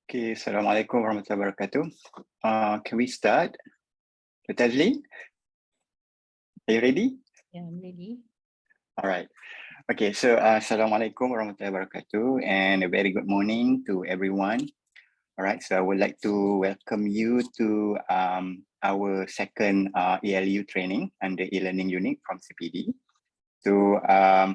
Okay, Assalamualaikum warahmatullahi wabarakatuh. Can we start? Dr. Azlin, are you ready? Yeah, I'm ready. All right. Okay, so Assalamualaikum warahmatullahi wabarakatuh and a very good morning to everyone. All right, so I would like to welcome you to our second ALU training under e-learning unit from CPD. So I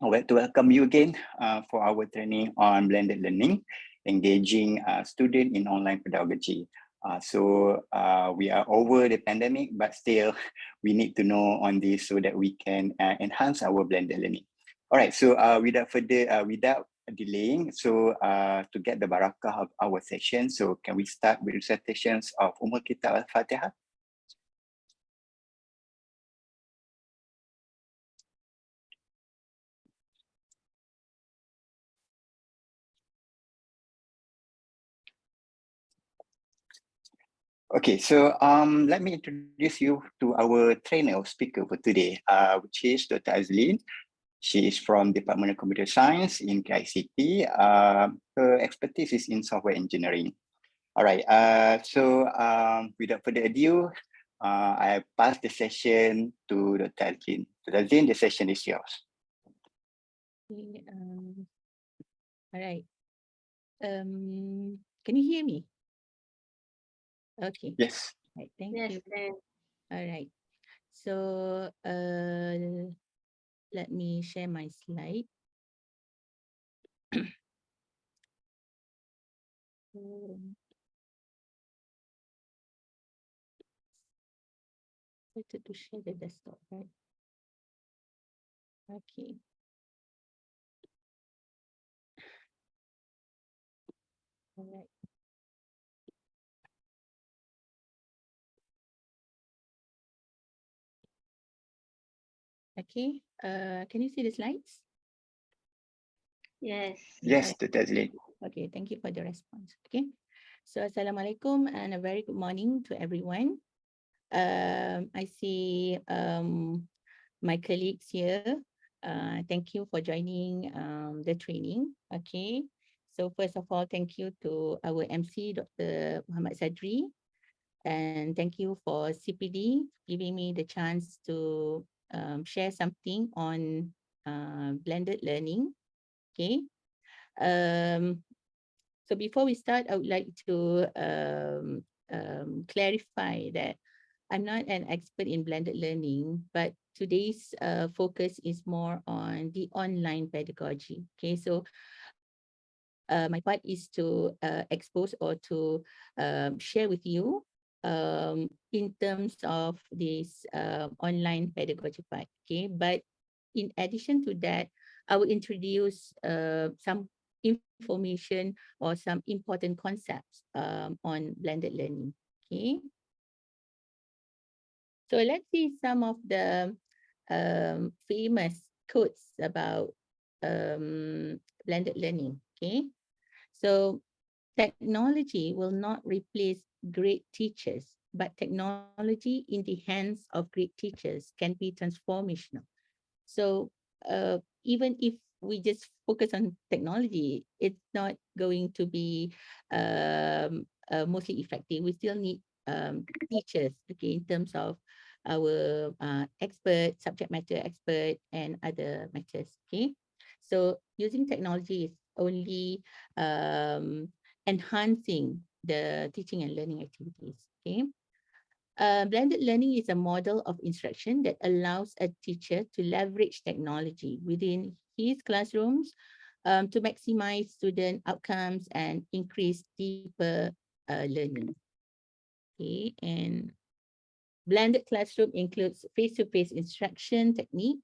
would like to welcome you again for our training on blended learning, engaging students in online pedagogy. We are over the pandemic, but still we need to know on this so that we can enhance our blended learning. All right, so without delaying, so to get the barakah of our session, so can we start with recitations of Kitab Al-Fatiha? Okay, so let me introduce you to our trainer or speaker for today, which is Dr. Azlin. She is from Department of Computer Science in KICT. Her expertise is in software engineering. All right, without further ado, I pass the session to Dr. Azlin. Dr. Azlin, the session is yours. Okay, all right. Can you hear me? Okay. Yes. Right, thank you. All right. So let me share my slide. Better to share the desktop, right? Okay. All right. Okay. Can you see the slides? Yes. Yes, Dr. Azlin. Okay, thank you for the response. Okay. So Assalamualaikum and a very good morning to everyone. I see my colleagues here. Thank you for joining the training. Okay. So first of all, thank you to our MC, Dr. Muhammad Sadri. And thank you for CPD giving me the chance to share something on blended learning. Okay. So before we start, I would like to clarify that I'm not an expert in blended learning, but today's focus is more on the online pedagogy. Okay, so my part is to expose or to share with you in terms of this online pedagogy part. Okay, but in addition to that, I will introduce some information or some important concepts on blended learning. Okay. So let's see some of the famous quotes about blended learning. Okay. So technology will not replace great teachers, but technology in the hands of great teachers can be transformational. So even if we just focus on technology, it's not going to be mostly effective. We still need teachers, okay, in terms of our expert, subject matter expert, and other matters. Okay, so using technology is only enhancing the teaching and learning activities. Okay. Blended learning is a model of instruction that allows a teacher to leverage technology within his classrooms to maximize student outcomes and increase deeper learning. Okay, and blended classroom includes face-to-face instruction techniques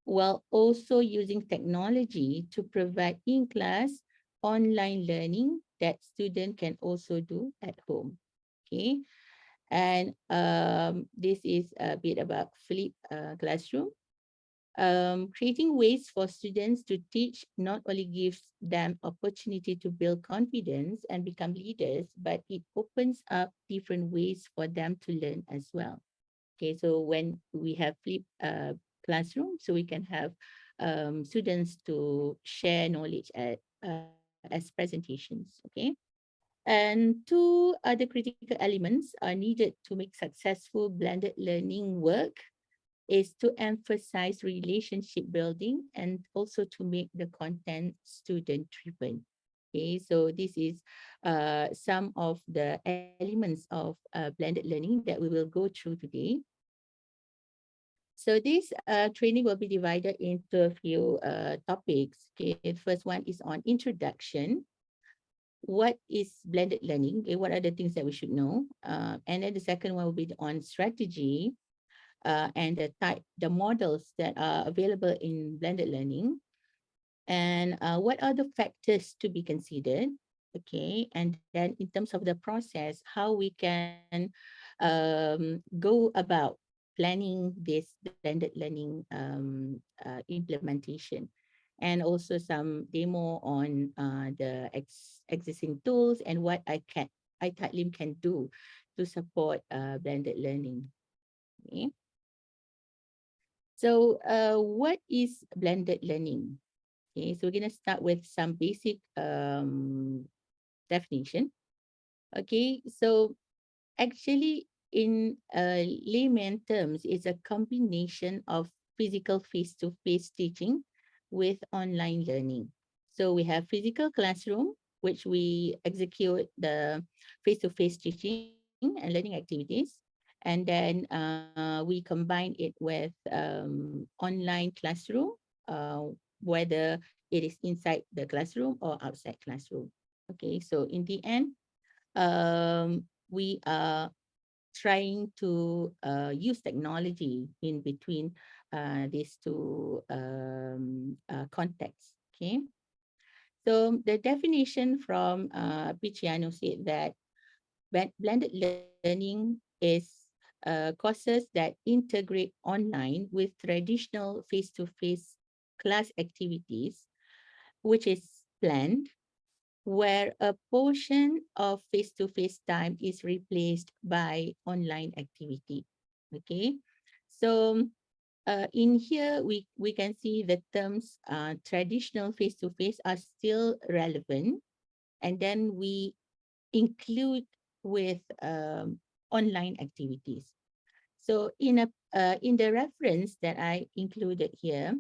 while also using technology to provide in-class online learning that student can also do at home. Okay. And this is a bit about flip classroom. Creating ways for students to teach not only gives them opportunity to build confidence and become leaders, but it opens up different ways for them to learn as well. Okay, so when we have flip classroom, so we can have students to share knowledge as presentations. Okay. And two other critical elements are needed to make successful blended learning work is to emphasize relationship building and also to make the content student driven. Okay, so this is some of the elements of blended learning that we will go through today. So this training will be divided into a few topics. Okay, the first one is on introduction. What is blended learning? Okay, what are the things that we should know? And then the second one will be on strategy and the models that are available in blended learning, and what are the factors to be considered. Okay, and then in terms of the process, how we can go about planning this blended learning implementation, and also some demo on the existing tools and what iTatlim can do to support blended learning. Okay. So what is blended learning? Okay, so we're going to start with some basic definition. Okay, so actually in layman terms, it's a combination of physical face-to-face teaching with online learning. So we have physical classroom, which we execute the face-to-face teaching and learning activities. And then we combine it with online classroom, uh, whether it is inside the classroom or outside classroom. Okay, so in the end, we are trying to use technology in between these two contexts. Okay, so the definition from Picciano said that blended learning is courses that integrate online with traditional face-to-face class activities, which is planned, where a portion of face-to-face time is replaced by online activity. Okay, so in here we can see the terms traditional face-to-face are still relevant, and then we include with online activities. So in the reference that I included here,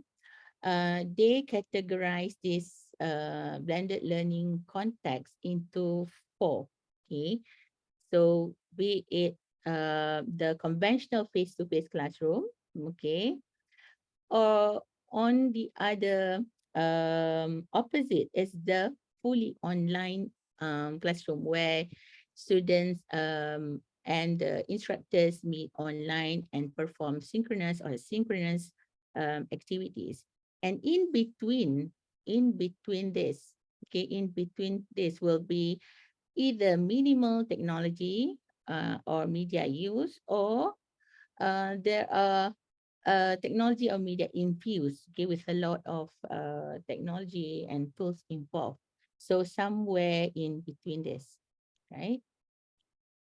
they categorize this blended learning context into four. Okay, so be it the conventional face-to-face classroom, okay, or on the other opposite is the fully online classroom where students and instructors meet online and perform synchronous or asynchronous activities. And in between this, okay, in between this will be either minimal technology or media use, or there are technology or media infused, okay, with a lot of technology and tools involved. So somewhere in between this, right?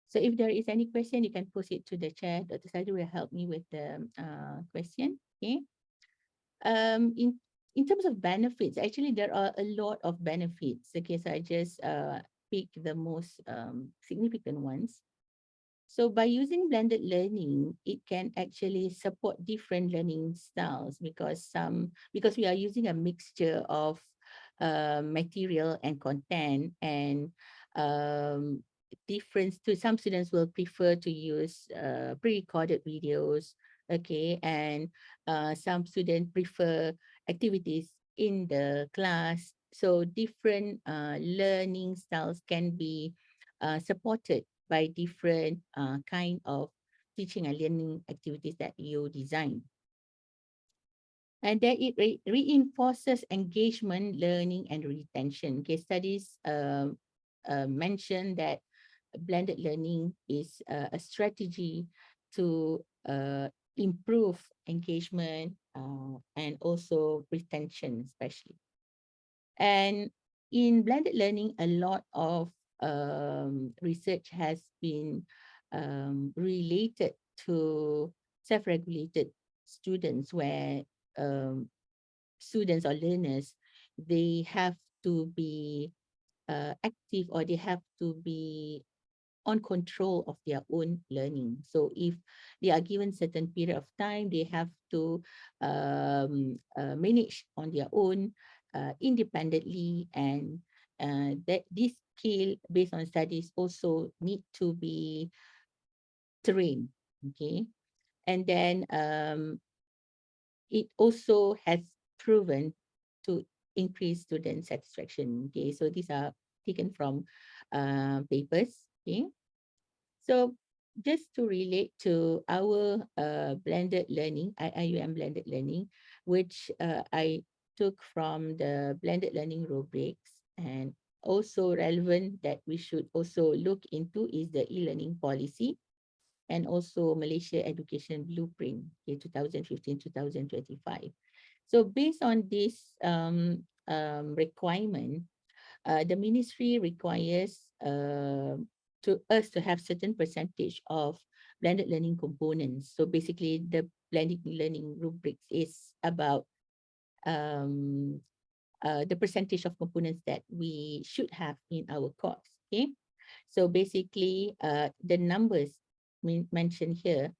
So if there is any question, you can post it to the chat. Dr. Sadi will help me with the question. Okay. In terms of benefits, actually there are a lot of benefits. Okay, so I just pick the most significant ones. So by using blended learning, it can actually support different learning styles because we are using a mixture of material and content, and um, different to some students will prefer to use pre-recorded videos, okay, and some students prefer activities in the class. So different learning styles can be supported by different kind of teaching and learning activities that you design. And then it reinforces engagement, learning, and retention. Case studies mention that blended learning is a strategy to improve engagement and also retention, especially. And in blended learning, a lot of research has been related to self-regulated students, where um, students or learners, they have to be active, or they have to be on control of their own learning. So if they are given certain period of time, they have to manage on their own independently, and that this skill based on studies also need to be trained. Okay, and then it also has proven to increase student satisfaction. Okay, so these are taken from papers. Okay, so just to relate to our blended learning, IIUM blended learning, which I took from the blended learning rubrics, and also relevant that we should also look into is the e-learning policy and also Malaysia Education Blueprint, okay, 2015-2025. So based on this requirement, the ministry requires to us to have certain percentage of blended learning components. So basically, the blended learning rubrics is about um, the percentage of components that we should have in our course. Okay, so basically, the numbers mentioned here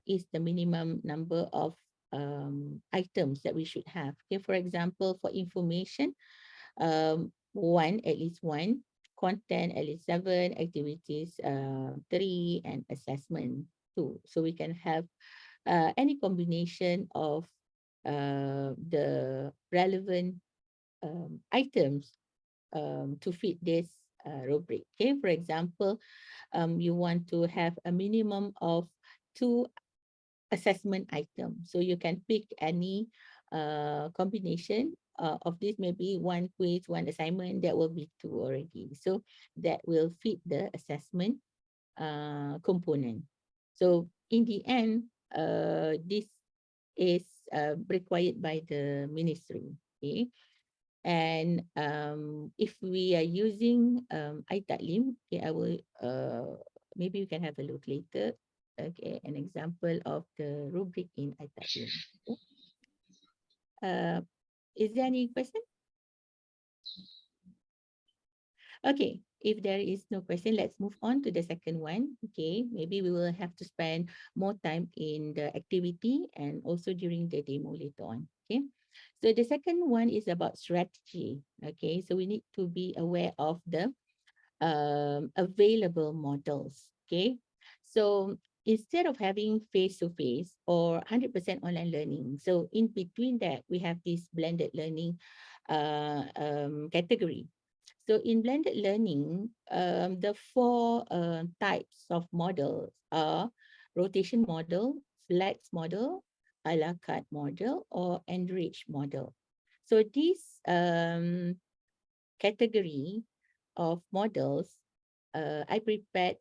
is the minimum number of items that we should have. Okay, for example, for information, one, at least one, content, at least seven, activities, three, and assessment, two. So we can have any combination of the relevant items to fit this rubric. Okay, for example, you want to have a minimum of two assessment item. So you can pick any combination of this, maybe one quiz, one assignment, that will be two already. So that will fit the assessment component. So in the end, this is required by the ministry. Okay. And if we are using iTaklim, okay, I will maybe we can have a look later. Okay, an example of the rubric in iTaklim. Okay. Is there any question? Okay, if there is no question, let's move on to the second one. Okay, maybe we will have to spend more time in the activity and also during the demo later on. Okay, so the second one is about strategy. Okay, so we need to be aware of the available models. Okay, so instead of having face-to-face or 100% online learning, so in between that, we have this blended learning category. So in blended learning, the four types of models are rotation model, flex model, a la carte model, or enriched model. So this category of models, I prepared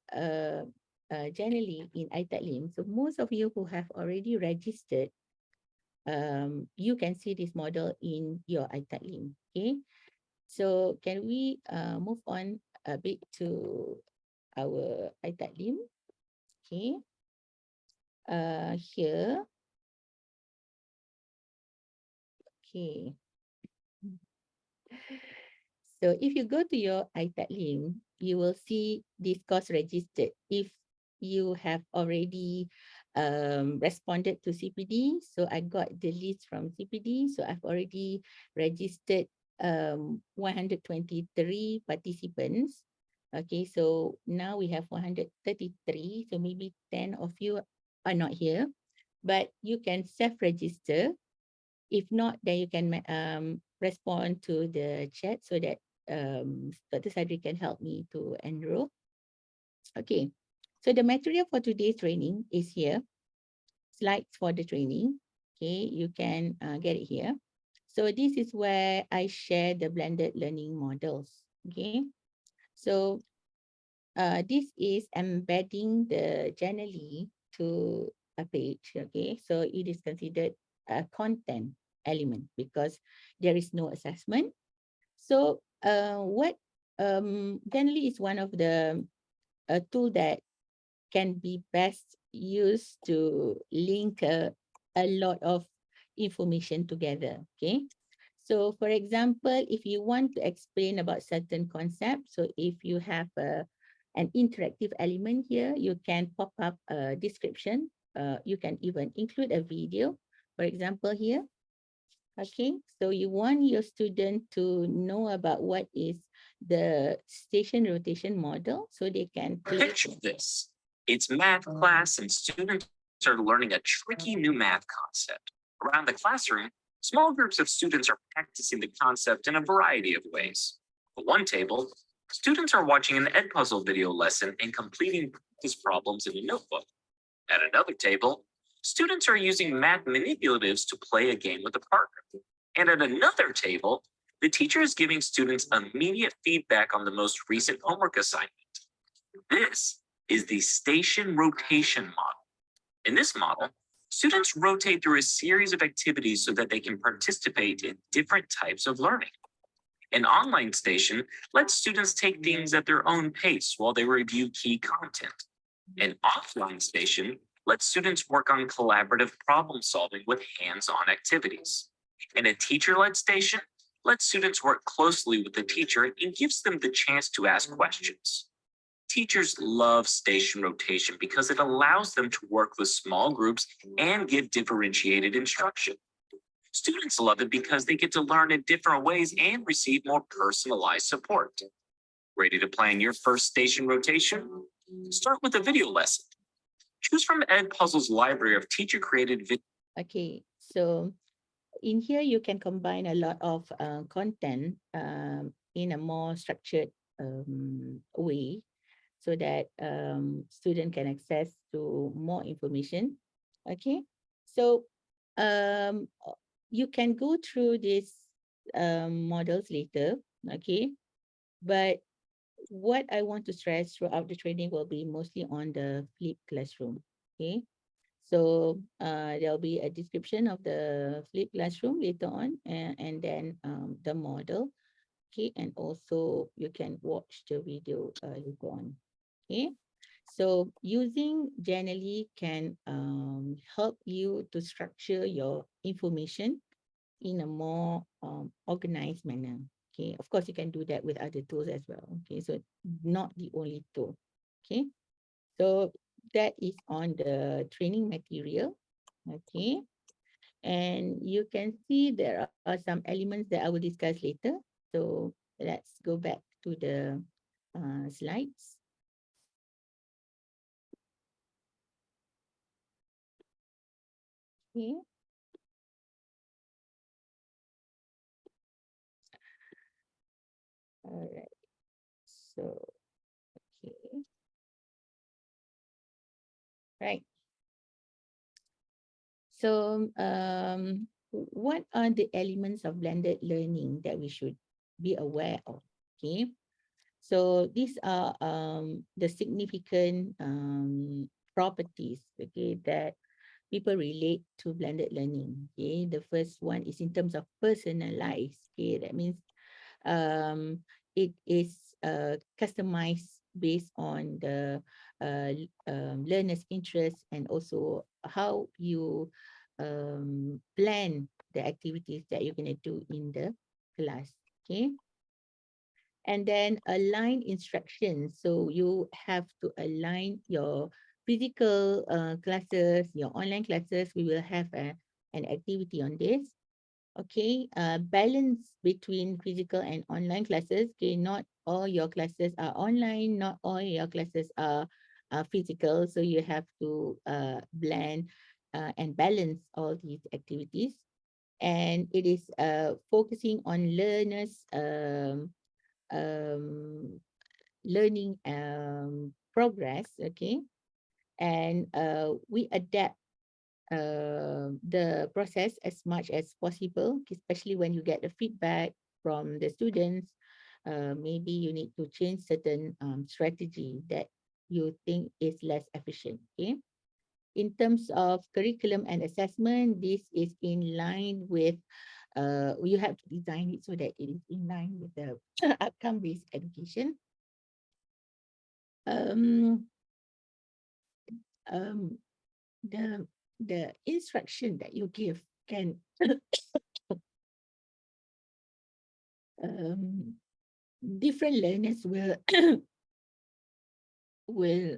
generally in iTaklim. So most of you who have already registered, you can see this model in your iTaklim. Okay. So can we move on a bit to our iTaklim? Okay. Here. Okay. So if you go to your iTaklim, you will see this course registered. If you have already responded to CPD, so I got the list from CPD. So I've already registered 123 participants. Okay, so now we have 133. So maybe 10 of you are not here, but you can self-register. If not, then you can respond to the chat so that Dr. Sadri can help me to enroll. Okay, so the material for today's training is here. Slides for the training. Okay, you can get it here. So this is where I share the blended learning models. Okay, so this is embedding the Genially to a page. Okay, so it is considered a content element because there is no assessment. So what Genially is one of the tool that can be best used to link a lot of information together. Okay, So for example, if you want to explain about certain concepts, so if you have an interactive element here, you can pop up a description. You can even include a video, for example, here. Okay, so you want your student to know about what is the station rotation model so they can Picture this. It's math class and students are learning a tricky new math concept. Around the classroom, small groups of students are practicing the concept in a variety of ways. At one table, students are watching an Edpuzzle video lesson and completing practice problems in a notebook. At another table, students are using math manipulatives to play a game with a partner. And at another table, the teacher is giving students immediate feedback on the most recent homework assignment. This is the station rotation model. In this model, students rotate through a series of activities so that they can participate in different types of learning. An online station lets students take things at their own pace while they review key content. An offline station lets students work on collaborative problem solving with hands-on activities. And a teacher-led station lets students work closely with the teacher and gives them the chance to ask questions. Teachers love station rotation because it allows them to work with small groups and give differentiated instruction. Students love it because they get to learn in different ways and receive more personalized support. Ready to plan your first station rotation? Start with a video lesson. Choose from Edpuzzle's library of teacher-created videos. Okay, so in here you can combine a lot of content in a more structured way so that student can access to more information. Okay, so um, you can go through these models later. Okay, but what I want to stress throughout the training will be mostly on the flipped classroom. Okay, so there'll be a description of the flipped classroom later on, and then the model. Okay, and also you can watch the video later on. Okay, so using Genially can help you to structure your information in a more organized manner. Okay, of course, you can do that with other tools as well. Okay, so not the only tool. Okay, so that is on the training material. Okay, and you can see there are some elements that I will discuss later. So let's go back to the slides. Okay. All right. So, okay. Right. So, what are the elements of blended learning that we should be aware of? Okay. So these are the significant properties, okay, that people relate to blended learning. Okay, the first one is in terms of personalized. Okay, that means um, it is customized based on the learner's interests and also how you plan the activities that you're going to do in the class. Okay, and then align instructions. So you have to align your physical classes, your online classes. We will have an activity on this. Okay, balance between physical and online classes. Okay, not all your classes are online, not all your classes are physical. So you have to blend and balance all these activities. And it is focusing on learners' um, learning progress, okay? And we adapt the process as much as possible, especially when you get the feedback from the students. Maybe you need to change certain strategy that you think is less efficient, okay? In terms of curriculum and assessment, this is in line with, you have to design it so that it is in line with the outcome-based education. Um, um, the the instruction that you give can um, different learners will will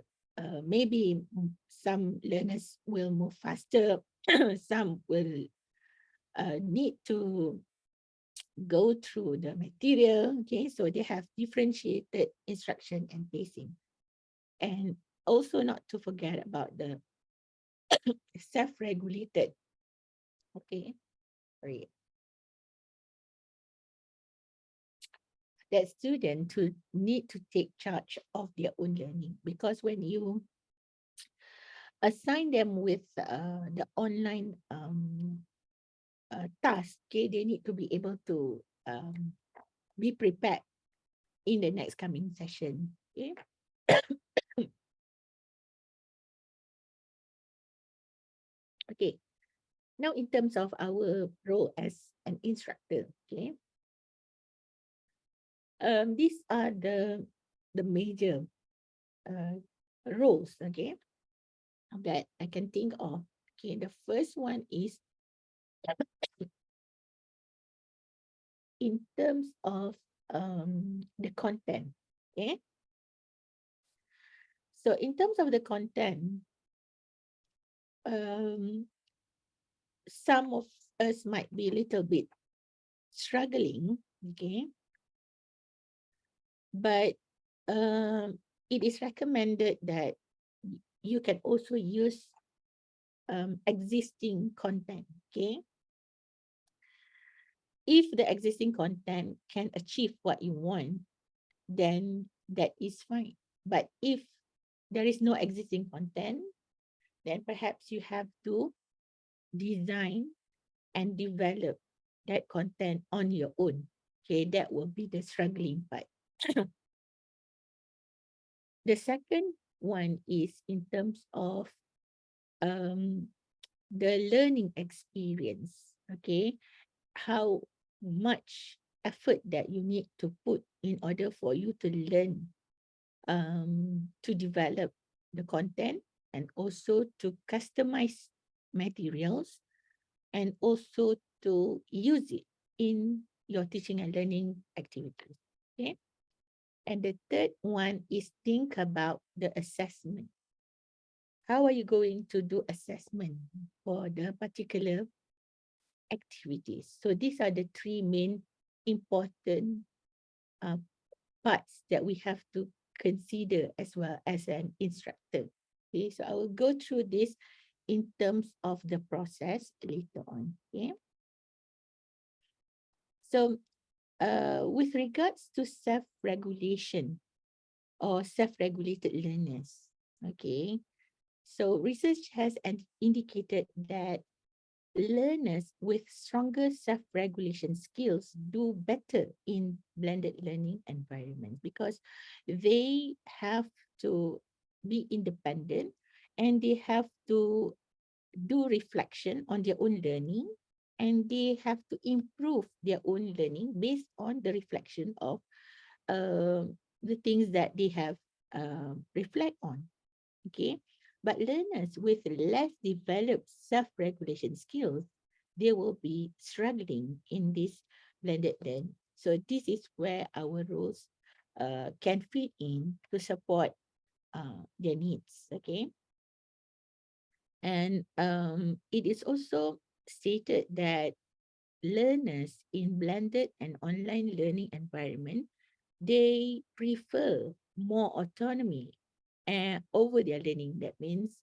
maybe some learners will move faster, some will need to go through the material. Okay, so they have differentiated instruction and pacing. And also not to forget about the self-regulated, okay, sorry, that student to need to take charge of their own learning, because when you assign them with the online task, okay, they need to be able to be prepared in the next coming session. Okay. Okay. Now, in terms of our role as an instructor, okay, these are the major roles, okay, that I can think of. Okay, the first one is in terms of the content. Okay, so in terms of the content, some of us might be a little bit struggling, okay, but it is recommended that you can also use existing content, okay. If the existing content can achieve what you want, then that is fine. But if there is no existing content, then perhaps you have to design and develop that content on your own. Okay, that will be the struggling part. The second one is in terms of the learning experience. Okay, how much effort that you need to put in order for you to learn, to develop the content, and also to customize materials, and also to use it in your teaching and learning activities. Okay. And the third one is think about the assessment. How are you going to do assessment for the particular activities? So these are the three main important parts that we have to consider as well as an instructor. Okay, so I will go through this in terms of the process later on. Okay. So with regards to self-regulation or self-regulated learners, okay, so research has indicated that learners with stronger self-regulation skills do better in blended learning environments, because they have to be independent and they have to do reflection on their own learning, and they have to improve their own learning based on the reflection of the things that they have reflect on. Okay, but learners with less developed self-regulation skills, they will be struggling in this blended learn. So this is where our roles can fit in to support their needs. Okay, and it is also stated that learners in blended and online learning environment, they prefer more autonomy over their learning. That means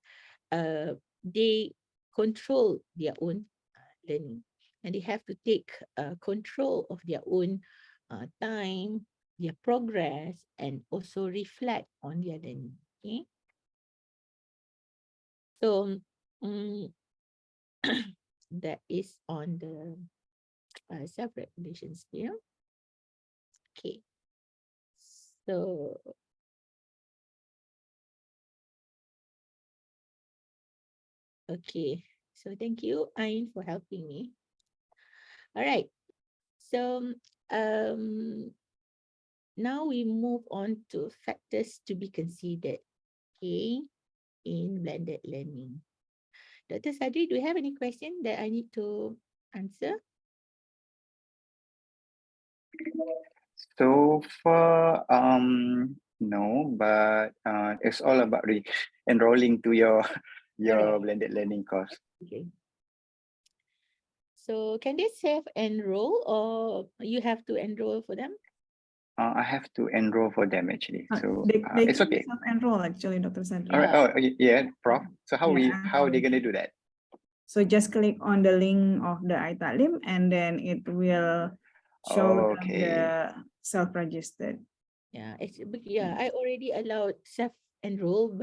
they control their own learning, and they have to take control of their own time, their progress, and also reflect on their learning. Okay, so that is on the self-regulation skill. Okay, so okay, so thank you, Ain, for helping me. All right, so now we move on to factors to be considered, okay, in blended learning. Dr. Sadri, do you have any question that I need to answer? So far, no, but it's all about enrolling to your Correct. blended learning course. Okay. So can they self-enroll or you have to enroll for them? I have to enroll for them actually, so They it's can okay. self-enroll actually, Dr. Sadri. All right. Oh, yeah, Prof. So how Yeah, are they gonna do that? So just click on the link of the iTalim and then it will show them Okay. the self-registered. Yeah, I already allowed self-enroll,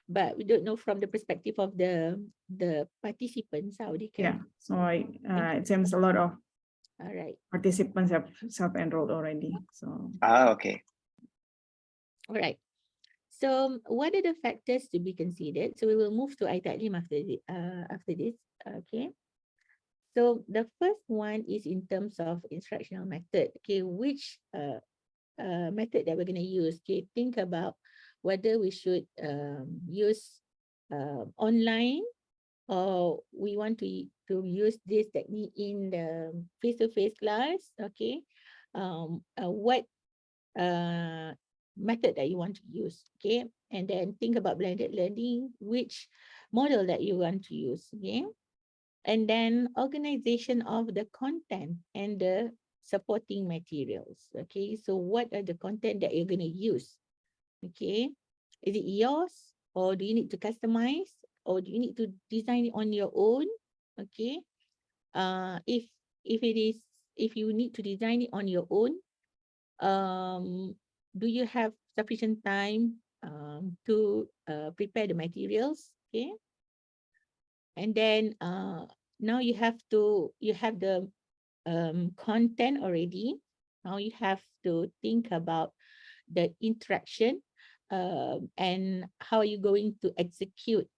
but we don't know from the perspective of the participants how they Yeah, can. so it seems a lot of All right. participants have self-enrolled already. So Okay. All right. So what are the factors to be considered? So we will move to iTalim after this. Okay. So the first one is in terms of instructional method. Okay, which method that we're going to use. Okay, think about whether we should use online or we want to use this technique in the face-to-face class. Okay, what method that you want to use. Okay, and then think about blended learning, which model that you want to use. Okay, and then organization of the content and the supporting materials. Okay, so what are the content that you're going to use? Okay, is it yours or do you need to customize or do you need to design it on your own? Okay, if it is, if you need to design it on your own, do you have sufficient time to prepare the materials? Okay, and then now you have the content already. Now you have to think about the interaction and how are you going to execute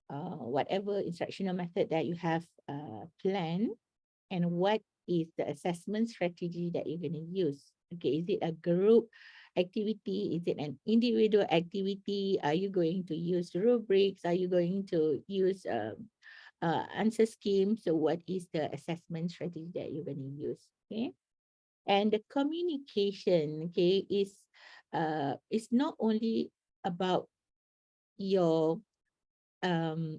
whatever instructional method that you have planned, and what is the assessment strategy that you're going to use. Okay, is it a group activity? Is it an individual activity? Are you going to use rubrics? Are you going to use answer scheme? So what is the assessment strategy that you're going to use? Okay, and the communication, okay, is not only about your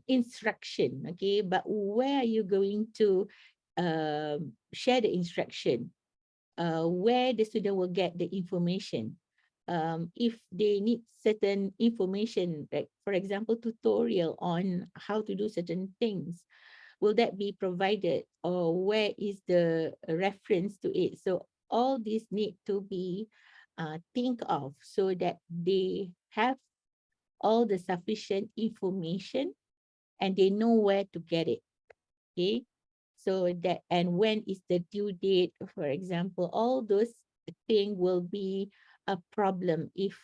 instruction, okay, but where are you going to share the instruction, where the student will get the information. If they need certain information, like for example, tutorial on how to do certain things, will that be provided or where is the reference to it? So all these need to be think of so that they have all the sufficient information and they know where to get it. Okay, so that, and when is the due date, for example, all those things will be a problem if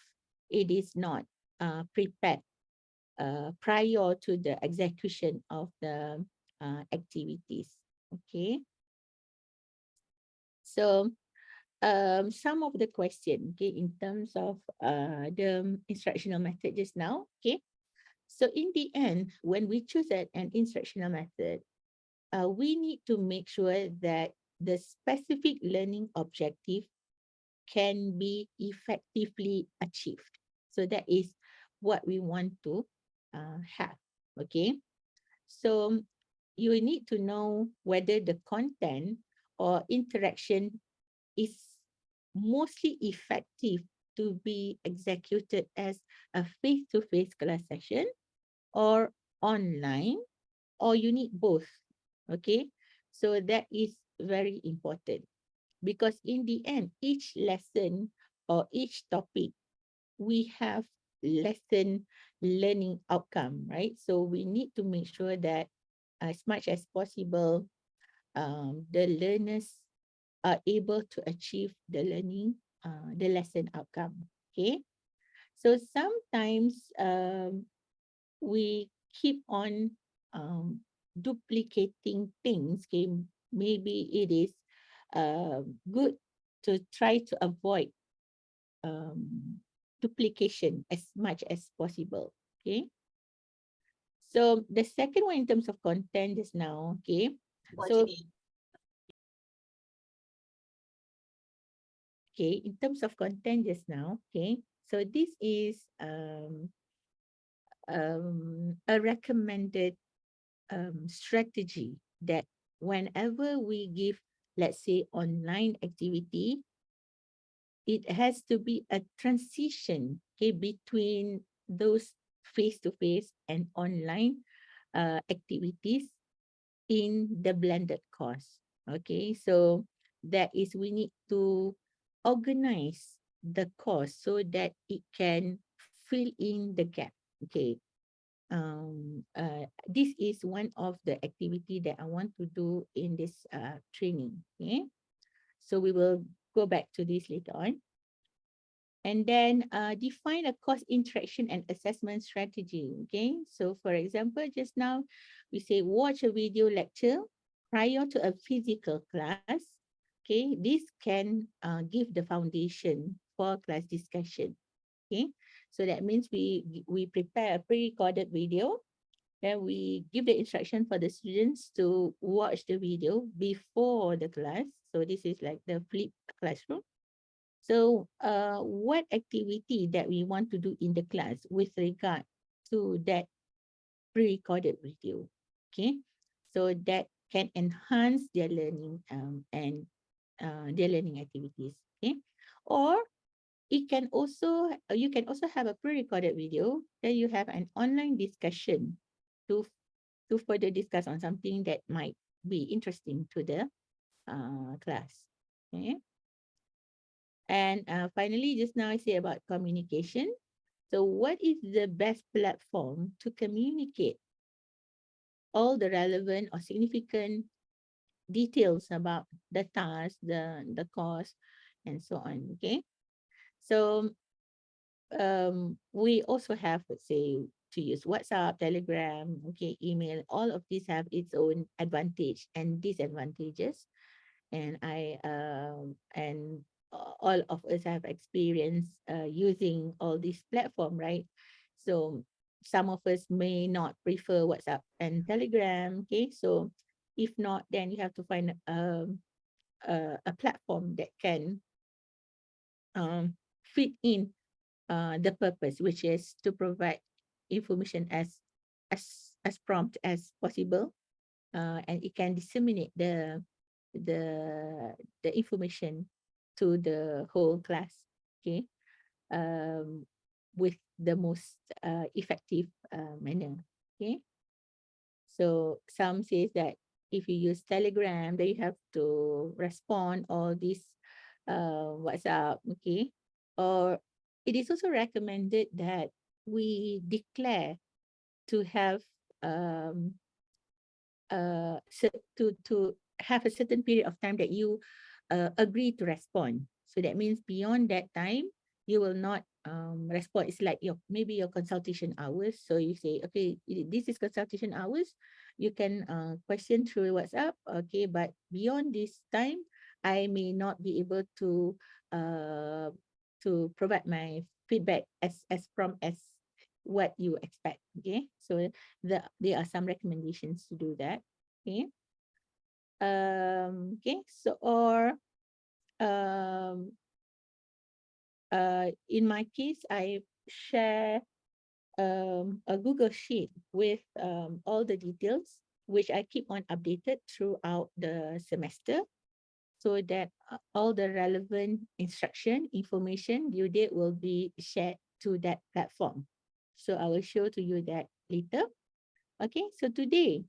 it is not prepared prior to the execution of the activities. Okay, so some of the question, okay, in terms of the instructional method just now. Okay, so in the end, when we choose an instructional method, we need to make sure that the specific learning objective can be effectively achieved. So that is what we want to have. Okay, so you need to know whether the content or interaction is mostly effective to be executed as a face-to-face class session or online, or you need both. Okay, so that is very important because in the end, each lesson or each topic, we have lesson learning outcome, right? So we need to make sure that as much as possible, the learners are able to achieve the learning, the lesson outcome. Okay, so sometimes we keep on duplicating things. Okay, maybe it is good to try to avoid duplication as much as possible. Okay, so the second one in terms of content is now, okay, so Okay, in terms of content just now, okay, so this is a recommended strategy that whenever we give, let's say, online activity, it has to be a transition, okay, between those face-to-face and online activities in the blended course. Okay, so that is we need to organize the course so that it can fill in the gap. Okay, this is one of the activity that I want to do in this training. Okay, so we will go back to this later on. And then define a course interaction and assessment strategy. Okay, so for example, just now we say watch a video lecture prior to a physical class. Okay, this can give the foundation for class discussion. Okay, so that means we prepare a pre-recorded video. Then we give the instruction for the students to watch the video before the class. So this is like the flipped classroom. So what activity that we want to do in the class with regard to that pre-recorded video, okay? So that can enhance their learning and their learning activities, okay? Or it can also, you can also have a pre-recorded video that you have an online discussion to further discuss on something that might be interesting to the class, okay? And finally, just now I say about communication. So what is the best platform to communicate all the relevant or significant details about the task, the course, and so on, okay? So we also have, let's say, to use WhatsApp, Telegram, okay, email, all of these have its own advantage and disadvantages. And all of us have experience using all these platform, right? So some of us may not prefer WhatsApp and Telegram, okay? So if not, then you have to find a platform that can fit in the purpose, which is to provide information as prompt as possible, and it can disseminate the information to the whole class, okay, with the most effective manner, okay. So some says that if you use Telegram, then you have to respond all these WhatsApp, okay, or it is also recommended that we declare to have um, to have a certain period of time that you agree to respond. So that means beyond that time, you will not respond. It's like your maybe your consultation hours. So you say, okay, this is consultation hours. You can question through WhatsApp, okay, but beyond this time, I may not be able to provide my feedback as prompt as what you expect. Okay, so there are some recommendations to do that. Okay. Okay. So or um in my case, I share a Google Sheet with all the details, which I keep on updated throughout the semester, so that all the relevant instruction, information, due date will be shared to that platform. So I will show to you that later. Okay, so today,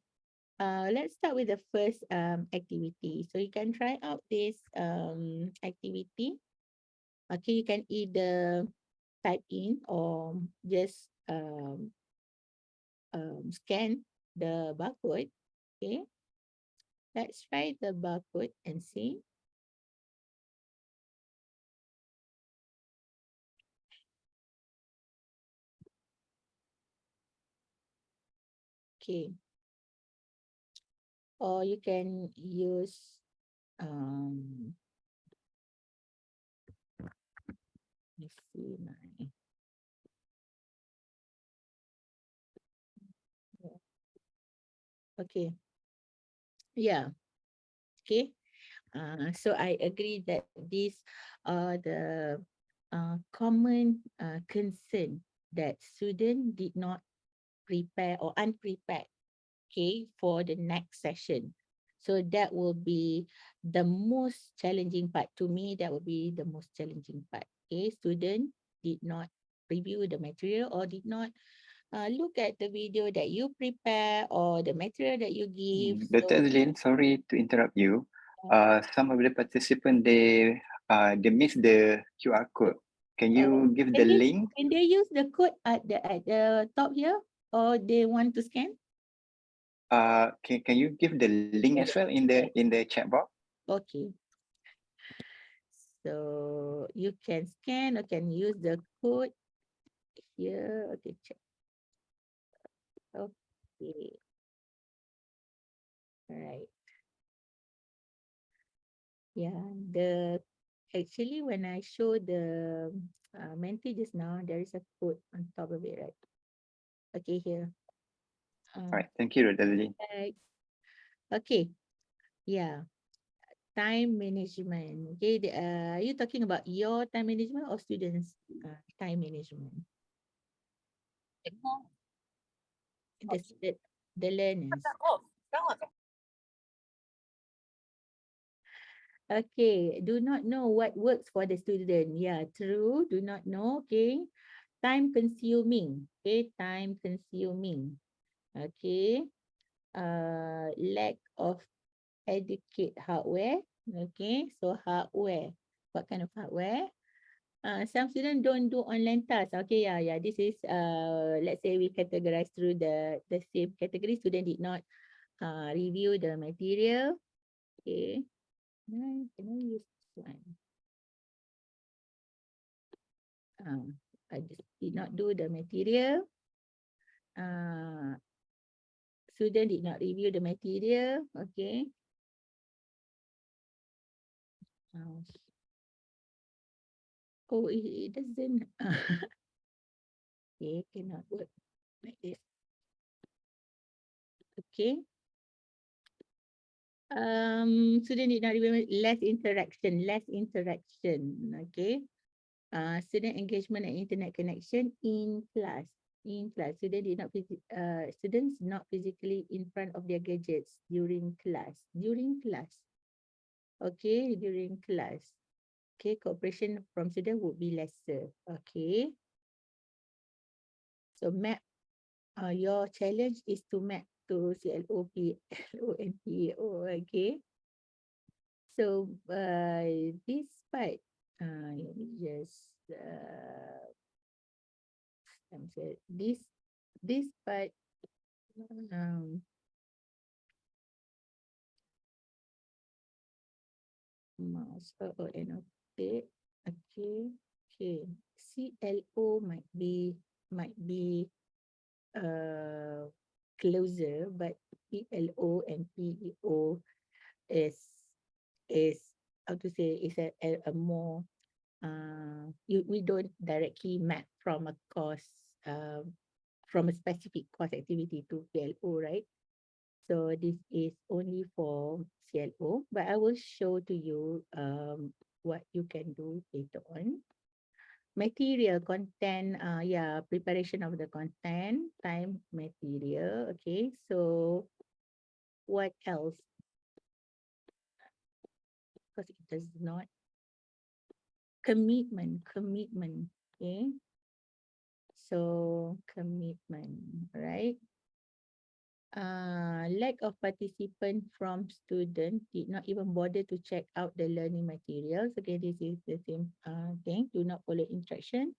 let's start with the first activity. So you can try out this activity. Okay, you can either type in or just scan the barcode. Okay, let's try the barcode and see. Okay, or you can use let's see my okay, yeah, okay. So I agree that these are the common concern that student did not prepare or unprepared, okay, for the next session. So that will be the most challenging part. To me, that will be the most challenging part. Okay, student did not review the material or did not look at the video that you prepare or the material that you give. Dr. So Azlin, sorry to interrupt you. uh, Some of the participants they miss the QR code. Can you give the can they link? use the code at the top here, or they want to scan? Can you give the link as well in the chat box? Okay. So you can scan or can use the code here. Okay, check. Okay. All right. Yeah, actually when I show the Menti just now, there is a code on top of it, right? Okay, here. All right, thank you, Dr. Azlin. Right. Okay, yeah. Time management. Okay, are you talking about your time management or students' time management? The learners. Okay, do not know what works for the student. Yeah, true. Do not know. Okay, time consuming. Okay, time consuming. Okay, lack of adequate hardware. Okay, so hardware. What kind of hardware? Some students don't do online tasks. Okay, yeah. This is let's say we categorize through the same category. Student did not review the material. Okay. Can I use this one? I just did not do the material. Student did not review the material. Okay. Oh, it doesn't. Okay, cannot work like this. Okay. Student did not remember less interaction. Okay. Student engagement and internet connection in class. In class, students not physically in front of their gadgets during class. During class. Okay, during class. Okay, cooperation from student would be lesser. Okay. So map. Your challenge is to map to CLOP, LONPO. Okay. So this part, let me just this part mouse okay. Okay. CLO might be closer, but PLO and PEO is is how to say is a more we don't directly map from a course from a specific course activity to PLO, right? So this is only for CLO, but I will show to you what you can do later on. Material content, yeah, preparation of the content, time, material. Okay, so what else? Because it does not commitment. Okay, so commitment, right? Lack of participant from student did not even bother to check out the learning materials. Okay, this is the same thing. Do not follow instruction.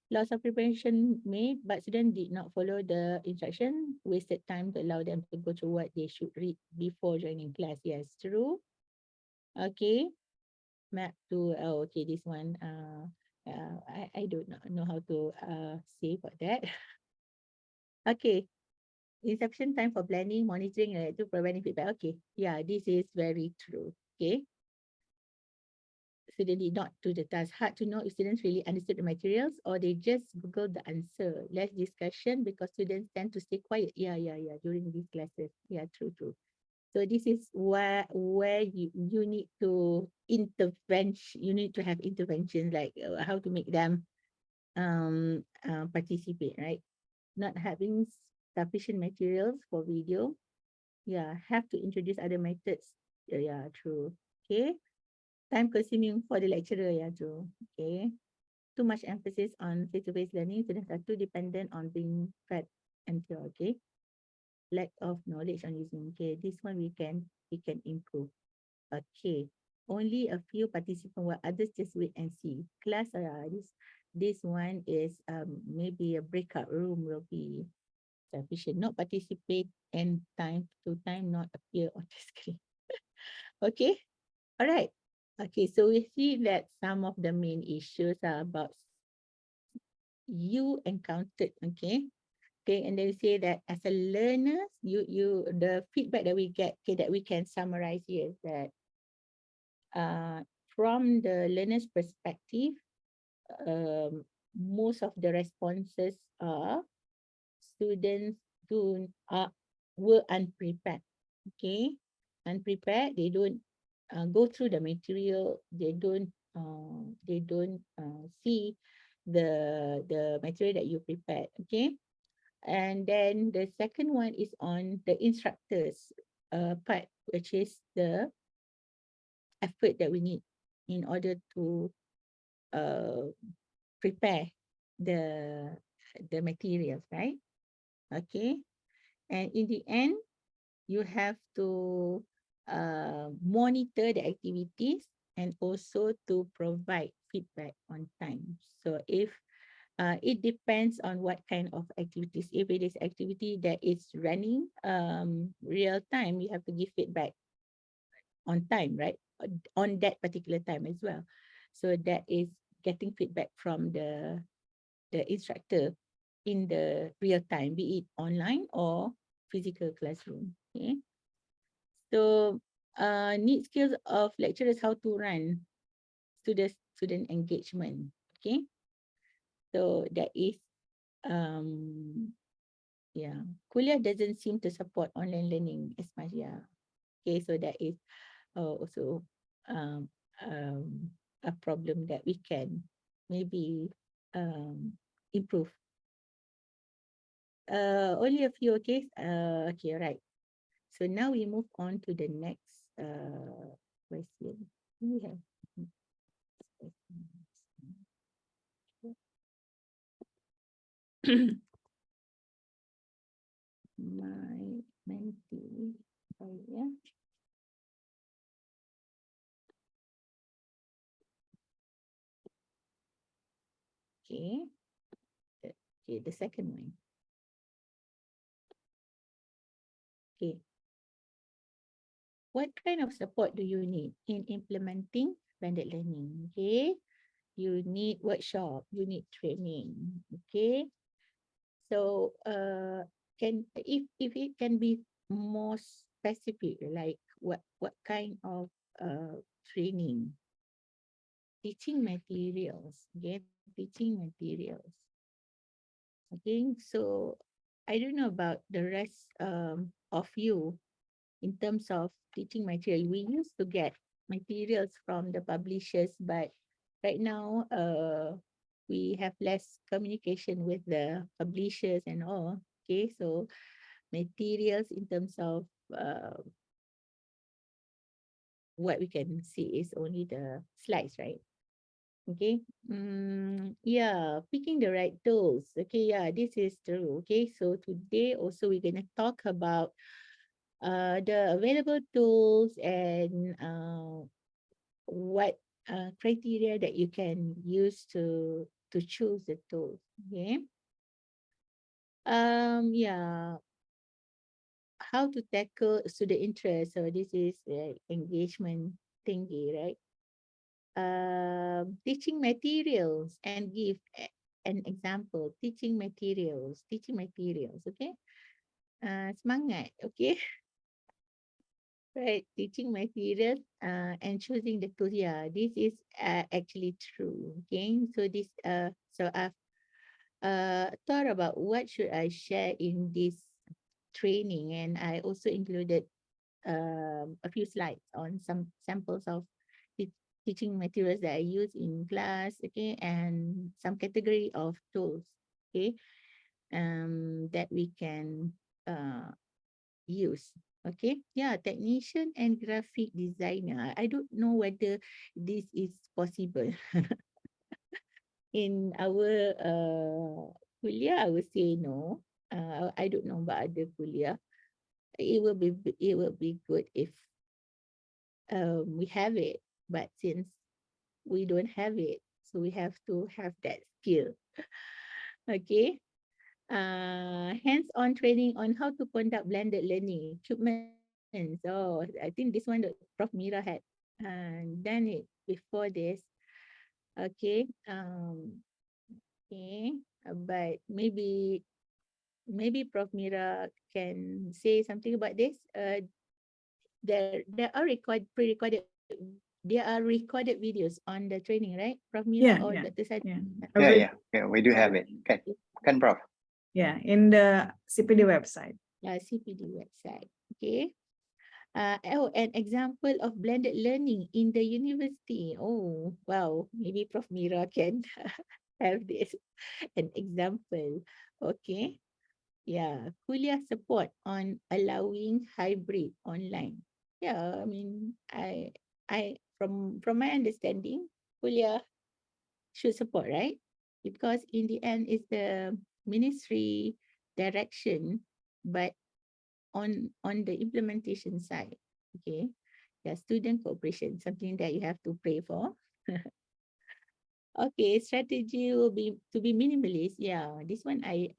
Lots of preparation made, but student did not follow the instruction. Wasted time to allow them to go through what they should read before joining class. Yes, true. Okay, map to okay, this one. I don't know how to say for that. Okay. Insufficient time for planning, monitoring, and to providing feedback. Okay, yeah, this is very true. Okay. Students did not do the task. Hard to know if students really understood the materials or they just Google the answer. Less discussion because students tend to stay quiet. Yeah. During these classes. Yeah, true. So this is where you need to intervention. You need to have interventions like how to make them participate, right? Not having sufficient materials for video. Yeah, have to introduce other methods. Yeah, true. Okay. Time consuming for the lecturer. Yeah, true. Okay. Too much emphasis on face-to-face learning. Students are too dependent on being fed and taught. Okay. Lack of knowledge on using. Okay, this one we can improve. Okay. Only a few participants while others just wait and see. Class this one is maybe a breakout room will be sufficient. Not participate and time to time not appear on the screen. Okay. All right. Okay, so we see that some of the main issues are about you encountered. Okay. Okay, and then we say that as a learner, the feedback that we get, okay, that we can summarize here is that from the learner's perspective, most of the responses are students were unprepared. Okay, unprepared. They don't go through the material. They don't see the material that you prepared. Okay, and then the second one is on the instructors part, which is the effort that we need in order to uh, prepare the materials, right? Okay, and in the end, you have to monitor the activities and also to provide feedback on time. So if it depends on what kind of activities. If it is activity that is running real time, you have to give feedback on time, right? On that particular time as well. So that is getting feedback from the instructor in the real time, be it online or physical classroom. Okay. So need skills of lecturers how to run student engagement. Okay. So that is yeah, Kuliah doesn't seem to support online learning as much. Yeah. Okay, so that is also um, um, a problem that we can maybe improve. Only a few. Okay. Okay. Right. So now we move on to the next question. We have my mentee. Oh, yeah. Okay. Okay, the second one. Okay. What kind of support do you need in implementing blended learning? Okay. You need workshop, you need training. Okay. So can if it can be more specific, like what kind of training, teaching materials, okay, teaching materials. Okay, so I don't know about the rest of you in terms of teaching material. We used to get materials from the publishers, but right now we have less communication with the publishers and all. Okay, so materials in terms of what we can see is only the slides, right? Okay. Yeah, picking the right tools. Okay, yeah, this is true. Okay, so today also we're gonna talk about the available tools and what criteria that you can use to choose the tools. Okay. Yeah, how to tackle student interest. So this is engagement thingy, right? Teaching materials and give an example. Teaching materials. Okay. Semangat. Okay. Right, teaching materials and choosing the tools. Yeah, this is actually true. Okay, so I've thought about what should I share in this training, and I also included a few slides on some samples of teaching materials that I use in class, okay, and some category of tools, okay, that we can use. Okay, yeah, technician and graphic designer. I don't know whether this is possible in our kuliah. I would say no. I don't know about other kuliah. It will be good if we have it, but since we don't have it, so we have to have that skill. Okay. Hands-on training on how to conduct blended learning equipment. So I think this one that Prof. Mira had done it before this. Okay. Okay. But maybe Prof. Mira can say something about this. There are recorded videos on the training, right, Prof. Mira Yeah, or yeah, Dr. Sadi? yeah. Yeah, we do have it. Kan Prof? Yeah, in the CPD website. CPD website. Okay. An example of blended learning in the university. Oh, wow. Maybe Prof. Mira can have this an example. Okay. Yeah, kuliah support on allowing hybrid online. Yeah, I mean, from my understanding, kuliah should support, right? Because in the end, it's the ministry direction, but on the implementation side, okay, yeah, student cooperation, something that you have to pray for. Okay, strategy will be to be minimalist. Yeah, this one I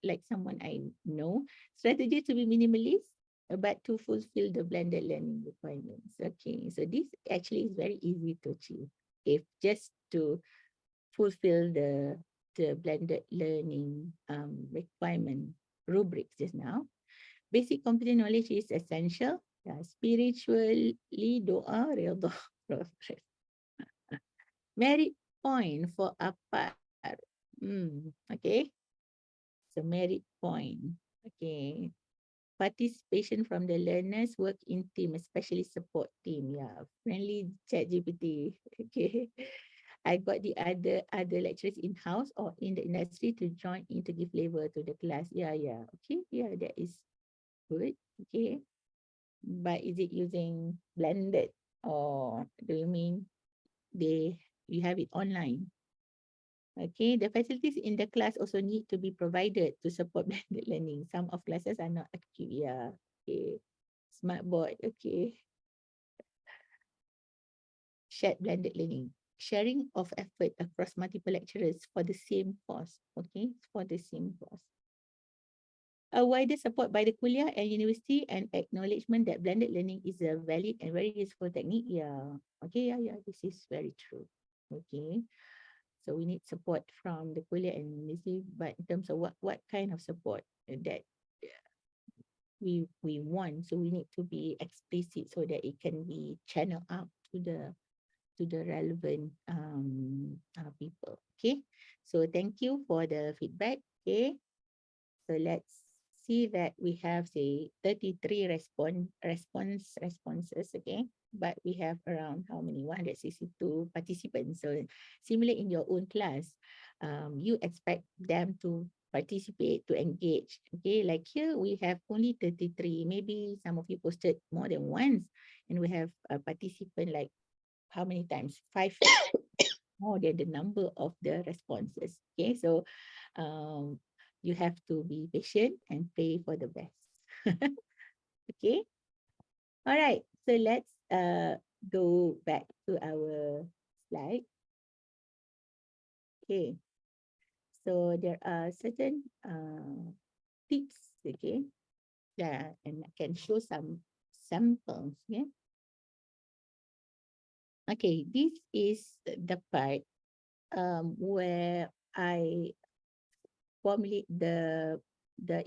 like someone I know. Strategy to be minimalist, but to fulfill the blended learning requirements. Okay, so this actually is very easy to achieve if just to fulfill the blended learning requirement rubrics just now. Basic computer knowledge is essential. Yeah, spiritually doa redha. Merit point for apart. Okay. So merit point. Okay. Participation from the learners, work in team, especially support team. Yeah. Friendly chat GPT. Okay. I got the other lecturers in-house or in the industry to join in to give flavor to the class. Yeah, yeah. Okay. Yeah, that is good. Okay. But is it using blended or do you mean you have it online? Okay, the facilities in the class also need to be provided to support blended learning. Some of classes are not active. Yeah. Okay. Smart board. Okay. Shared blended learning. Sharing of effort across multiple lecturers for the same course. Okay, for the same course. A wider support by the kuliah and university and acknowledgement that blended learning is a valid and very useful technique. Yeah. Okay, yeah, this is very true. Okay. So we need support from the kuliah and university, but in terms of what kind of support that we want, so we need to be explicit so that it can be channeled out to the relevant people. Okay, so thank you for the feedback. Okay, so let's see that we have say 33 responses. Okay, but we have around how many 162 participants. So similar in your own class, you expect them to participate, to engage. Okay, like here we have only 33. Maybe some of you posted more than once, and we have a participant like how many times? 5 more than the number of the responses. Okay, so you have to be patient and pray for the best. Okay, all right, so let's go back to our slide. Okay, so there are certain tips, okay, yeah, and I can show some samples. Yeah, okay, this is the part where I formulate the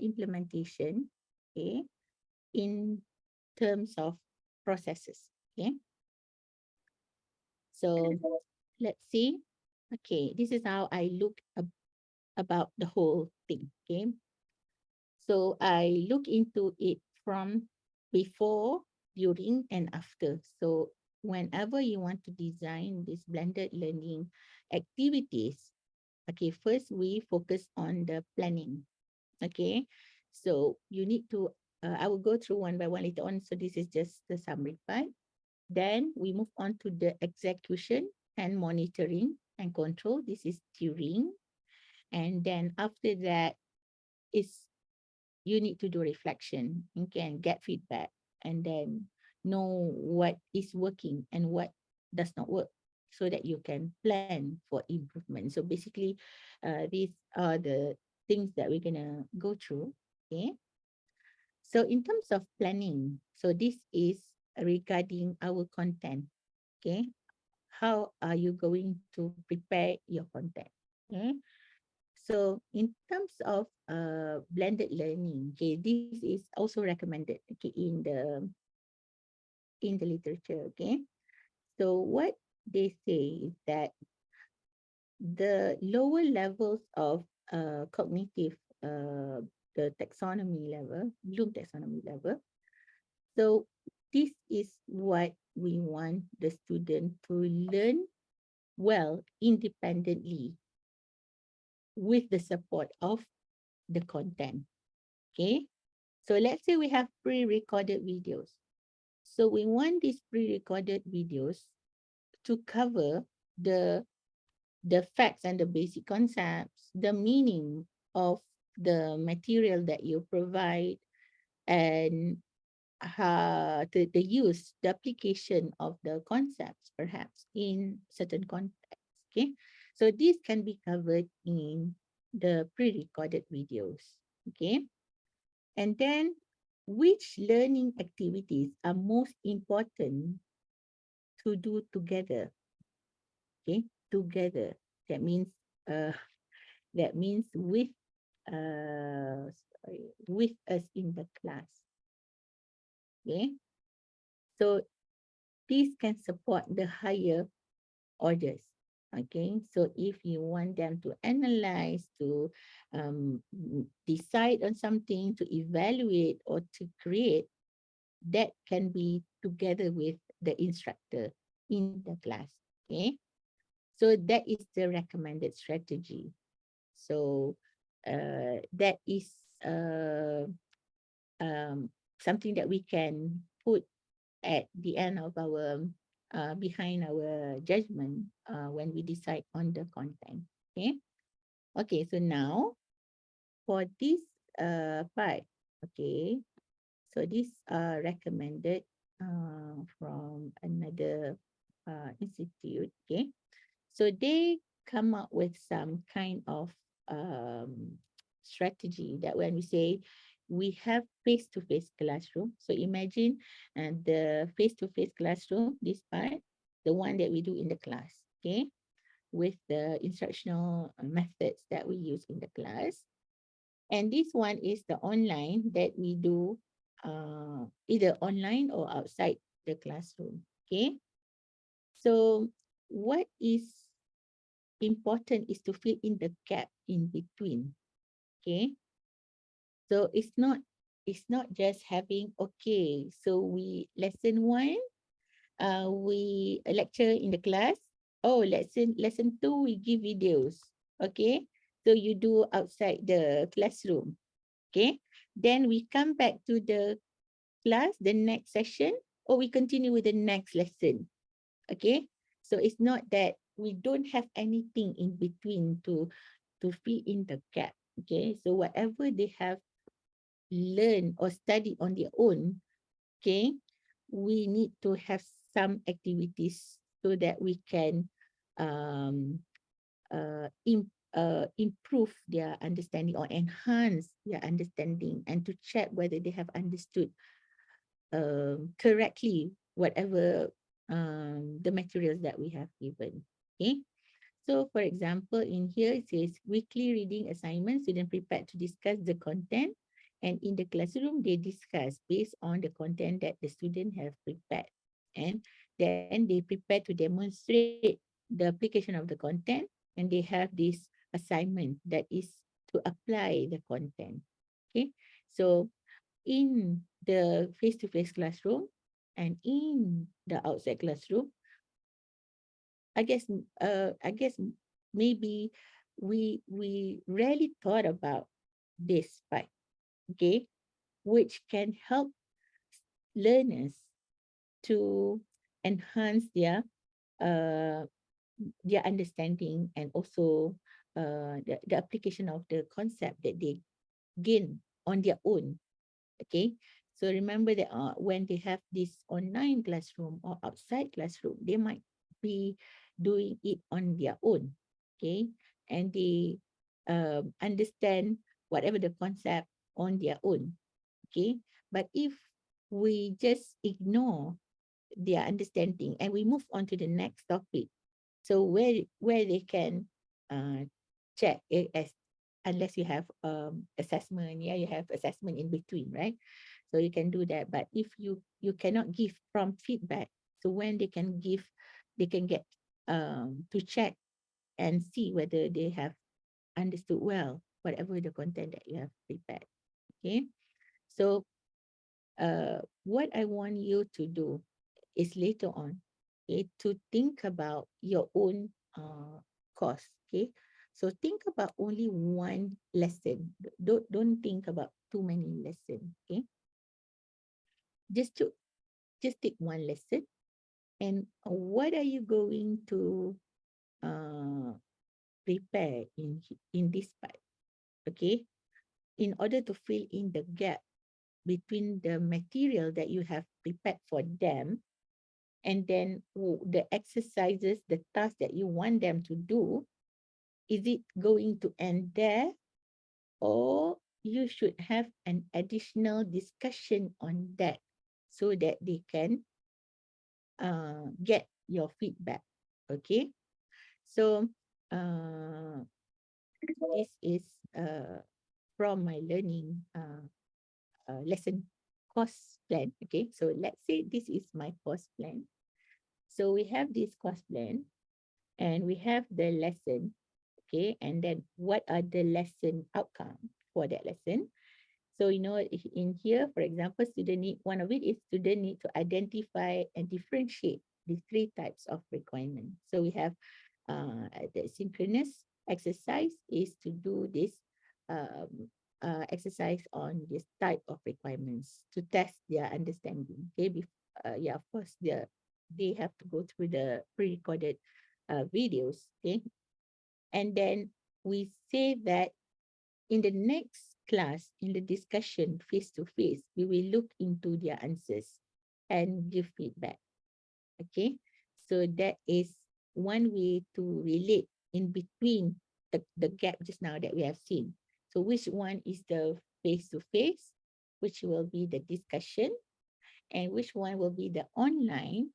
implementation, okay, in terms of processes. Okay, so let's see. Okay, this is how I look about the whole thing. Okay, so I look into it from before during and after. So whenever you want to design this blended learning activities, okay, first we focus on the planning. Okay, so you need to, I will go through one by one later on. So this is just the summary part. Then we move on to the execution and monitoring and control. This is during. And then after that is you need to do reflection. You can get feedback and then know what is working and what does not work so that you can plan for improvement. So basically, these are the things that we're gonna go through. Okay. So in terms of planning, so this is regarding our content. Okay. How are you going to prepare your content? Okay. So in terms of blended learning, okay, this is also recommended, okay, in the literature. Okay. So what they say is that the lower levels of cognitive, the taxonomy level, Bloom taxonomy level. So this is what we want the student to learn well independently with the support of the content. Okay. So let's say we have pre-recorded videos. So we want these pre-recorded videos to cover the facts and the basic concepts, the meaning of the material that you provide, and the use, the application of the concepts perhaps in certain contexts. Okay, so this can be covered in the pre-recorded videos. Okay, and then which learning activities are most important to do together? Okay, together. That means uh that means with us in the class. Okay, so this can support the higher orders. Okay, so if you want them to analyze, to decide on something, to evaluate or to create, that can be together with the instructor in the class. Okay, so that is the recommended strategy. So that is um, something that we can put at the end of our behind our judgment when we decide on the content. Okay. Okay. So now for this part, okay. So these are recommended from another institute. Okay. So they come up with some kind of strategy that when we say we have face-to-face classroom. So imagine the face-to-face classroom, this part, the one that we do in the class, okay, with the instructional methods that we use in the class. And this one is the online that we do either online or outside the classroom, okay. So what is important is to fill in the gap in between. Okay. So it's not just having, okay, so we lesson one, we lecture in the class. Oh, lesson two, we give videos. Okay. So you do outside the classroom. Okay. Then we come back to the class, the next session, or we continue with the next lesson. Okay. So it's not that we don't have anything in between to fill in the gap. Okay. So whatever they have learned or studied on their own, okay, we need to have some activities so that we can um, improve their understanding or enhance their understanding and to check whether they have understood correctly whatever the materials that we have given. Okay. So for example, in here it says weekly reading assignment, students prepared to discuss the content, and in the classroom they discuss based on the content that the student have prepared, and then they prepare to demonstrate the application of the content, and they have this assignment that is to apply the content. Okay, so in the face-to-face classroom, And in the outside classroom, I guess maybe we rarely thought about this part, okay, which can help learners to enhance uh, their understanding, and also the application of the concept that they gain on their own. Okay, so remember that when they have this online classroom or outside classroom, they might be doing it on their own. Okay, and they understand whatever the concept on their own. Okay, but if we just ignore their understanding and we move on to the next topic, so where they can uh, check it, as unless you have assessment, yeah, you have assessment in between, right? So you can do that. But if you cannot give prompt feedback, so when they can get to check and see whether they have understood well whatever the content that you have prepared. Okay, so what I want you to do is later on, okay, to think about your own course. Okay, so think about only one lesson. Don't think about too many lessons. Okay, just to just take one lesson, and what are you going to uh, prepare in this part? Okay, in order to fill in the gap between the material that you have prepared for them, and then the exercises, the tasks that you want them to do, is it going to end there, or you should have an additional discussion on that so that they can get your feedback. Okay, so uh, this is from my learning lesson course plan. Okay, so let's say this is my course plan. So we have this course plan, and we have the lesson. Okay, and then what are the lesson outcome for that lesson? So in here, for example, student need, one of it is student need to identify and differentiate the three types of requirement. So we have the synchronous exercise is to do this um, exercise on this type of requirements to test their understanding. Okay, yeah, of course, they have to go through the pre-recorded videos. Okay, and then we say that in the next class, in the discussion face to face, we will look into their answers and give feedback. Okay, so that is one way to relate in between the gap just now that we have seen. So which one is the face to face, which will be the discussion, and which one will be the online,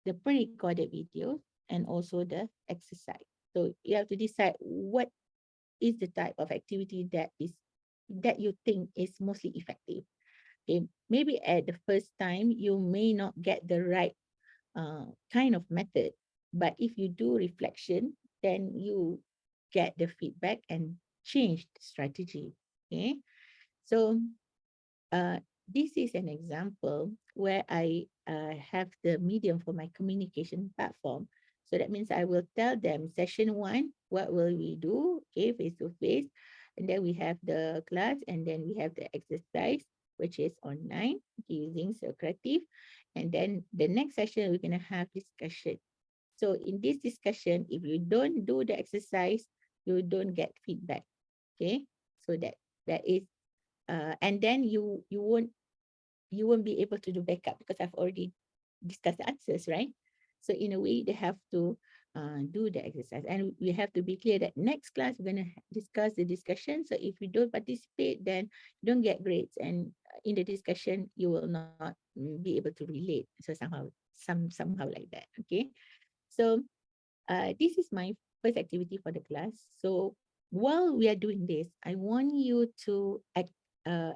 the pre-recorded videos, and also the exercise. So you have to decide what is the type of activity that you think is mostly effective. Okay, maybe at the first time you may not get the right kind of method, but if you do reflection, then you get the feedback and change the strategy. Okay, so uh, this is an example where I have the medium for my communication platform. So that means I will tell them session one, what will we do? Okay, face to face. And then we have the class, and then we have the exercise, which is online using Socrative. And then the next session, we're going to have discussion. So in this discussion, if you don't do the exercise, you don't get feedback. Okay, so that is and then you won't be able to do backup because I've already discussed the answers, right? So in a way, they have to do the exercise, and we have to be clear that next class we're going to discuss the discussion. So if you don't participate, then you don't get grades, and in the discussion you will not be able to relate. So somehow like that. Okay, so this is my first activity for the class. So while we are doing this, I want you to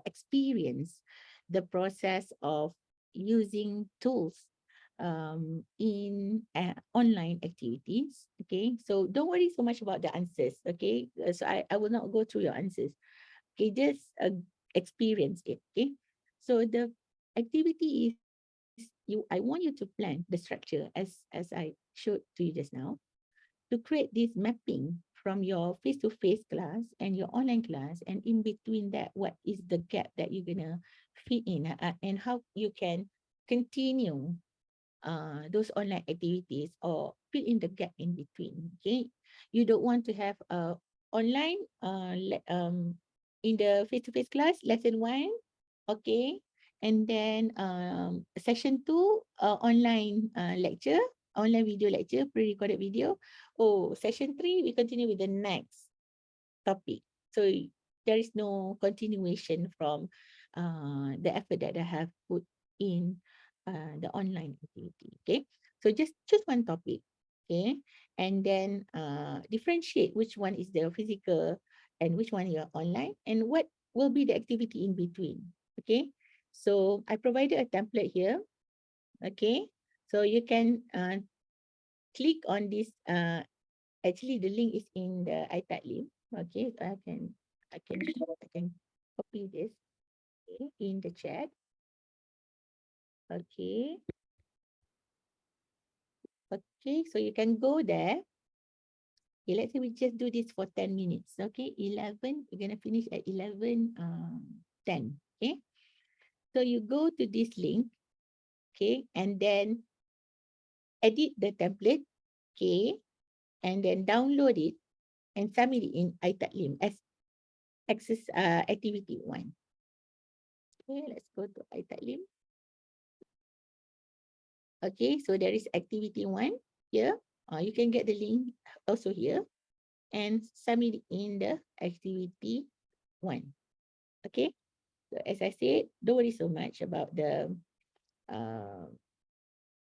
experience the process of using tools in online activities. Okay, so don't worry so much about the answers. Okay, so I will not go through your answers. Okay, just experience it. Okay, so the activity is I want you to plan the structure as I showed to you just now, to create this mapping from your face-to-face class and your online class, and in between that, what is the gap that you're gonna fit in, and how you can continue those online activities or fill in the gap in between. Okay, you don't want to have online in the face-to-face class lesson 1, okay, and then session 2 online lecture, online video lecture, pre-recorded video. Oh, session 3 we continue with the next topic. So there is no continuation from the effort that I have put in the online activity. Okay, so just choose one topic. Okay, and then differentiate which one is the physical and which one you are online, and what will be the activity in between. Okay, so I provided a template here. Okay, so you can click on this. Actually, the link is in the iPad link. Okay, I can copy this, okay, in the chat. Okay. Okay, so you can go there. Okay, let's say we just do this for 10 minutes. Okay, 11, we're gonna finish at 11:10. Okay, so you go to this link, okay, and then edit the template, okay, and then download it and submit it in iTalklim as access activity 1. Okay, let's go to iTalklim. Okay, so there is activity 1 here. You can get the link also here and submit in the activity 1. Okay, so as I said, don't worry so much about the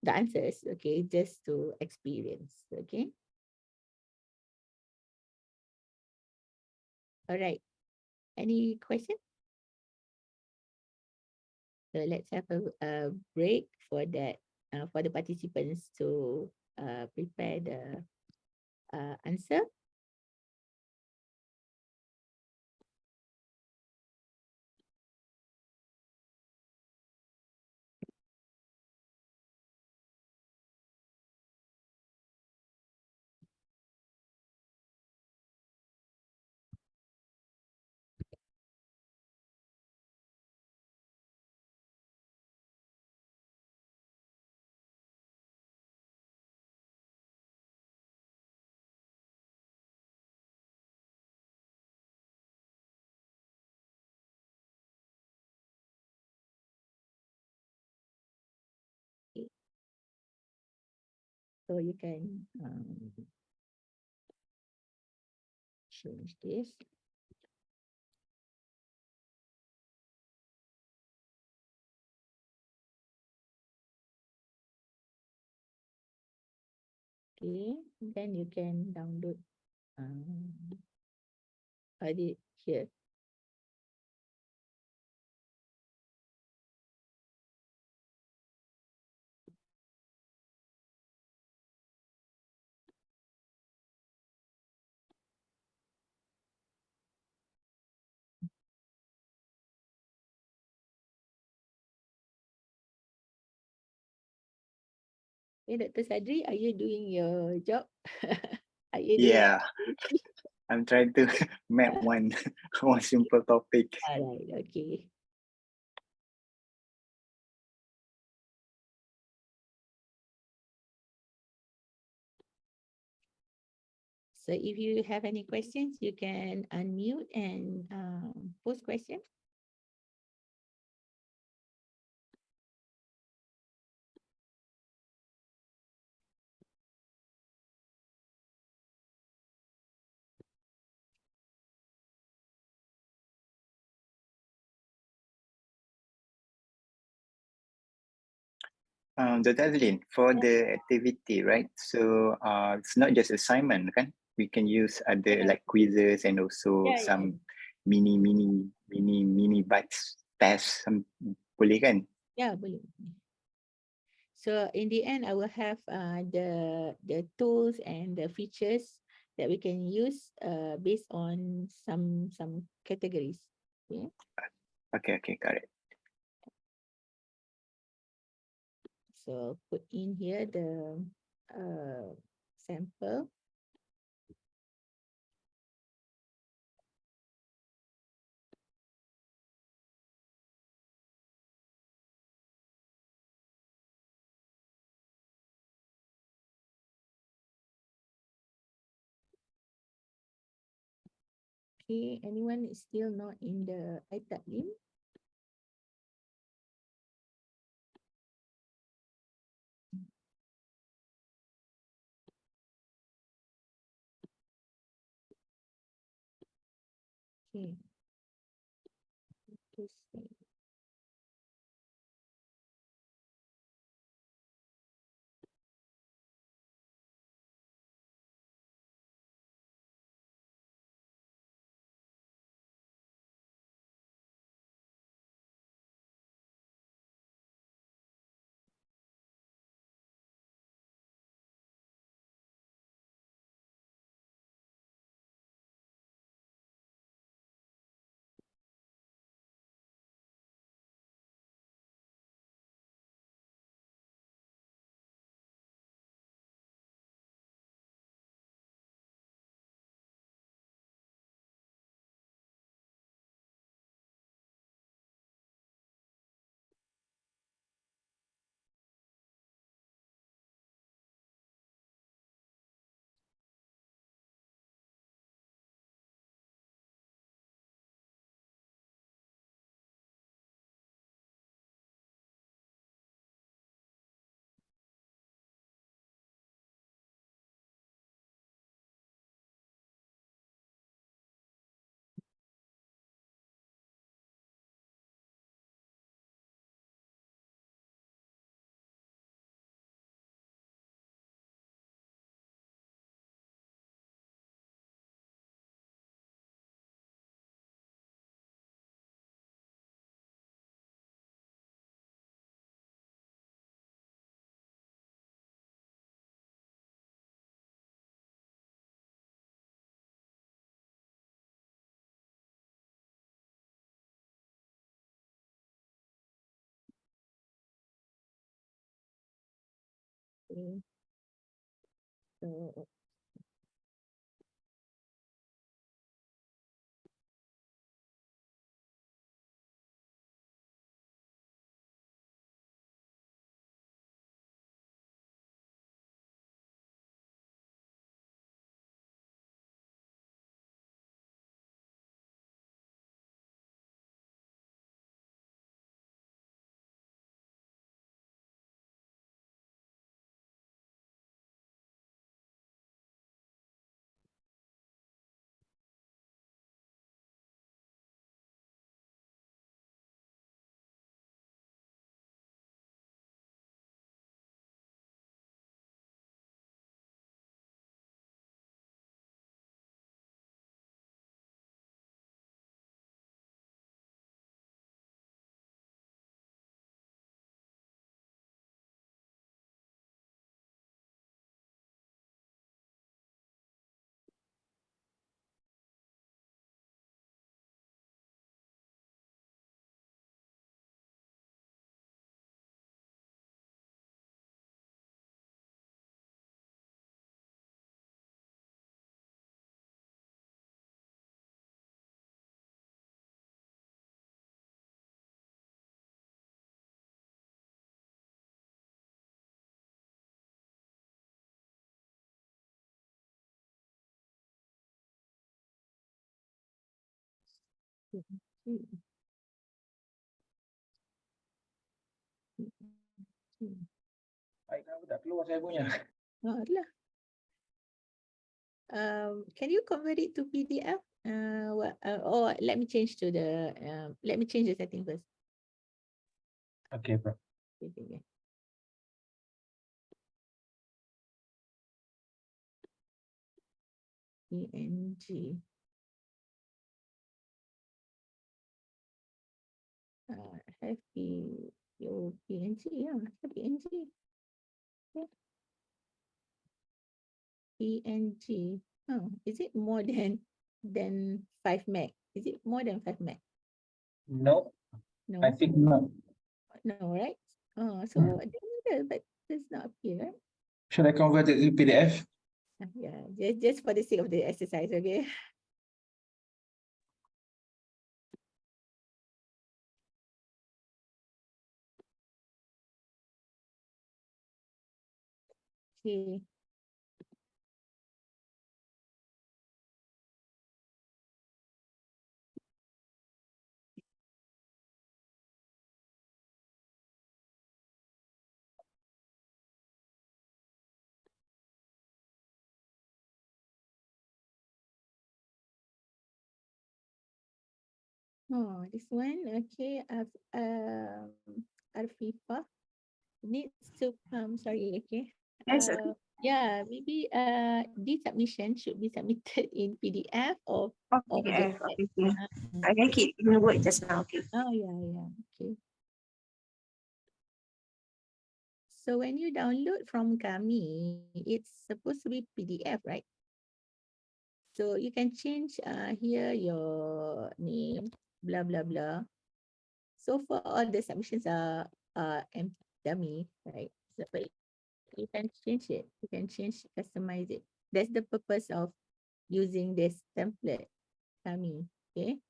answers. Okay, just to experience. Okay, all right. Any question? So let's have a break for that, for the participants to prepare the answer. Okay. So you can change this. Okay, then you can download it here. Hey, Dr. Sadri, are you doing your job? Are you doing Yeah, I'm trying to map one one simple topic. all right, okay. So if you have any questions, you can unmute and post questions. Dr. Azlin, for the activity, right? So it's not just assignment, kan? We can use other like quizzes and also Yeah. some mini bites tests. Boleh kan? Yeah, boleh. So in the end, I will have the tools and the features that we can use based on some categories. Yeah. Okay, got it. So put in here the sample. Okay, anyone is still not in the iTaklim? Okay. To see. Okay. So Baik, aku tak keluar saya punya. oh, lah. Can you convert it to PDF? Or let me change to the let me change the setting first. Oke, Bro. Okay. PNG. Have your PNG, yeah, PNG. Yeah. PNG. Oh, is it more than 5 meg? Is it more than 5 meg? No, No, I think not. no, right? Oh, so Hmm. dia Yeah, but it's not appear. Should I convert it to PDF? Yeah, just for the sake of the exercise, okay? Okay. Oh, this one, okay. Arfifa needs to sorry, okay. Yes, okay. Yeah, maybe this submission should be submitted in PDF or PDF. just Okay, okay. uh, I make it in Word just now. Okay. oh yeah, okay. So when you download from Kami, it's supposed to be PDF, right? So you can change here your name, blah blah blah. So for all the submissions are dummy, right? So, but you can change it. You can change, customize it. That's the purpose of using this template, Kami. Okay.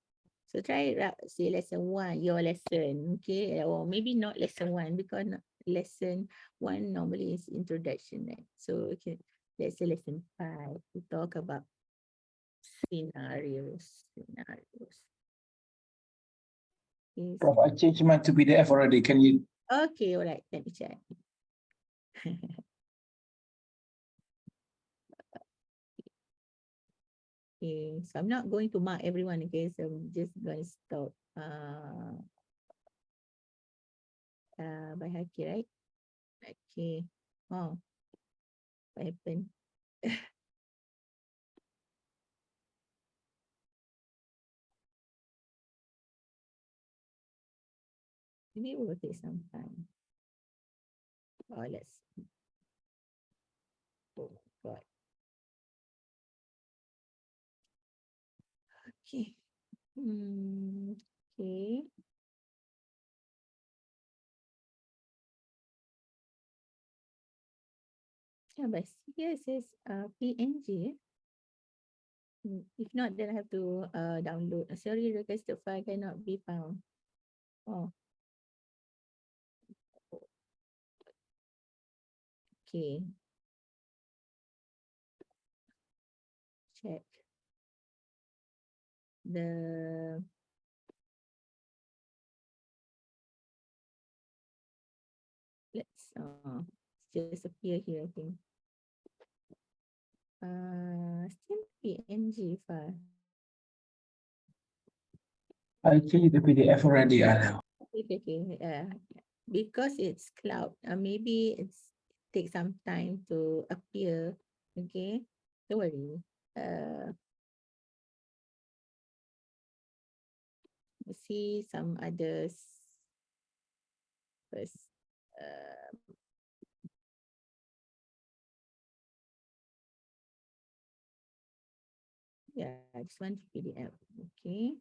So try it out. Say lesson 1, your lesson. Okay. Or maybe not lesson 1 because lesson 1 normally is introduction. Right? So okay, let's say lesson 5. We talk about scenarios. Okay. Prof, I changed mine to PDF already. Can you? Okay, all right. Let me check. Okay, so I'm not going to mark everyone, okay? So I'm just going to stop by Haki, right? Okay. Oh, what happened? Maybe it will take some time. Oh, let's. Oh, God. Okay. Okay. Yeah, but here it says PNG. If not, then I have to download. Sorry, requested file cannot be found. Oh, okay. Check the let's just appear here, I think. Still PNG file. I changed the PDF already. Okay. Because it's cloud, maybe it's take some time to appear. Okay, don't worry. We'll see some others first. Yeah, this one PDF. Okay.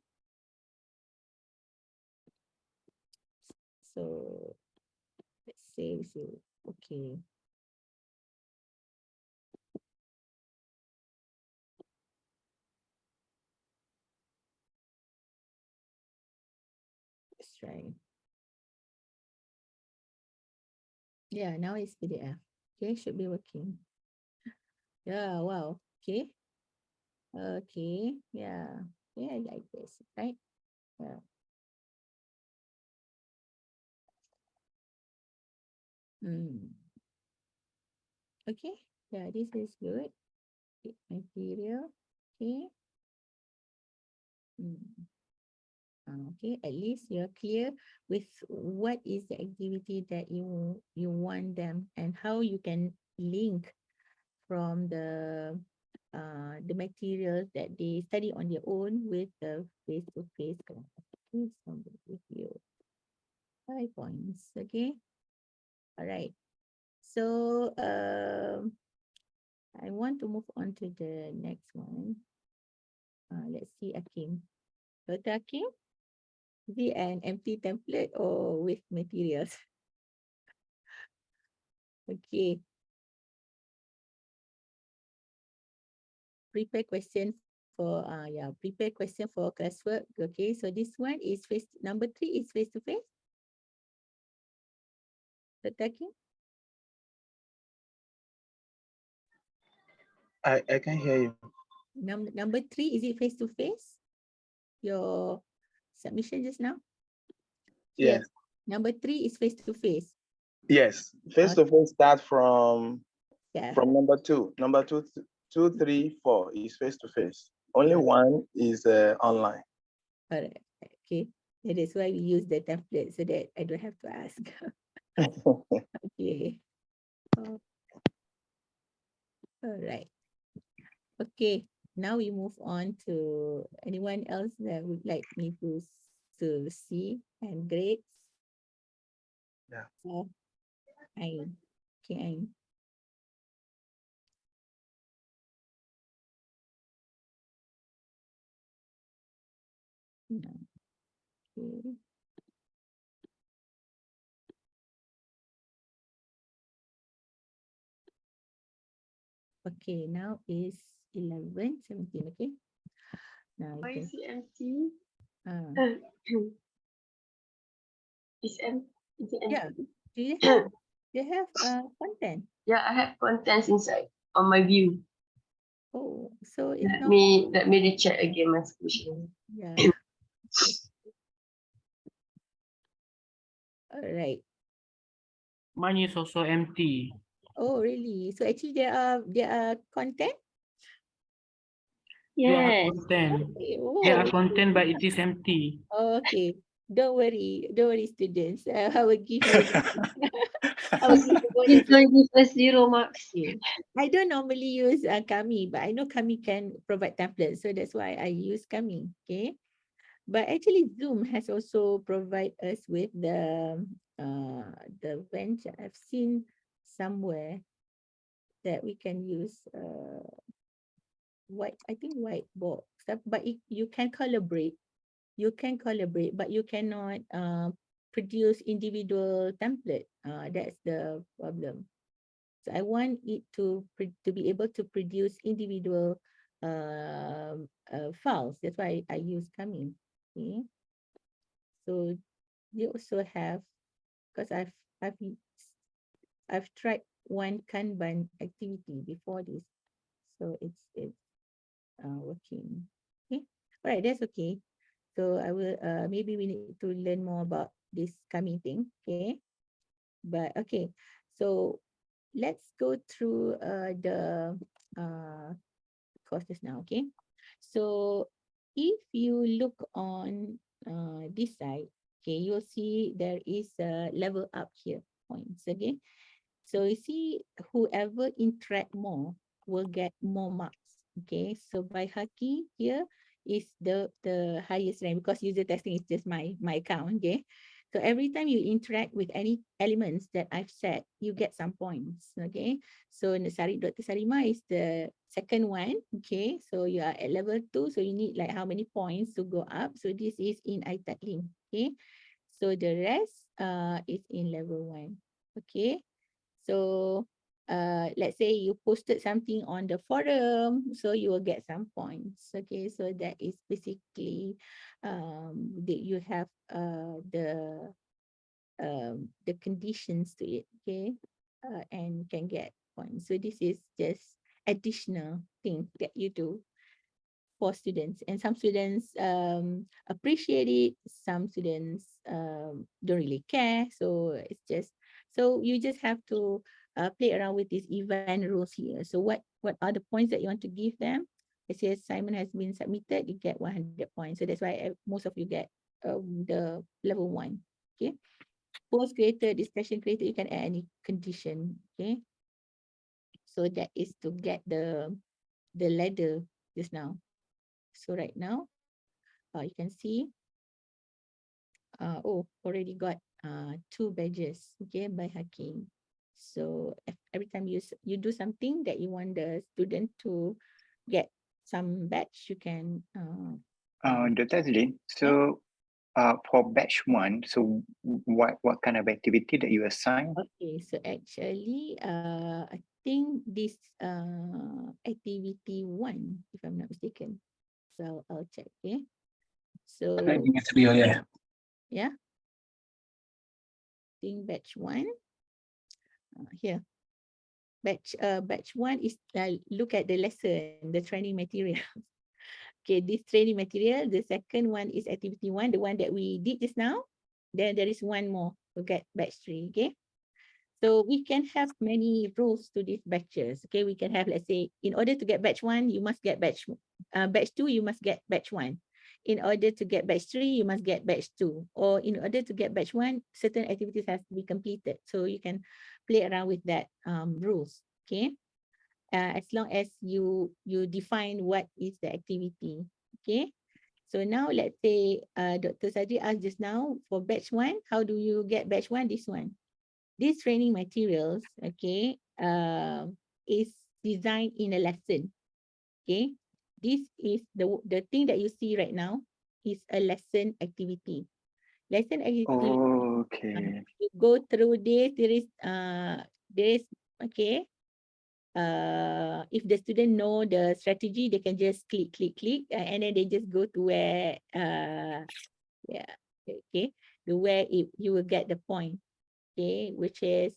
So let's say okay. Let's try. Yeah, now it's PDF. Okay, should be working. Yeah, wow. Okay. Okay. Yeah. Yeah, I like this, right? Yeah. Okay. Yeah, this is good. Material. Okay. Okay, at least you're clear with what is the activity that you want them and how you can link from the materials that they study on their own with the face-to-face class. Okay, so I'm going to give you 5 points. Okay. All right. So I want to move on to the next one. Let's see, Akim. Dr. Akim, is it an empty template or with materials? Okay. Prepare question for prepare question for classwork. Okay, so this one is number 3 is face to face. Attacking. I can hear you. Number 3, is it face to face? Your submission just now? Here. Yes. Number 3 is face to face. Yes. Face to face start from Yeah. number 2. Number 2, 2, 3, 4 is face to face. Only Right. one is online. All right. Okay. That is why we use the template so that I don't have to ask. Okay. Oh, all right. Okay. Now we move on to anyone else that would like me to see and grade. Yeah. Okay. No. Okay. Okay, now is 11, 17, okay? Now you Why can, is it empty? uh, Is it yeah. empty? Do you have content? Yeah, I have contents inside on my view. Oh, so it's Let not, me recheck again my solution. yeah. All right. Mine is also empty. Oh, really? So actually there are content? There are Yes. content. Okay. There are Oh, content, but it is empty. okay. Don't worry, students. I will give you. I will give you It's bonus. going to give us 0 marks. Okay. I don't normally use Kami, but I know Kami can provide templates, so that's why I use Kami. Okay. But actually, Zoom has also provided us with the bench. I've seen somewhere that we can use whiteboard stuff, but you can collaborate. You can collaborate, but you cannot produce individual template. That's the problem. So I want it to be able to produce individual files. That's why I use Kami. Okay. So you also have, because I've tried one Kanban activity before this, so it's working. Okay, all right, that's okay. So I will maybe we need to learn more about this Kami thing. Okay, but okay, so let's go through the courses now. Okay, so if you look on this side, okay, you'll see there is a level up here points. Okay, so you see whoever interact more will get more marks. Okay, so by Haki here is the highest rank because user testing is just my account. Okay, so every time you interact with any elements that I've set, you get some points. Okay, so Dr. Sarima is the second one. Okay, so you are at level 2, so you need like how many points to go up. So this is in ITAT link. Okay, so the rest is in level 1. Okay, so let's say you posted something on the forum, so you will get some points. Okay, so that is basically that you have the conditions to it. Okay, and can get points. So this is just additional thing that you do for students, and some students appreciate it, some students don't really care, so it's just, so you just have to play around with these event rules here. So what are the points that you want to give them? It says assignment has been submitted, you get 100 points, so that's why most of you get the level 1. Okay, post created, discussion created, you can add any condition. Okay, so that is to get the ladder just now. So right now, you can see, already got 2 badges, okay, by Hakim. So every time you do something that you want the student to get some badge, you can. Dr. Azlin, Yeah. so For batch one, so what kind of activity that you assign? Okay, so actually, I think this activity one, if I'm not mistaken. So I'll check. Okay. So yeah. yeah, I think batch one. Here, batch one is look at the lesson, the training material. Okay, this training material. The second one is activity one, the one that we did just now. Then there is one more to get batch three. Okay. So we can have many rules to these batches. Okay, we can have, let's say, in order to get batch one, you must get batch two, you must get batch one. In order to get batch three, you must get batch two. Or in order to get batch one, certain activities have to be completed. So you can play around with that rules. Okay, as long as you define what is the activity. Okay. So now let's say Dr. Sadri asked just now for batch one, how do you get batch one? This one. These training materials, okay, is designed in a lesson. Okay, this is the thing that you see right now is a lesson activity. Lesson activity. Okay. You go through this. There is okay. If the student know the strategy, they can just click, and then they just go to where yeah, okay, to where you will get the point. Okay, which is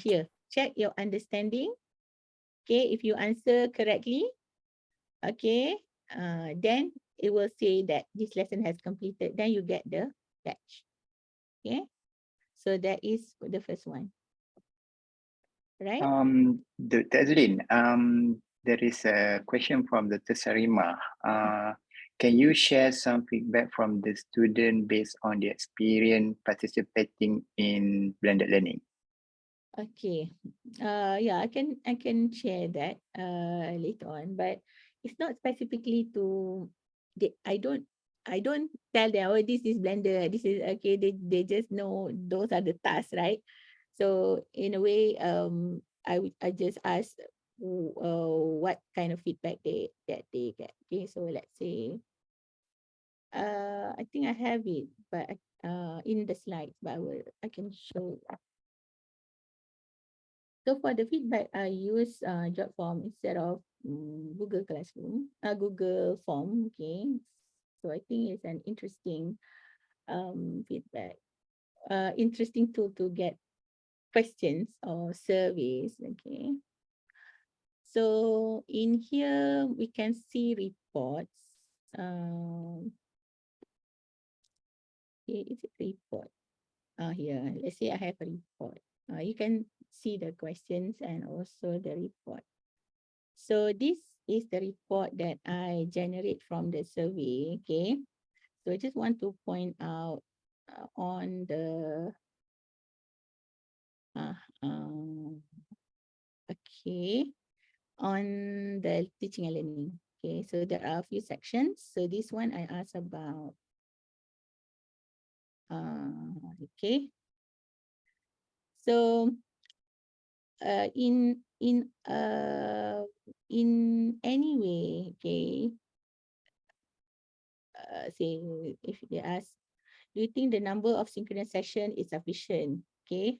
here. Check your understanding. Okay, if you answer correctly, okay, then it will say that this lesson has completed. Then you get the badge. Okay, so that is the first one, right? Azlin, there is a question from the Tesarima. Can you share some feedback from the student based on the experience participating in blended learning? Okay, yeah, I can share that later on, but it's not specifically to. I don't tell them, oh, this is blender, this is okay. They just know those are the tasks, right? So in a way, I just ask what kind of feedback they get. Okay, so let's say I think I have it, but in the slides, but I can show. So for the feedback, I use job form instead of Google Classroom, Google Form. Okay, so I think it's an interesting feedback, interesting tool to get questions or surveys. Okay, so in here we can see reports. Okay, is it report? Here, let's say I have a report. You can see the questions and also the report. So this is the report that I generate from the survey. Okay, so I just want to point out on the okay, on the teaching and learning. Okay, so there are a few sections. So this one I asked about okay. So in any way, okay, say if they ask, do you think the number of synchronous session is sufficient? Okay,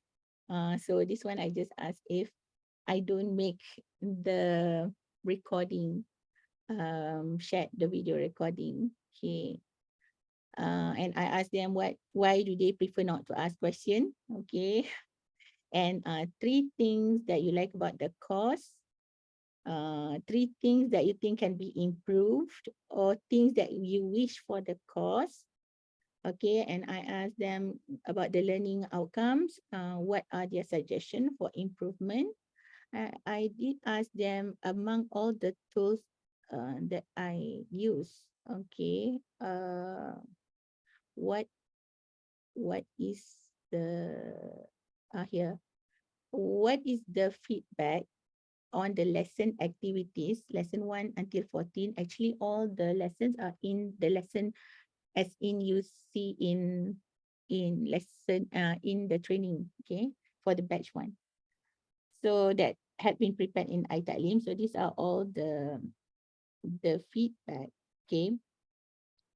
so this one I just ask if I don't make the recording, share the video recording. Okay, and I ask them why do they prefer not to ask question? Okay, and 3 things that you like about the course. 3 things that you think can be improved or things that you wish for the course. Okay, and I asked them about the learning outcomes. What are their suggestions for improvement? I did ask them among all the tools that I use. Okay, what is the here? What is the feedback on the lesson activities, lesson 1 until 14? Actually, all the lessons are in the lesson as in you see in lesson in the training, okay, for the batch 1. So that had been prepared in iTalim. So these are all the feedback, okay.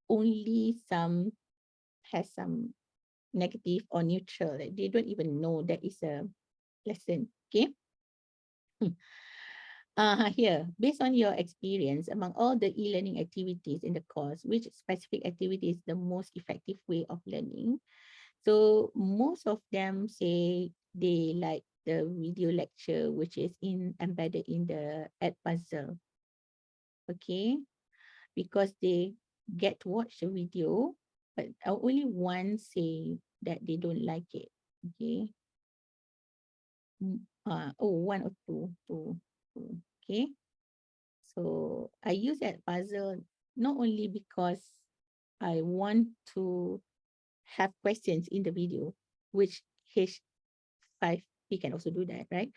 Only some has some negative or neutral. Like they don't even know that is a lesson. Okay. Here, based on your experience among all the e-learning activities in the course, which specific activity is the most effective way of learning? So most of them say they like the video lecture, which is embedded in the Edpuzzle. Okay, because they get to watch the video, but only one say that they don't like it. Okay. One or two. Okay. So I use that puzzle not only because I want to have questions in the video, which H5P can also do that, right?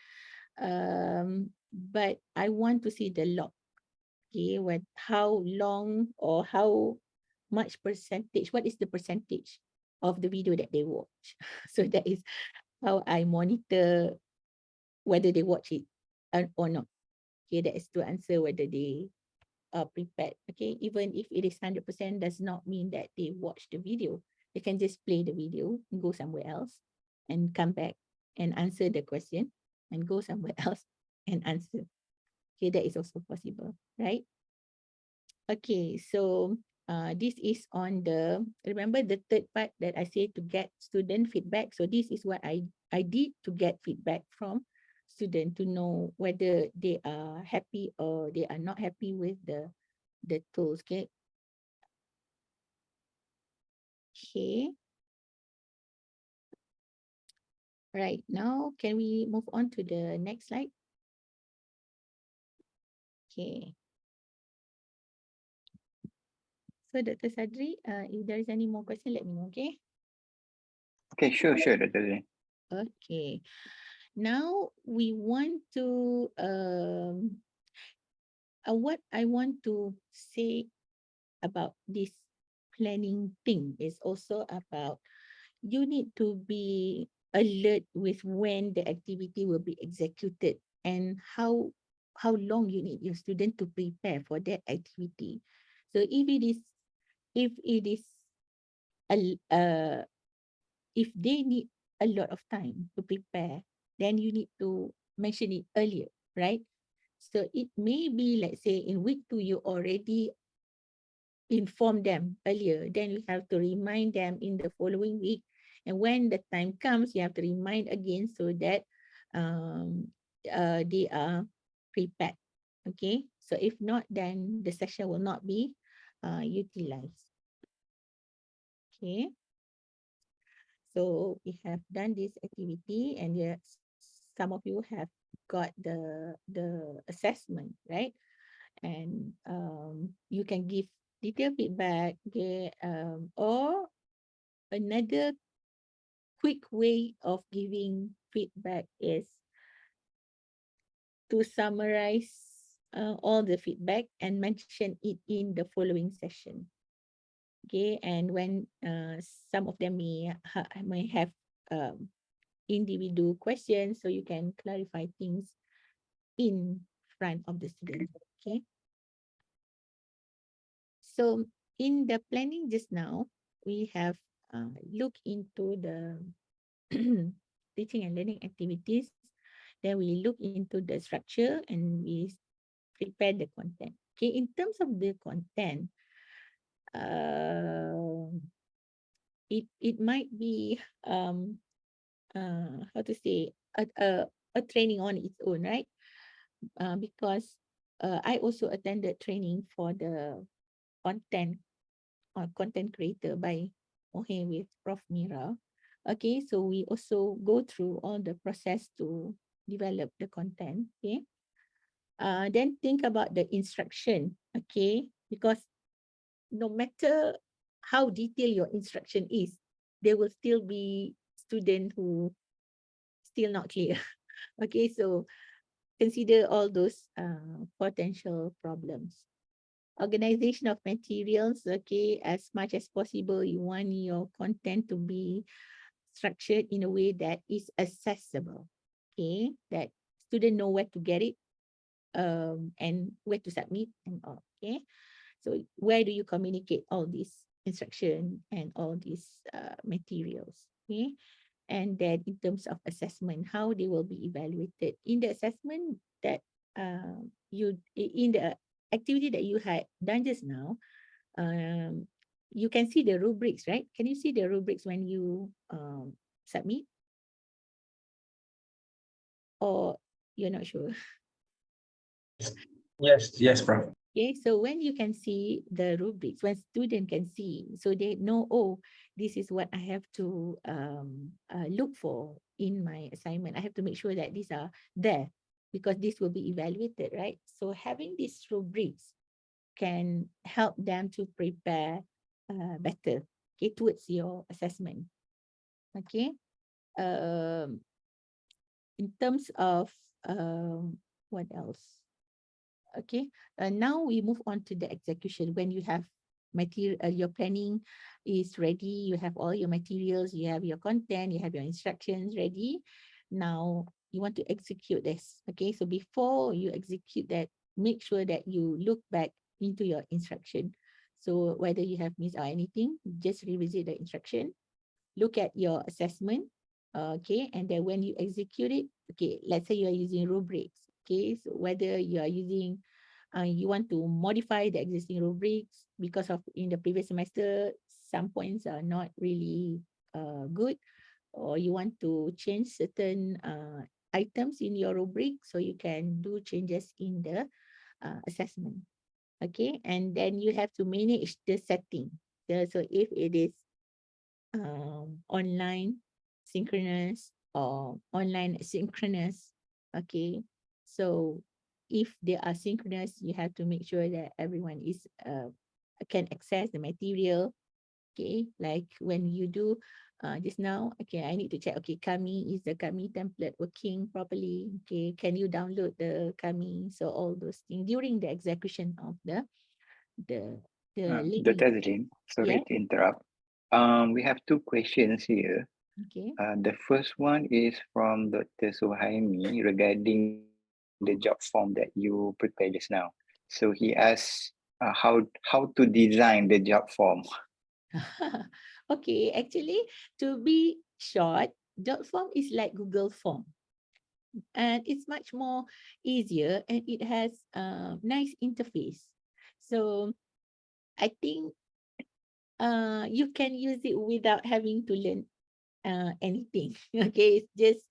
But I want to see the log, okay, how long or how much percentage, what is the percentage of the video that they watch? So that is how I monitor whether they watch it or not. Okay, that is to answer whether they are prepared. Okay, even if it is 100%, does not mean that they watch the video. They can just play the video and go somewhere else and come back and answer the question and go somewhere else and answer. Okay, that is also possible, right? Okay, so this is on the, remember the third part that I said to get student feedback. So this is what I did to get feedback from student to know whether they are happy or they are not happy with the tools. Okay. Okay. Right, now can we move on to the next slide? Okay. So Dr. Sadri, if there is any more question, let me know, okay? Okay, sure, Dr. Zain. Okay. Now we want to what I want to say about this planning thing is also about you need to be alert with when the activity will be executed and how long you need your student to prepare for that activity. So if it is if they need a lot of time to prepare, then you need to mention it earlier, right? So it may be, let's say, in week 2, you already inform them earlier. Then you have to remind them in the following week. And when the time comes, you have to remind again so that they are prepared. Okay. So if not, then the session will not be utilized. Okay. So we have done this activity, and some of you have got the assessment, right? And you can give detailed feedback, okay? Or another quick way of giving feedback is to summarize all the feedback and mention it in the following session. Okay, and when some of them may have individual questions, so you can clarify things in front of the student. Okay. So in the planning just now, we have looked into the teaching and learning activities. Then we look into the structure and we prepare the content. Okay, in terms of the content, it might be how to say a training on its own, right? Because I also attended training for the content content creator by Mohe with Prof. Mira. Okay, so we also go through all the process to develop the content. Okay, then think about the instruction. Okay, because no matter how detailed your instruction is, there will still be student who still not clear. Okay, so consider all those potential problems. Organization of materials, okay, as much as possible, you want your content to be structured in a way that is accessible, okay, that student know where to get it and where to submit and all, okay. So where do you communicate all this? instruction and all these materials. Okay. And then in terms of assessment, how they will be evaluated in the assessment that in the activity that you had done just now, you can see the rubrics, right? Can you see the rubrics when you submit? Or you're not sure? Yes, Prof. Okay, so when you can see the rubrics, when student can see, so they know, oh, this is what I have to look for in my assignment. I have to make sure that these are there because this will be evaluated, right? So having these rubrics can help them to prepare better, okay, towards your assessment. Okay. In terms of what else? Okay, now we move on to the execution. When you have material, your planning is ready, you have all your materials, you have your content, you have your instructions ready. Now you want to execute this. Okay, so before you execute that, make sure that you look back into your instruction. So whether you have missed out anything, just revisit the instruction, look at your assessment, okay, and then when you execute it, okay, let's say you are using rubrics, okay, so whether you are using, you want to modify the existing rubrics because of in the previous semester, some points are not really good, or you want to change certain items in your rubric, so you can do changes in the assessment, okay, and then you have to manage the setting. So if it is online synchronous or online asynchronous, okay, so if they are synchronous, you have to make sure that everyone is can access the material, okay, like when you do just now, okay, I need to check, okay, Kami, is the Kami template working properly, okay, can you download the Kami, so all those things during the execution of the learning. Dr. Azlin, sorry Yeah. to interrupt. We have two questions here. Okay. The first one is from Dr. Suhaimi regarding the job form that you prepared just now. So he asks how to design the job form. Okay, actually, to be short, job form is like Google form, and it's much more easier, and it has a nice interface. So I think you can use it without having to learn anything. Okay, it's just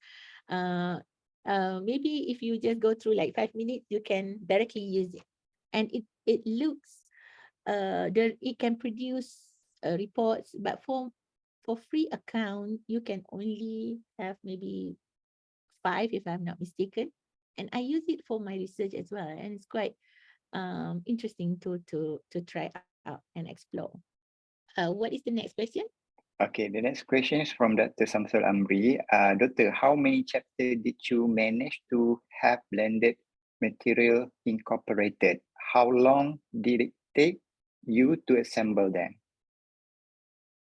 maybe if you just go through like 5 minutes, you can directly use it, and it looks it can produce reports, but for free account you can only have maybe 5 if I'm not mistaken, and I use it for my research as well, and it's quite interesting to try out and explore. What is the next question? Okay, the next question is from Dr. Samsul Amri. Doctor, how many chapters did you manage to have blended material incorporated? How long did it take you to assemble them?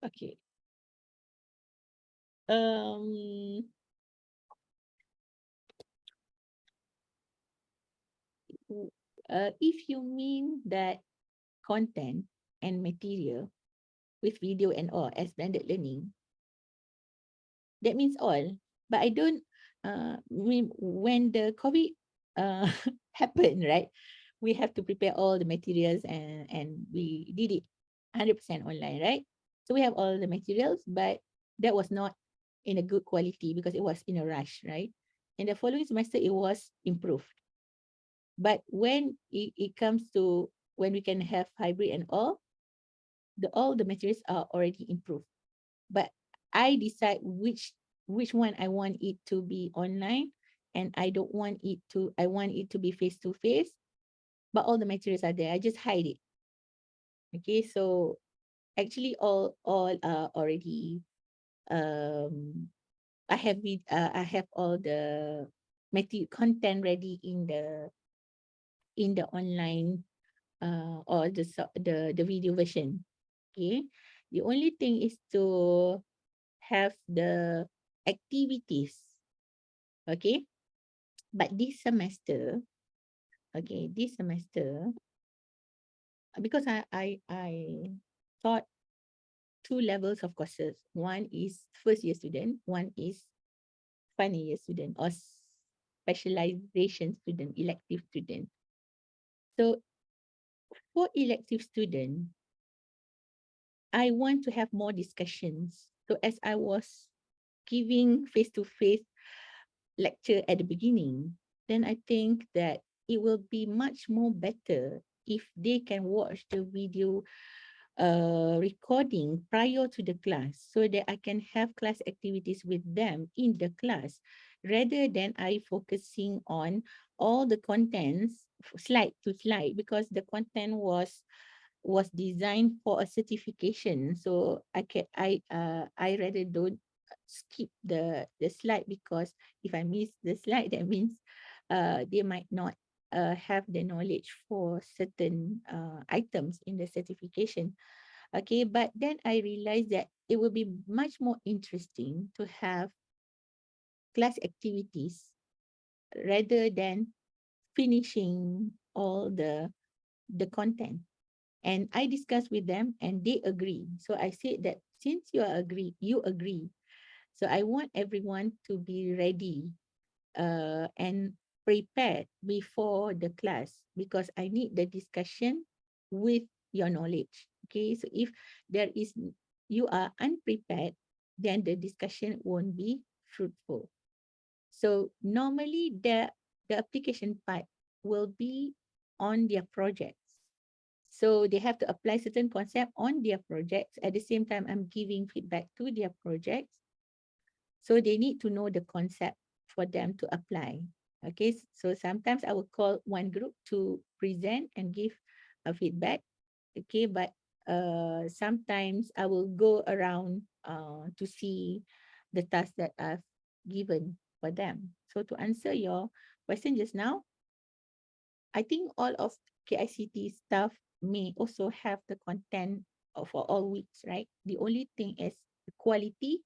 Okay. Um, if you mean that content and material with video and all as blended learning, that means all. But I don't mean when the COVID happened, right? We have to prepare all the materials, and we did it 100% online, right? So we have all the materials, but that was not in a good quality because it was in a rush, right? In the following semester, it was improved. But when it comes to when we can have hybrid and all the materials are already improved. But I decide which one I want it to be online, and I want it to be face to face, but all the materials are there. I just hide it. Okay, so actually all are already I have all the material content ready in the online or the video version. Okay, the only thing is to have the activities. Okay, but this semester, because I thought two levels of courses. One is first year student, one is final year student or specialization student, elective student. So for elective student, I want to have more discussions. So as I was giving face-to-face lecture at the beginning, then I think that it will be much more better if they can watch the video recording prior to the class so that I can have class activities with them in the class rather than I focusing on all the contents slide to slide because the content was designed for a certification. So I rather don't skip the slide because if I miss the slide, that means they might not have the knowledge for certain items in the certification. Okay, but then I realized that it will be much more interesting to have class activities rather than finishing all the content. And I discussed with them and they agree. So I said that since you agree. So I want everyone to be ready and prepared before the class because I need the discussion with your knowledge. Okay, so if there is you are unprepared, then the discussion won't be fruitful. So normally the application part will be on their projects. So they have to apply certain concept on their projects. At the same time, I'm giving feedback to their projects. So they need to know the concept for them to apply. Okay, so sometimes I will call one group to present and give a feedback. Okay, but sometimes I will go around to see the tasks that I've given for them. So to answer your question just now, I think all of KICT staff may also have the content for all weeks, right? The only thing is the quality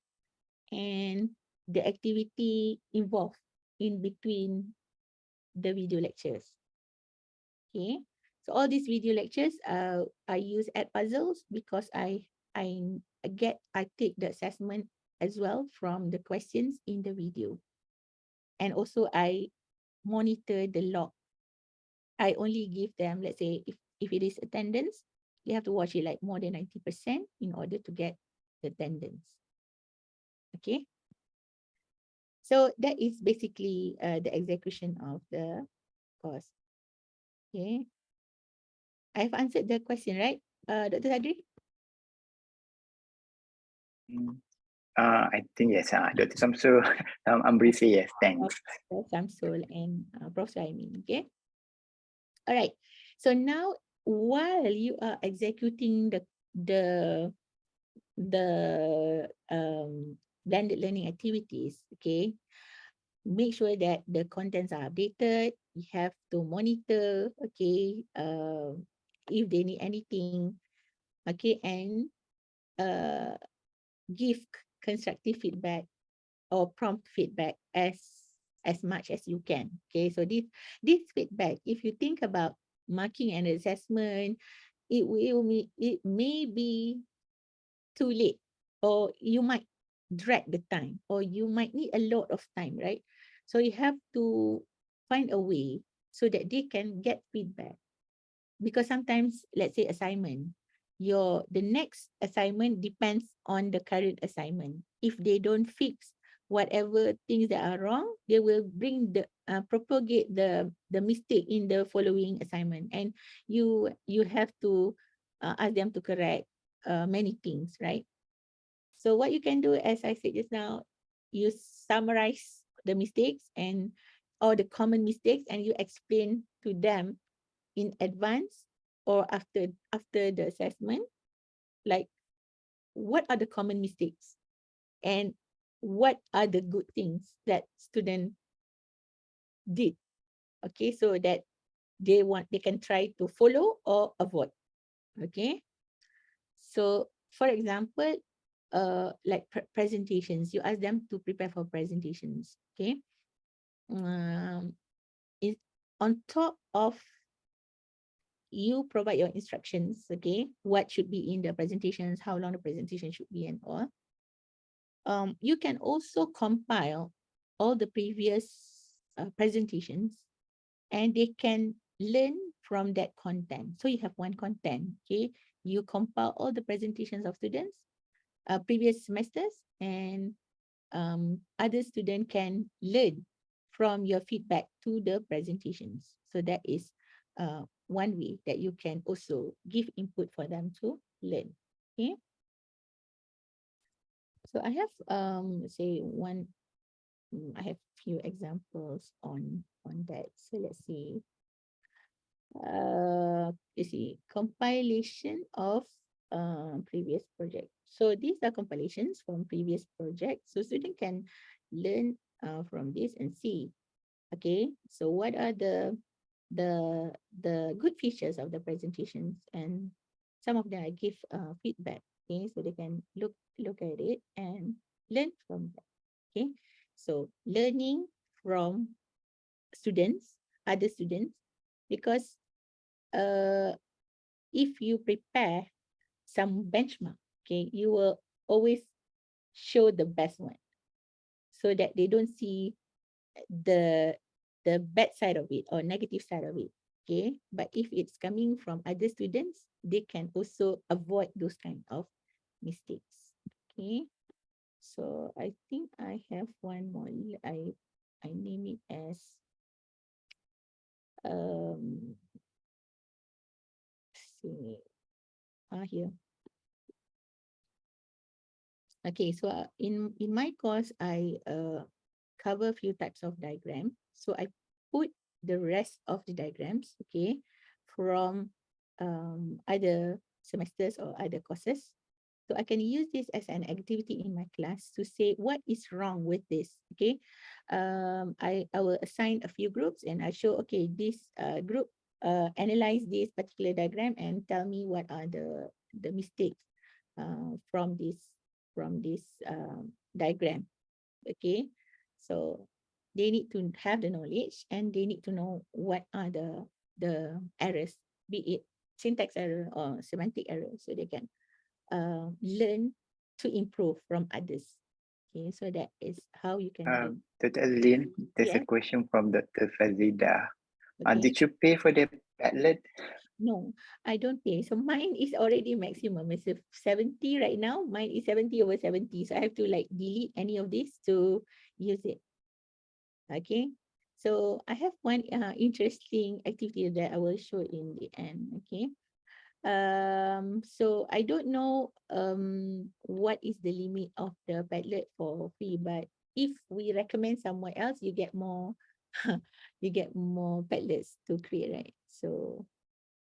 and the activity involved in between the video lectures. Okay, so all these video lectures I use at puzzles because I take the assessment as well from the questions in the video, and also I monitor the log. I only give them, let's say, if it is attendance, you have to watch it like more than 90% in order to get the attendance. Okay. So that is basically the execution of the course. Okay. I've answered the question, right, Dr. Sadri? I think yes, Dr. Samsul, Ambrisi, yes, thanks. Prof. Samsul and Prof. Saimin. Okay. All right. So now, while you are executing the blended learning activities, okay, make sure that the contents are updated. You have to monitor, okay, if they need anything, okay, and uh, give constructive feedback or prompt feedback as much as you can. Okay, so this feedback, if you think about marking and assessment, it may be too late, or you might drag the time, or you might need a lot of time, right? So you have to find a way so that they can get feedback. Because sometimes, let's say assignment, the next assignment depends on the current assignment. If they don't fix whatever things that are wrong, they will propagate the mistake in the following assignment, and you have to ask them to correct many things, right? So what you can do, as I said just now, you summarize the mistakes and or the common mistakes, and you explain to them in advance or after the assessment, like what are the common mistakes and what are the good things that student did. Okay, so that they can try to follow or avoid. Okay, so for example, like presentations, you ask them to prepare for presentations. Okay, it, on top of you provide your instructions, okay, what should be in the presentations, how long the presentation should be and all. You can also compile all the previous presentations, and they can learn from that content. So you have one content, okay? You compile all the presentations of students, previous semesters, and other student can learn from your feedback to the presentations. So that is one way that you can also give input for them to learn, okay? So I have say I have few examples on that. So let's see. You see, compilation of previous project. So these are compilations from previous projects. So student can learn from this and see. Okay, so what are the good features of the presentations, and some of them I give feedback. Okay, so they can look at it and learn from that. Okay, so learning from students, other students, because if you prepare some benchmark, okay, you will always show the best one, so that they don't see the bad side of it or negative side of it. Okay, but if it's coming from other students, they can also avoid those kind of mistakes. Okay, so I think I have one more. I name it as see here. Okay, so in my course, I cover a few types of diagram. So I put the rest of the diagrams, okay, from other semesters or other courses. So I can use this as an activity in my class to say what is wrong with this. Okay, I will assign a few groups and I show, okay, this group analyze this particular diagram and tell me what are the mistakes from this diagram. Okay, so they need to have the knowledge and they need to know what are the errors, be it syntax error or semantic error, so they can learn to improve from others. Okay, so that is how you can do. Dr. Azlin, there's a Yes. question from Dr. Fazida. Okay. Did you pay for the Padlet? No, I don't pay. So mine is already maximum. It's 70 right now. Mine is 70 over 70. So I have to like delete any of this to use it. Okay. So I have one interesting activity that I will show in the end. Okay. So I don't know what is the limit of the Padlet for free, but if we recommend somewhere else, you get more you get more Padlets to create, right? So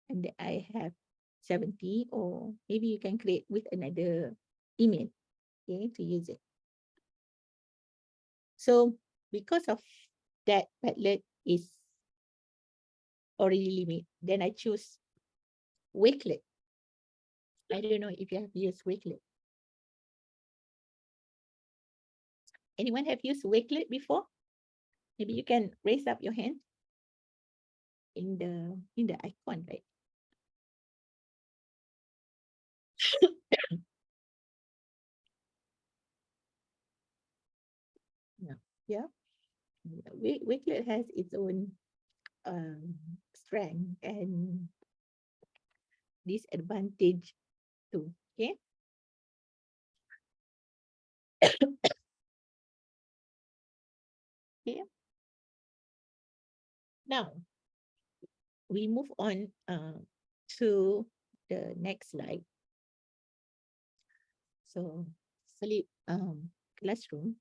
and that I have 70, or maybe you can create with another email, okay, to use it. So because of that Padlet is already limit, then I choose Wakelet. I don't know if you have used Wakelet. Anyone have used Wakelet before? Maybe you can raise up your hand in the icon, right? Yeah. Wakelet has its own strength and disadvantage too. Okay. Okay. Now we move on to the next slide. So sleep classroom.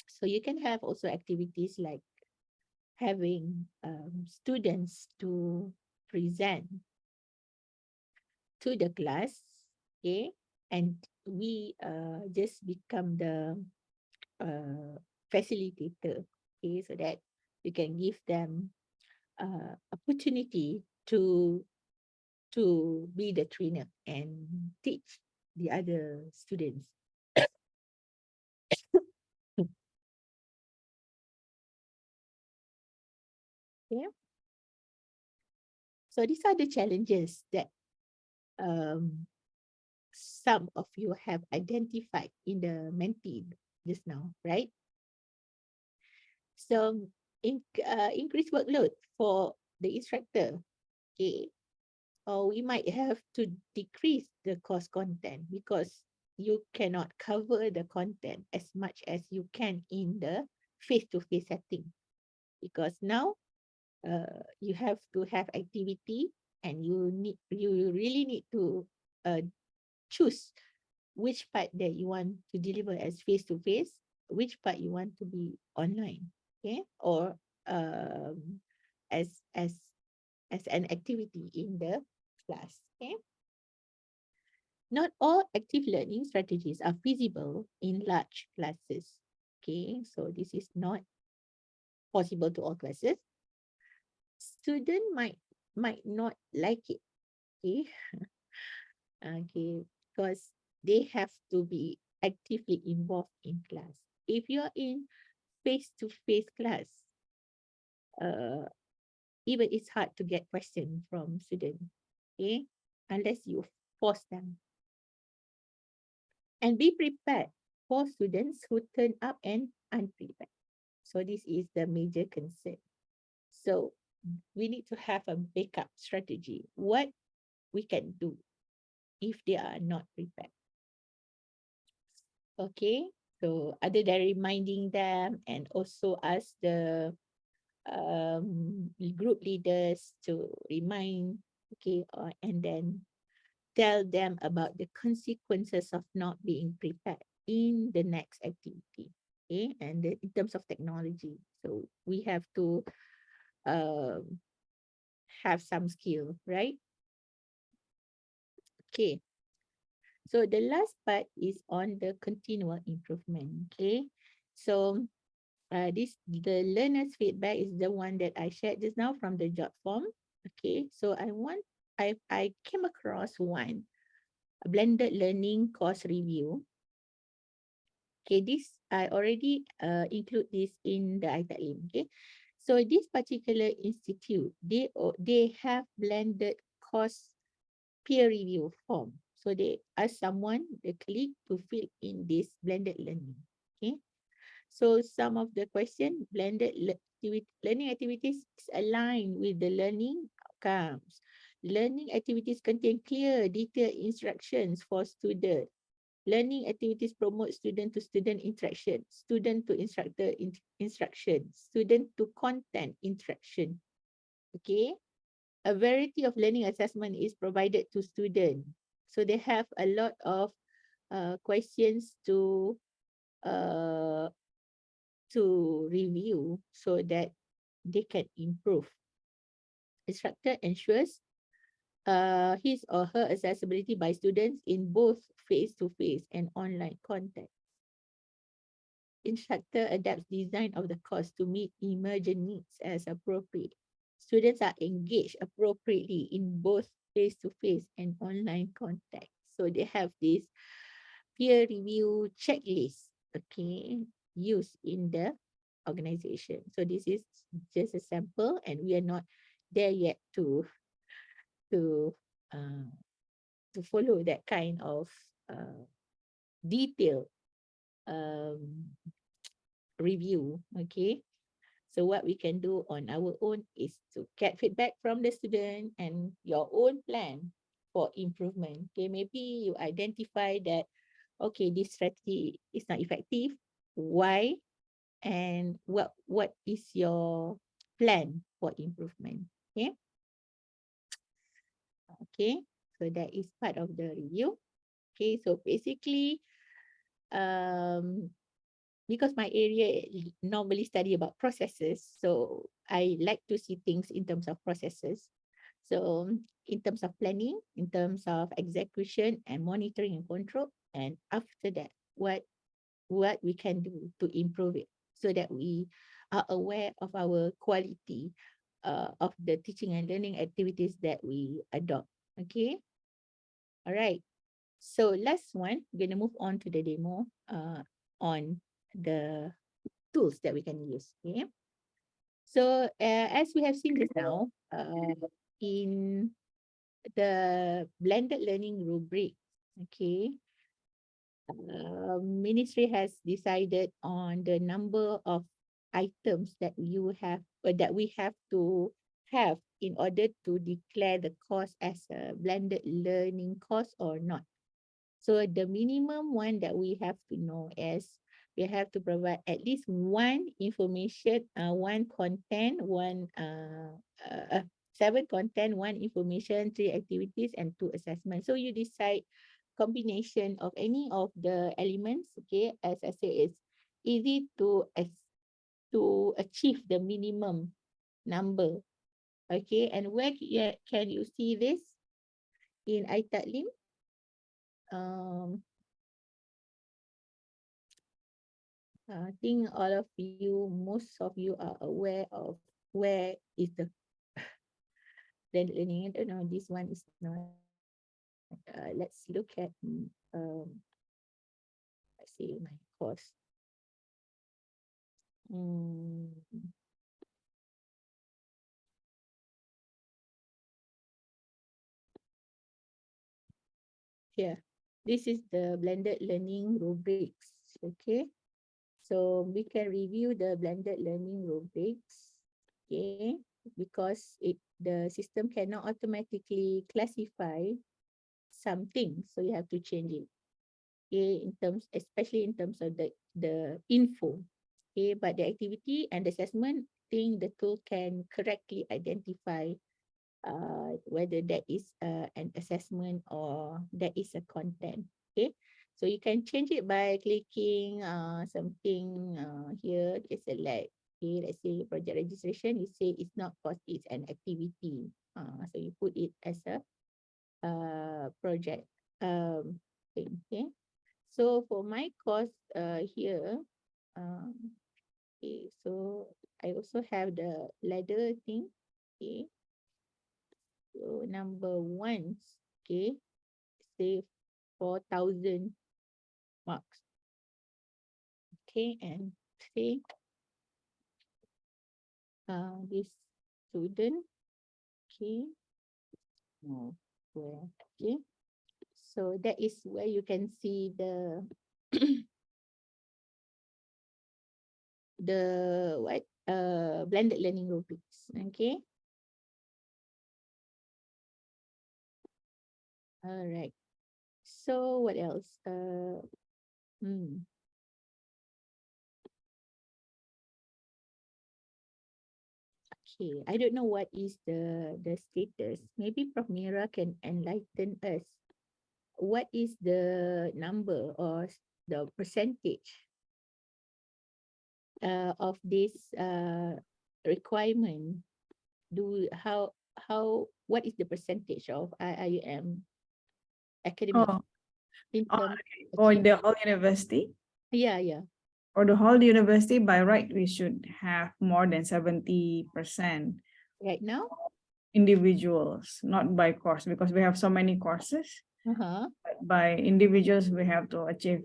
So you can have also activities like having students to present to the class, okay, and we just become the facilitator, okay, so that we can give them opportunity to be the trainer and teach the other students. Okay. So these are the challenges that some of you have identified in the Menti just now, right? So increased workload for the instructor, okay, or we might have to decrease the course content because you cannot cover the content as much as you can in the face-to-face setting, because now you have to have activity and you really need to choose which part that you want to deliver as face-to-face, which part you want to be online, okay, or as an activity in the class, okay. Not all active learning strategies are feasible in large classes, okay, so this is not possible to all classes. Student might not like it, okay. Okay, because they have to be actively involved in class. If you're in face-to-face class, even it's hard to get questions from students, okay, unless you force them. And be prepared for students who turn up and unprepared. So this is the major concern. So we need to have a backup strategy. What we can do if they are not prepared. Okay, so other than reminding them and also ask the group leaders to remind, okay, and then tell them about the consequences of not being prepared in the next activity, okay, and in terms of technology. So we have to have some skill, right? Okay. So the last part is on the continual improvement, okay? So the learner's feedback is the one that I shared just now from the job form, okay? So I came across one, a blended learning course review. Okay, this I already include this in the ITAD link, okay? So this particular institute, they have blended course peer review form. So they ask someone, the colleague, to fill in this blended learning. Okay. So some of the question, learning activities is aligned with the learning outcomes. Learning activities contain clear, detailed instructions for students. Learning activities promote student to student interaction, student to instructor instruction, student to content interaction. Okay. A variety of learning assessment is provided to students. So they have a lot of questions to review so that they can improve. Instructor ensures his or her accessibility by students in both face-to-face and online content. Instructor adapts design of the course to meet emergent needs as appropriate. Students are engaged appropriately in both face-to-face and online context. So they have this peer review checklist, okay, used in the organization. So this is just a sample, and we are not there yet to follow that kind of detailed review, okay. So what we can do on our own is to get feedback from the student and your own plan for improvement. Okay, maybe you identify that, okay, this strategy is not effective. Why? And what is your plan for improvement? Okay. Okay, so that is part of the review. Okay, so basically, because my area normally study about processes, so I like to see things in terms of processes. So in terms of planning, in terms of execution and monitoring and control, and after that, what we can do to improve it so that we are aware of our quality of the teaching and learning activities that we adopt. Okay. All right. So last one, we're gonna move on to the demo on the tools that we can use. Okay. So as we have seen just now, in the blended learning rubric, okay, ministry has decided on the number of items that you have that we have to have in order to declare the course as a blended learning course or not. So the minimum one that we have to know is we have to provide at least one information, one content, 7 content, 1 information, 3 activities, and 2 assessments. So you decide combination of any of the elements. Okay, as I say, it's easy to achieve the minimum number. Okay, and where can you see this in iTalim? I think all of you, most of you are aware of where is the blended learning. I don't know, this one is not. Let's look at, let's see my course. Here, this is the blended learning rubrics. Okay, so we can review the blended learning rubrics. Okay, because the system cannot automatically classify something, so you have to change it. Okay, especially in terms of the info. Okay, but the activity and assessment, I think the tool can correctly identify whether that is an assessment or that is a content. Okay, so you can change it by clicking something here. Just select. Okay, let's say project registration. You say it's not course, it's an activity. So you put it as a project thing. Okay, so for my course here, okay, so I also have the ladder thing. Okay, so number 1, okay, say 4,000 marks. Okay, and say this student, okay, where, okay, so that is where you can see the the what blended learning rubrics. Okay, all right, so what else? Okay, I don't know what is the status. Maybe Prof. Mira can enlighten us. What is the number or the percentage of this requirement? What is the percentage of IIM academic in terms Or of the whole university? yeah. For the whole university, by right, we should have more than 70% Right now? individuals, not by course, because we have so many courses. Uh-huh. But by individuals, we have to achieve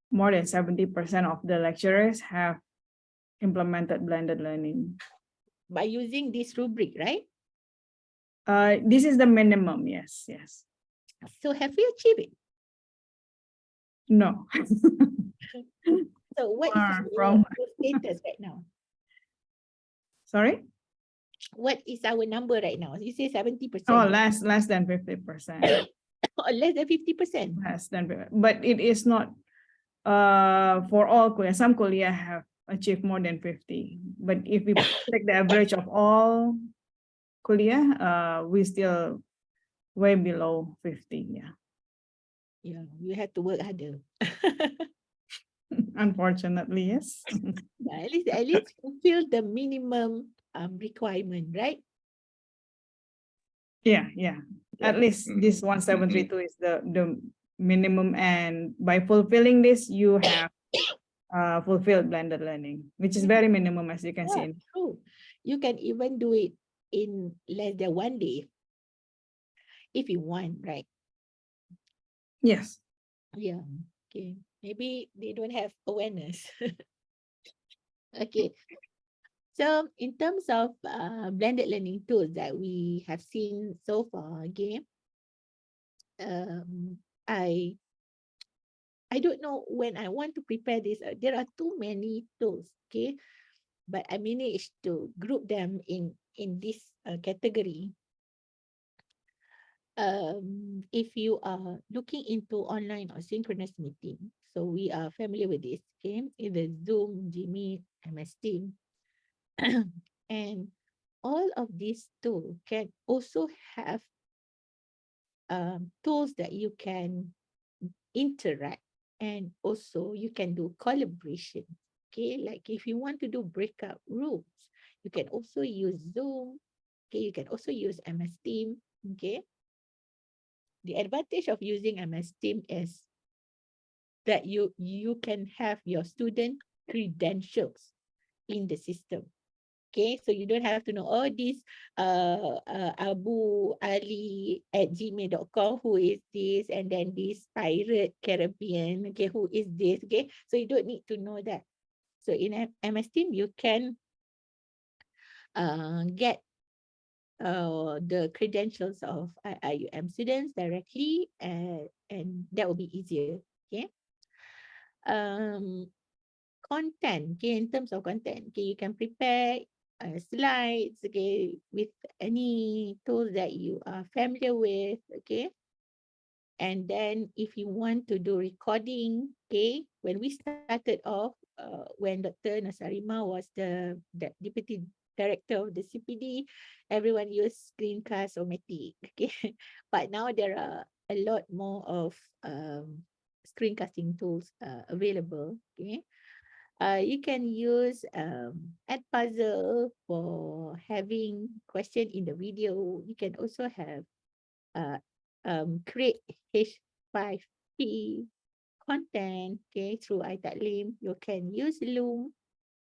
more than 70% of the lecturers have implemented blended learning. By using this rubric, right? This is the minimum, yes. So have we achieved it? No. So what Far is from. our status right now? Sorry? What is our number right now? You say 70%. Oh, less than 50%. Or less than 50%. Less than, but it is not for all kuliah. Some kuliah have achieved more than 50. But if we take the average of all kuliah, we still way below 50. Yeah, you have to work harder. Unfortunately, yes. At least fulfill the minimum requirement, right? Yeah. At least this 1732 is the minimum, and by fulfilling this, you have fulfilled blended learning, which is very minimum, as you can see. True. You can even do it in less than 1 day if you want, right? Yes. Yeah. Okay. Maybe they don't have awareness. Okay. So in terms of blended learning tools that we have seen so far, okay, um, I don't know when I want to prepare this. There are too many tools, okay, but I managed to group them in this category. If you are looking into online or synchronous meeting, so we are familiar with this, okay, either Zoom, Gmeet, MS Team, and all of these tools can also have tools that you can interact, and also you can do collaboration. Okay, like if you want to do breakout rooms, you can also use Zoom. Okay, you can also use MS Team. Okay, the advantage of using MS Team is that you can have your student credentials in the system. Okay, so you don't have to know, oh, this Abu Ali at gmail.com, who is this, and then this Pirate Caribbean, okay, who is this, okay, so you don't need to know that. So in MS Team, you can get the credentials of IUM students directly, and that will be easier, okay. Um, Content, okay, in terms of content, okay, you can prepare slides, okay, with any tools that you are familiar with, okay. And then if you want to do recording, okay, when we started off, when Dr. Nasarima was the deputy director of the CPD, everyone used screencast or Matic, okay. But now there are a lot more of screencasting tools available, okay. You can use Edpuzzle for having question in the video. You can also have create H5P content, okay, through iTaklim. You can use Loom.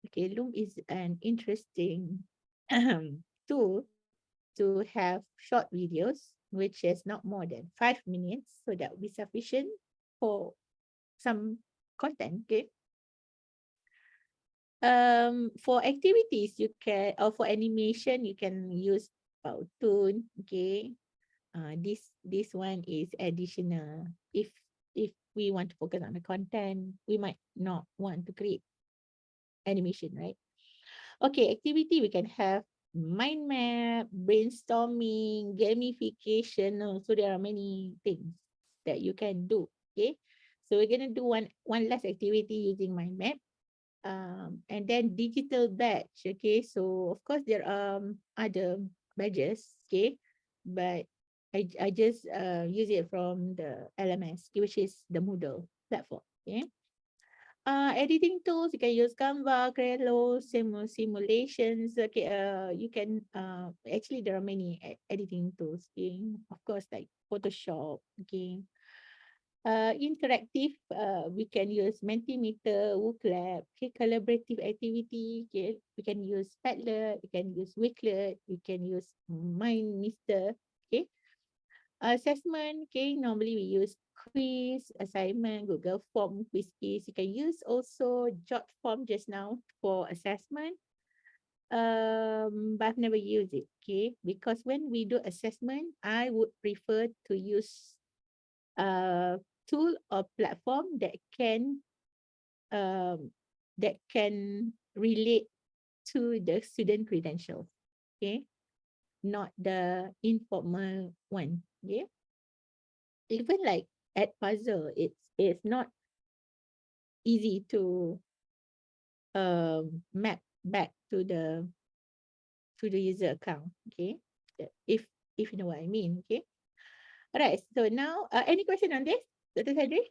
Okay, Loom is an interesting tool to have short videos, which is not more than 5 minutes, so that will be sufficient for some content, okay. For activities, you can, or for animation, you can use Powtoon, okay. This one is additional. If we want to focus on the content, we might not want to create animation, right? Okay, activity, we can have mind map, brainstorming, gamification. So there are many things that you can do, okay. So we're gonna do one last activity using mind map. And then digital badge, okay. So of course there are other badges, okay, but I just use it from the LMS, which is the Moodle platform, okay. Editing tools, you can use Canva, Trello, simulations, okay. You can actually there are many editing tools, okay? Of course, like Photoshop, okay. Interactive, we can use Mentimeter, WooClap, okay, collaborative activity, okay, we can use Padlet, we can use Wicklet, we can use MindMister, okay. Assessment, okay, normally we use quiz, assignment, Google Form, quiz keys. You can use also Jot Form just now for assessment. But I've never used it, okay, because when we do assessment, I would prefer to use tool or platform that can relate to the student credentials, okay, not the informal one, okay. Even like Edpuzzle, it's not easy to map back to the user account, okay. If you know what I mean, okay. All right, so now any question on this, Dr. Sadri?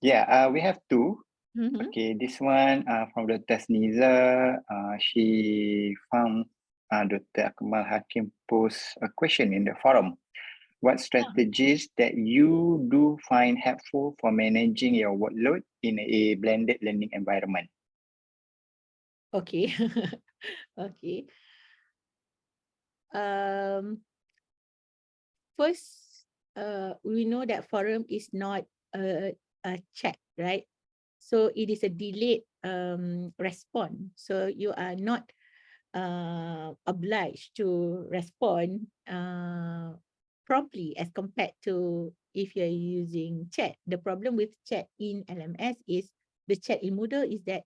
Yeah, we have two. Mm-hmm. Okay, this one from the Tasniza, she found Dr. Akmal Hakim post a question in the forum. What strategies that you do find helpful for managing your workload in a blended learning environment? Okay. Okay. First, we know that forum is not a chat, right? So it is a delayed response. So you are not obliged to respond promptly as compared to if you're using chat. The problem with chat in LMS is the chat in Moodle is that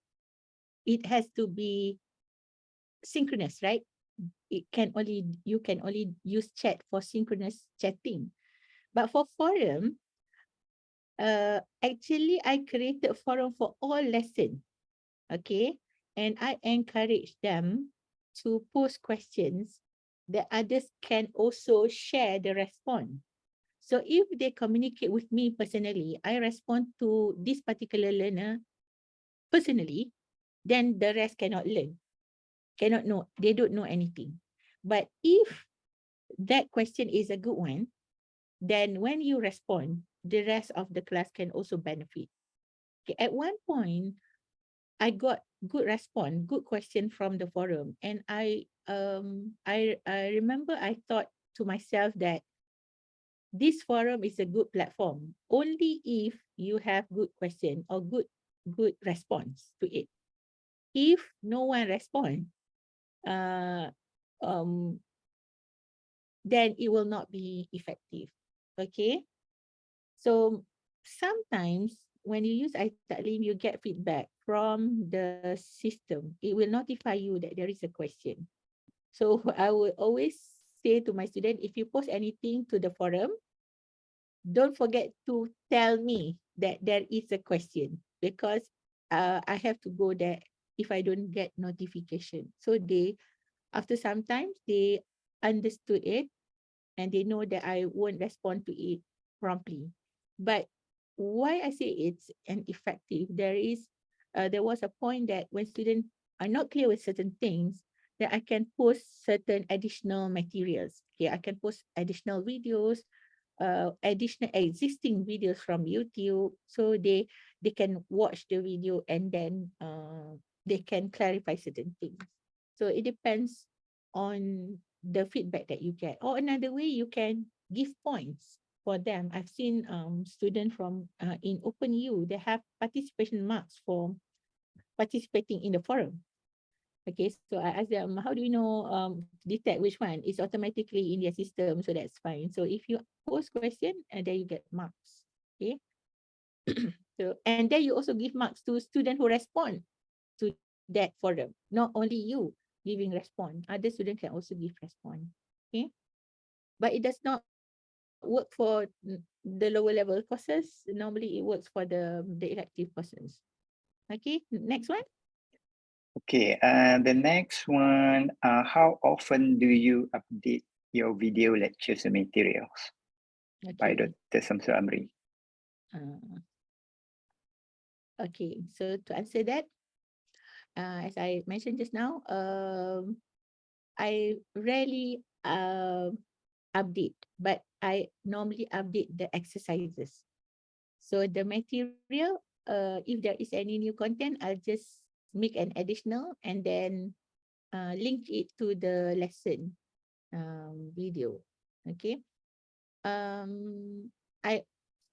it has to be synchronous, right? You can only use chat for synchronous chatting. But for forum, actually I created a forum for all lesson. Okay. And I encourage them to post questions that others can also share the response. So if they communicate with me personally, I respond to this particular learner personally, then the rest cannot learn, cannot know, they don't know anything. But if that question is a good one, then when you respond, the rest of the class can also benefit. Okay, at one point, I got good response, good question from the forum, and I remember I thought to myself that this forum is a good platform only if you have good question or good response to it. If no one respond, uh, um, then it will not be effective. Okay, so sometimes when you use iTaklim, you get feedback from the system. It will notify you that there is a question. So I will always say to my student, if you post anything to the forum, don't forget to tell me that there is a question, because I have to go there if I don't get notification. So they, after some time, they understood it and they know that I won't respond to it promptly. But why I say it's ineffective, there was a point that when students are not clear with certain things, that I can post certain additional materials. Okay, I can post additional videos, additional existing videos from YouTube, so they can watch the video and then they can clarify certain things. So it depends on the feedback that you get. Or another way, you can give points for them. I've seen students from in OpenU, they have participation marks for participating in the forum. Okay, so I asked them, how do you know detect which one? It's automatically in their system, so that's fine. So if you post question, and then you get marks. Okay. So and then you also give marks to students who respond to that forum. Not only you giving response, other students can also give response. Okay. But it does not work for the lower level courses. Normally it works for the elective courses. Okay, next one. Okay, the next one, how often do you update your video lectures and materials? By Okay. Dr. Samsul Amri. Okay, so to answer that, as I mentioned just now, I rarely update, but I normally update the exercises. So the material, if there is any new content, I'll just make an additional and then link it to the lesson video. Okay. I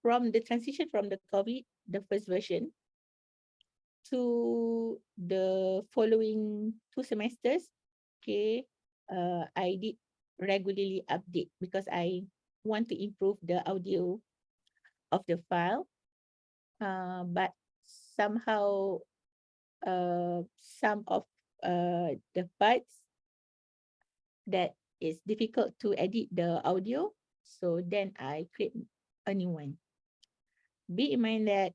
from the transition from the COVID, the first version, to the following 2 semesters, okay, I did regularly update because I want to improve the audio of the file. But somehow, some of the parts that is difficult to edit the audio, so then I create a new one. Be in mind that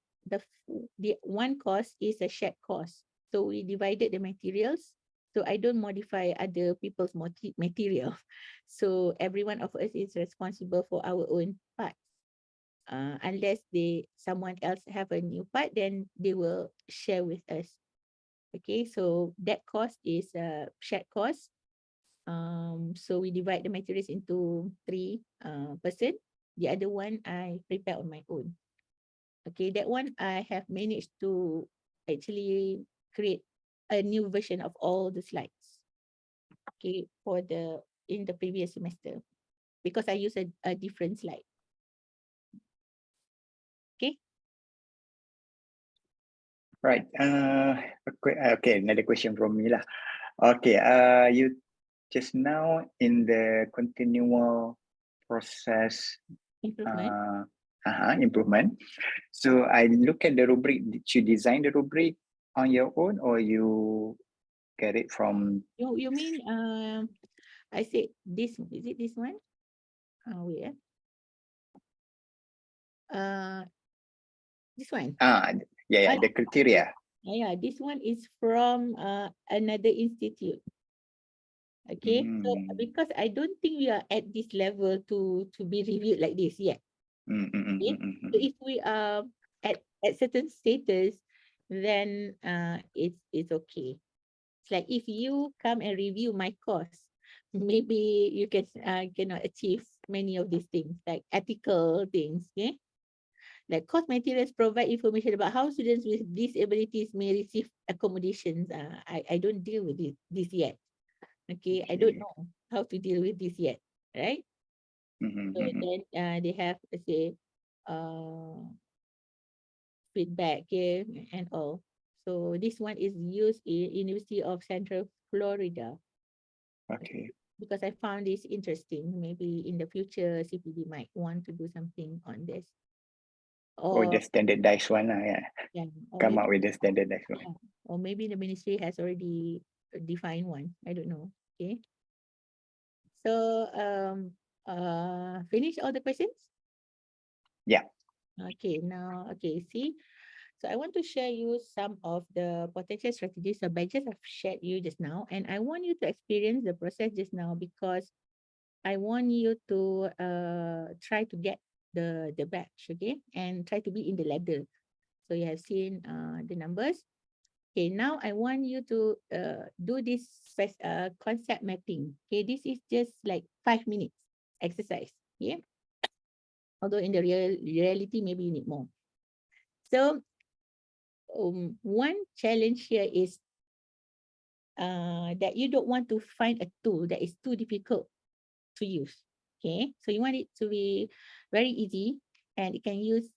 the one course is a shared course. So we divided the materials. So I don't modify other people's material. So every one of us is responsible for our own part. Unless someone else have a new part, then they will share with us. Okay, so that course is a shared course. So we divide the materials into 3 person. The other one I prepare on my own. Okay, that one I have managed to actually create a new version of all the slides. Okay, in the previous semester, because I use a different slide. Okay. Right. Okay, another question from me lah. Okay, you just now in the continual process Improvement. improvement. So I look at the rubric. Did you design the rubric on your own, or you get it from? You mean I said this, is it this one? Wait. This one. Yeah, the criteria. Yeah, this one is from another institute. Okay, so because I don't think we are at this level to be reviewed like this yet. Okay, so if we are at certain status, then it's okay. It's like if you come and review my course, maybe you cannot achieve many of these things like ethical things. Okay, like course materials provide information about how students with disabilities may receive accommodations. I don't deal with this yet. Okay, I don't know how to deal with this yet, right? So then they have, let's say, feedback here and all. So this one is used in University of Central Florida. Okay. Because I found this interesting. Maybe in the future, CPD might want to do something on this. Or the standardized one, yeah. Yeah, or Come maybe, up with the standardized one. yeah, or maybe the ministry has already defined one. I don't know. Okay. So finish all the questions? Yeah. Okay, now see. So I want to share you some of the potential strategies the badges I've shared you just now, and I want you to experience the process just now because I want you to try to get the badge, okay, and try to be in the ladder. So you have seen the numbers. Okay, now I want you to do this concept mapping. Okay, this is just like 5 minutes exercise. Yeah. Although in the reality, maybe you need more. So one challenge here is that you don't want to find a tool that is too difficult to use. Okay, so you want it to be very easy and it can use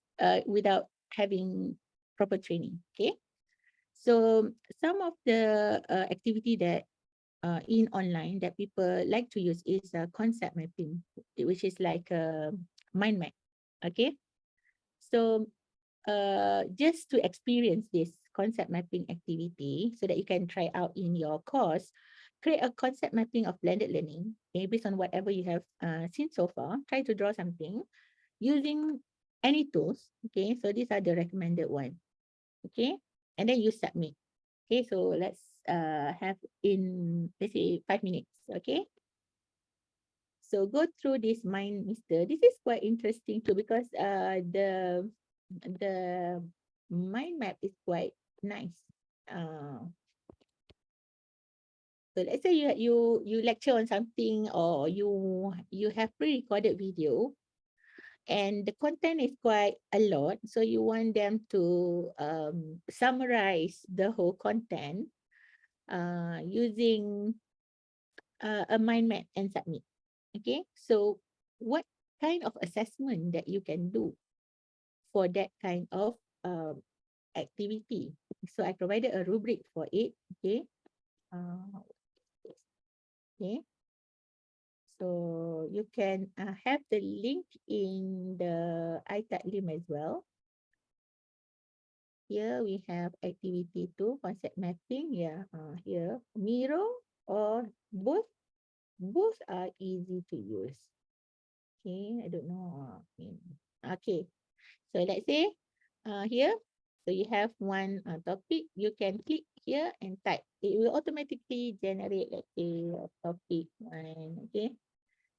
without having proper training. Okay, so some of the activity that in online that people like to use is concept mapping, which is like a mind map. Okay, so just to experience this concept mapping activity so that you can try out in your course, create a concept mapping of blended learning, okay, based on whatever you have seen so far. Try to draw something using any tools. Okay, so these are the recommended one. Okay, and then you submit. Okay, so let's have in, let's say, 5 minutes. Okay, so go through this mind mister. This is quite interesting too because the mind map is quite nice. So let's say you lecture on something or you have pre-recorded video and the content is quite a lot. So you want them to summarize the whole content using a mind map and submit. Okay, so what kind of assessment that you can do for that kind of activity? So I provided a rubric for it. Okay. Okay. So you can have the link in the ICT link as well. Here we have activity 2, concept mapping. Yeah, here Miro or both are easy to use. Okay, I don't know. Okay, so let's say here, so you have one topic, you can click here and type. It will automatically generate, let's say, a topic one. Okay,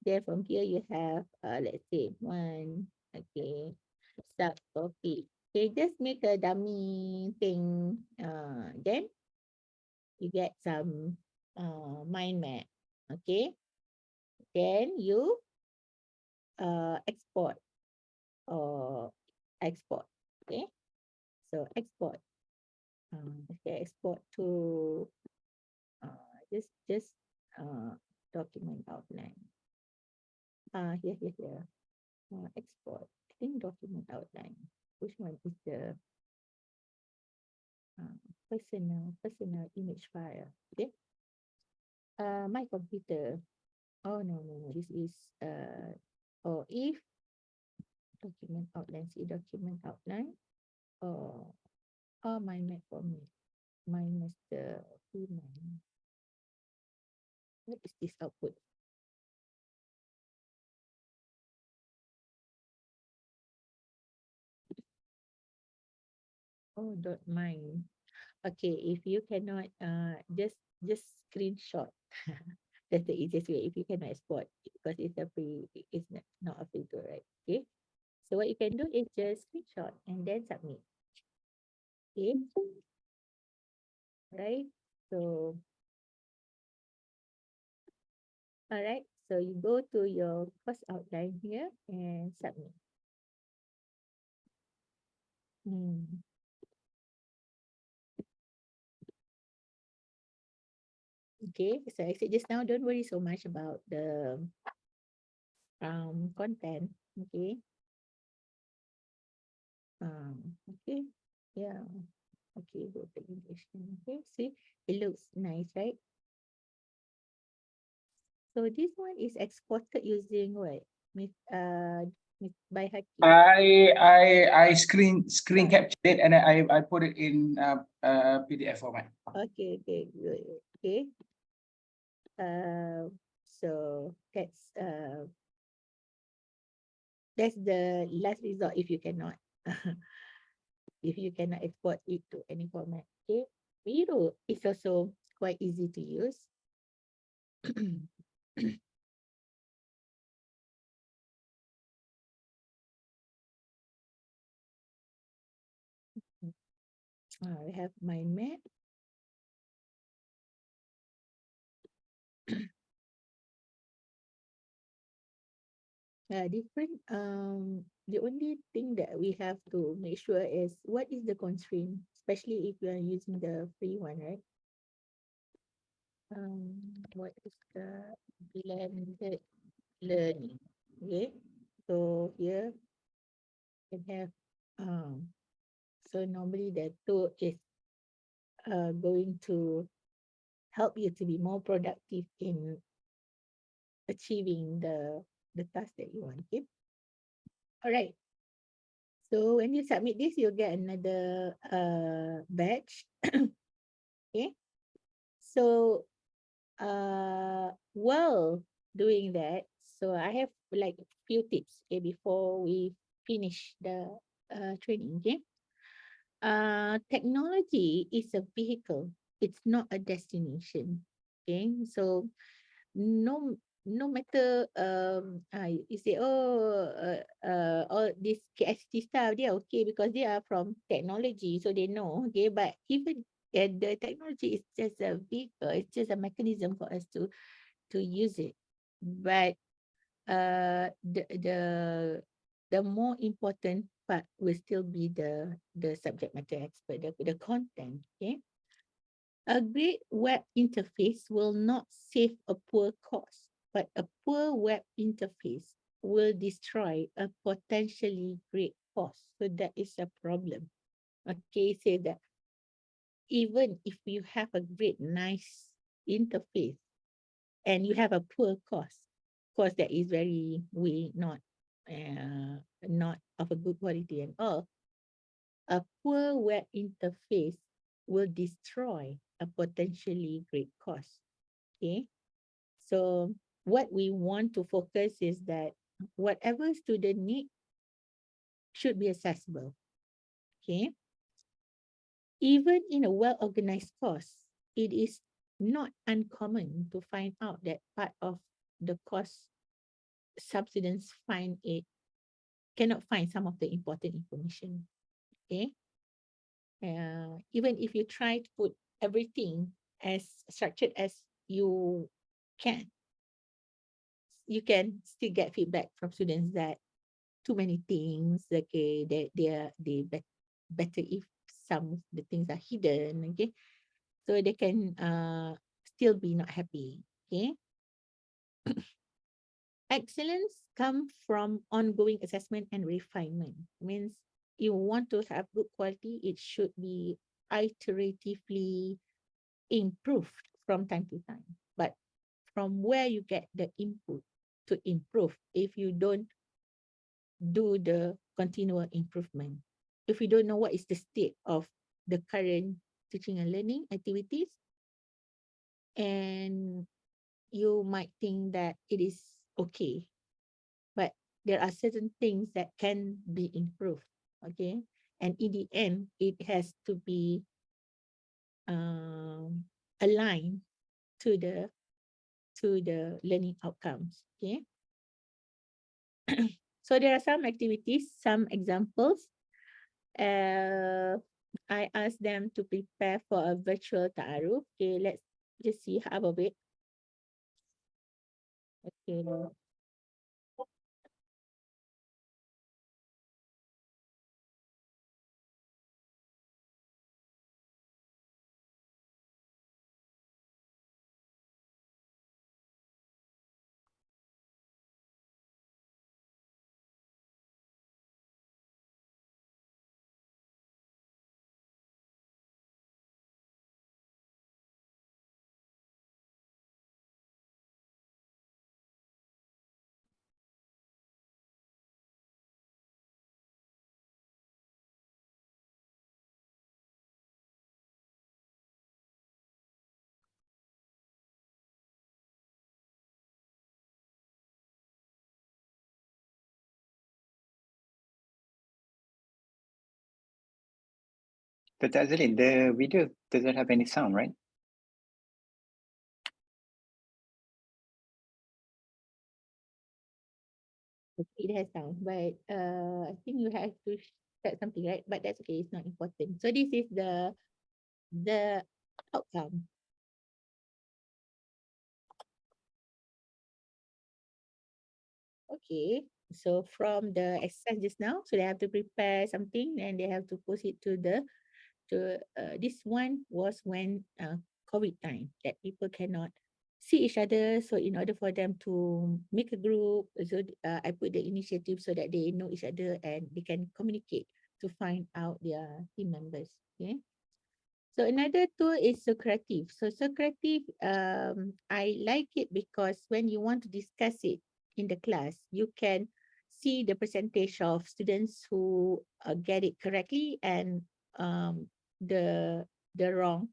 then from here you have, let's say, one. Okay, subtopic. Okay, just make a dummy thing. Then you get some mind map. Okay, then you export or export. Okay, so export. Okay, export to just document outline. Here. Export. I think document outline. Which one is the personal image file? Okay, My computer. Oh no, this is oh, if document outline, see document outline. My Mac for me. Minus the mine. What is this output? Oh, dot mine. Okay, if you cannot just screenshot. That's the easiest way if you cannot export because it's a free, it's not a free tool, right? Okay. So what you can do is just screenshot and then submit. Okay. Right. So all right. So you go to your course outline here and submit. Okay, so I said just now, don't worry so much about the content. Okay. Okay. Yeah. Okay, go to English. Okay, see, it looks nice, right? So this one is exported using what? By Hakim. I screen captured it and I put it in PDF format. Okay, good. Okay. So that's the last resort if you cannot export it to any format. Okay. Miro is also quite easy to use. I have my map. Different. The only thing that we have to make sure is what is the constraint, especially if you are using the free one, right? What is the blended learning? Okay. So here we can have so normally the tool is going to help you to be more productive in achieving the task that you want. Okay. All right. So when you submit this, you'll get another badge. Okay. So while doing that, so I have like a few tips, okay, before we finish the training. Okay. Technology is a vehicle. It's not a destination. Okay. So no matter you say all this KICT staff, they are okay because they are from technology, so they know. Okay, but even the technology is just a vehicle, it's just a mechanism for us to use it. But the more important part will still be the subject matter expert, the content. Okay. A great web interface will not save a poor course, but a poor web interface will destroy a potentially great course. So that is a problem. Okay, say that even if you have a great, nice interface and you have a poor course that is very not of a good quality at all, a poor web interface will destroy a potentially great course. Okay. So what we want to focus is that whatever student need should be accessible. Okay. Even in a well-organized course, it is not uncommon to find out that part of the course some students cannot find some of the important information. Okay. Even if you try to put everything as structured as you can still get feedback from students that too many things. Okay, better if some of the things are hidden. Okay, so they can still be not happy. Okay. Excellence comes from ongoing assessment and refinement. Means you want to have good quality, it should be iteratively improved from time to time. But from where you get the input to improve if you don't do the continual improvement. If you don't know what is the state of the current teaching and learning activities, and you might think that it is okay, but there are certain things that can be improved, okay? And in the end, it has to be aligned to the learning outcomes, okay? So there are some activities, some examples. I asked them to prepare for a virtual ta'aruf. Okay, let's just see how of it. Okay. But Azlin, the video doesn't have any sound, right? Okay, it has sound, but I think you have to set something, right? But that's okay, it's not important. So this is the outcome. Okay, so from the exercise just now, so they have to prepare something and they have to post it to this one was when COVID time that people cannot see each other. So in order for them to make a group, so I put the initiative so that they know each other and they can communicate to find out their team members. Okay. So another tool is Socrative. So Socrative, I like it because when you want to discuss it in the class, you can see the percentage of students who get it correctly and the wrong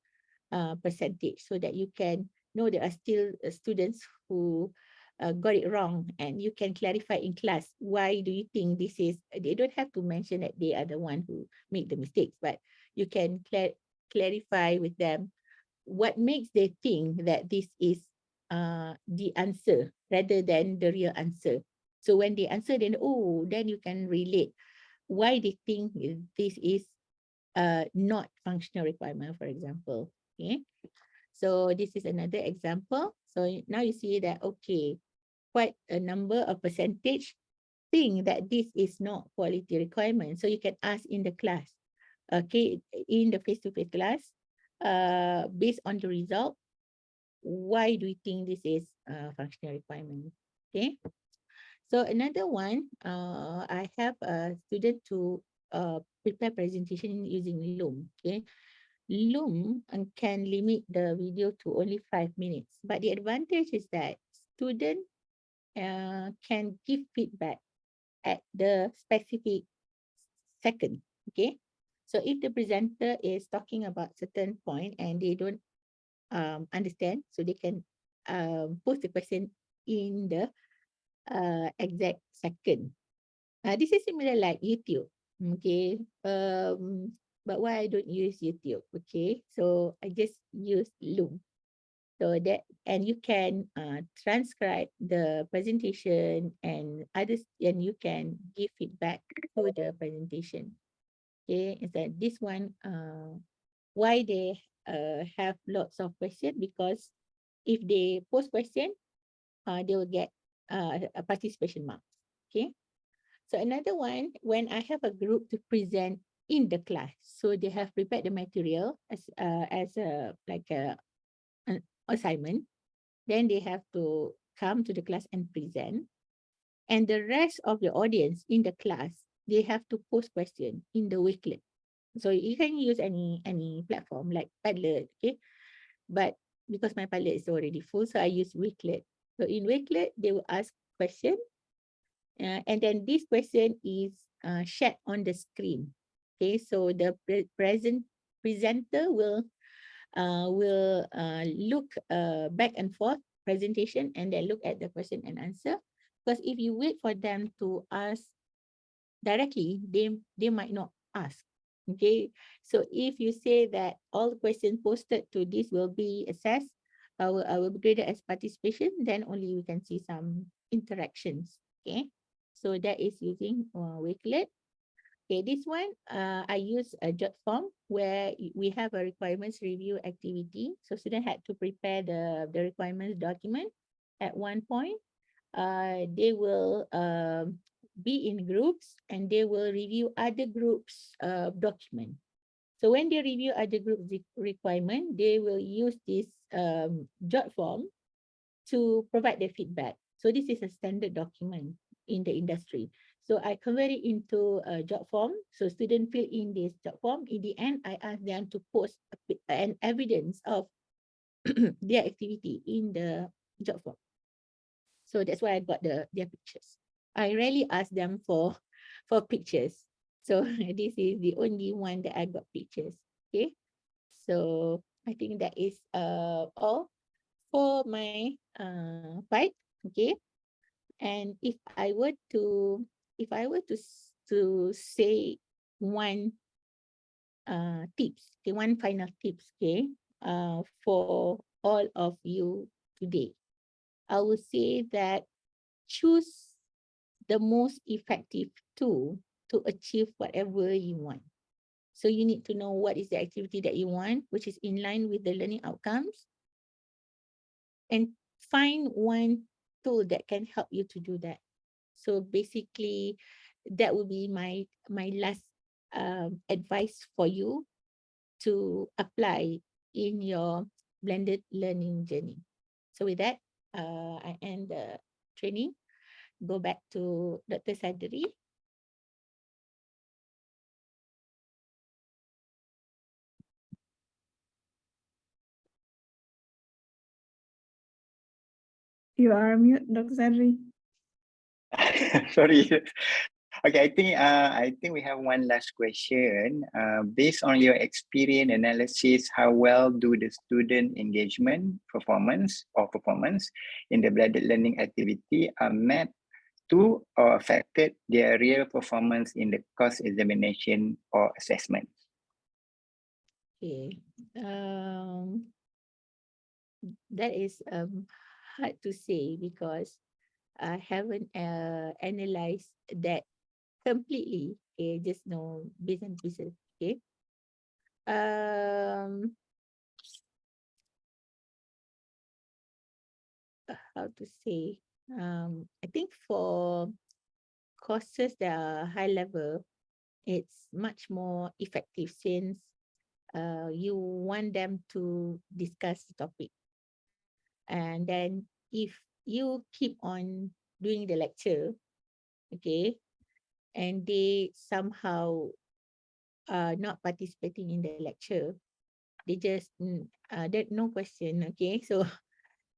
percentage, so that you can know there are still students who got it wrong, and you can clarify in class why do you think this is. They don't have to mention that they are the one who made the mistakes, but you can clarify with them what makes they think that this is the answer rather than the real answer. So when they answer, then then you can relate why they think this is not functional requirement, for example. Okay, so this is another example. So now you see that, okay, quite a number of percentage think that this is not quality requirement. So you can ask in the class, okay, in the face-to-face class, based on the result, why do you think this is functional requirement? Okay. So another one, I have a student to prepare presentation using Loom. Okay. Loom can limit the video to only 5 minutes, but the advantage is that student can give feedback at the specific second. Okay, so if the presenter is talking about certain point and they don't understand, so they can post the question in the exact second. This is similar like YouTube. Okay, but why I don't use YouTube? Okay, so I just use Loom. So that, and you can transcribe the presentation and others, and you can give feedback to the presentation. Okay, is that this one why they have lots of questions? Because if they post question, they will get a participation marks. Okay, so another one, when I have a group to present in the class, so they have prepared the material as a like an assignment, then they have to come to the class and present, and the rest of the audience in the class, they have to post question in the Wakelet. So you can use any platform like Padlet, okay? But because my Padlet is already full, so I use Wakelet. So in Wakelet, they will ask question, and then this question is shared on the screen. Okay, so the presenter will look back and forth presentation and then look at the question and answer. Because if you wait for them to ask directly, they might not ask. Okay, so if you say that all the questions posted to this will be assessed, will be graded as participation, then only we can see some interactions. Okay, so that is using Wakelet. Okay, this one, I use a jot form where we have a requirements review activity. So student had to prepare the requirements document. At one point, they will be in groups and they will review other groups' document. So when they review other groups' requirement, they will use this jot form to provide their feedback. So this is a standard document in the industry. So I convert it into a job form. So students fill in this job form. In the end, I ask them to post an evidence of their activity in the job form. So that's why I got their pictures. I rarely ask them for pictures. So this is the only one that I got pictures. Okay. So I think that is all for my part. Okay. And if I were to say one tips, okay, one final tips, okay, for all of you today, I would say that choose the most effective tool to achieve whatever you want. So you need to know what is the activity that you want, which is in line with the learning outcomes, and find one tool that can help you to do that. So basically, that would be my last advice for you to apply in your blended learning journey. So with that, I end the training. Go back to Dr. Sadri. You are mute, Dr. Sadri. Sorry. Okay, I think we have one last question. Based on your experience analysis, how well do the student engagement performance in the blended learning activity are mapped to or affected their real performance in the course examination or assessment? Okay. That is hard to say because I haven't analyzed that completely. Okay, just know bits and pieces. Okay. How to say? I think for courses that are high level, it's much more effective since you want them to discuss the topic. And then if you keep on doing the lecture, okay, and they somehow are not participating in the lecture, they just there's no question, okay, so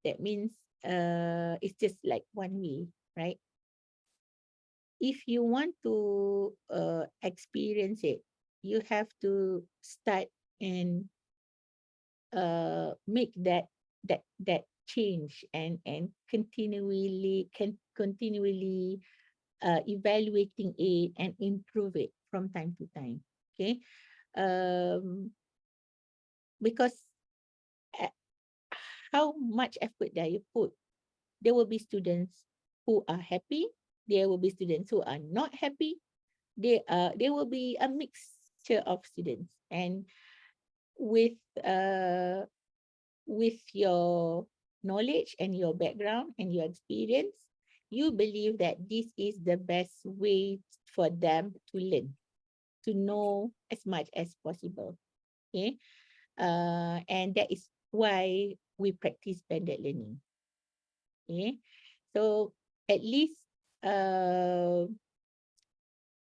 that means it's just like one way, right? If you want to experience it, you have to start and make that change and continually evaluating it and improve it from time to time. Okay, because how much effort that you put, there will be students who are happy, there will be students who are not happy, there will be a mixture of students, and with your knowledge and your background and your experience, you believe that this is the best way for them to learn, to know as much as possible. Okay, and that is why we practice blended learning. Okay, so at least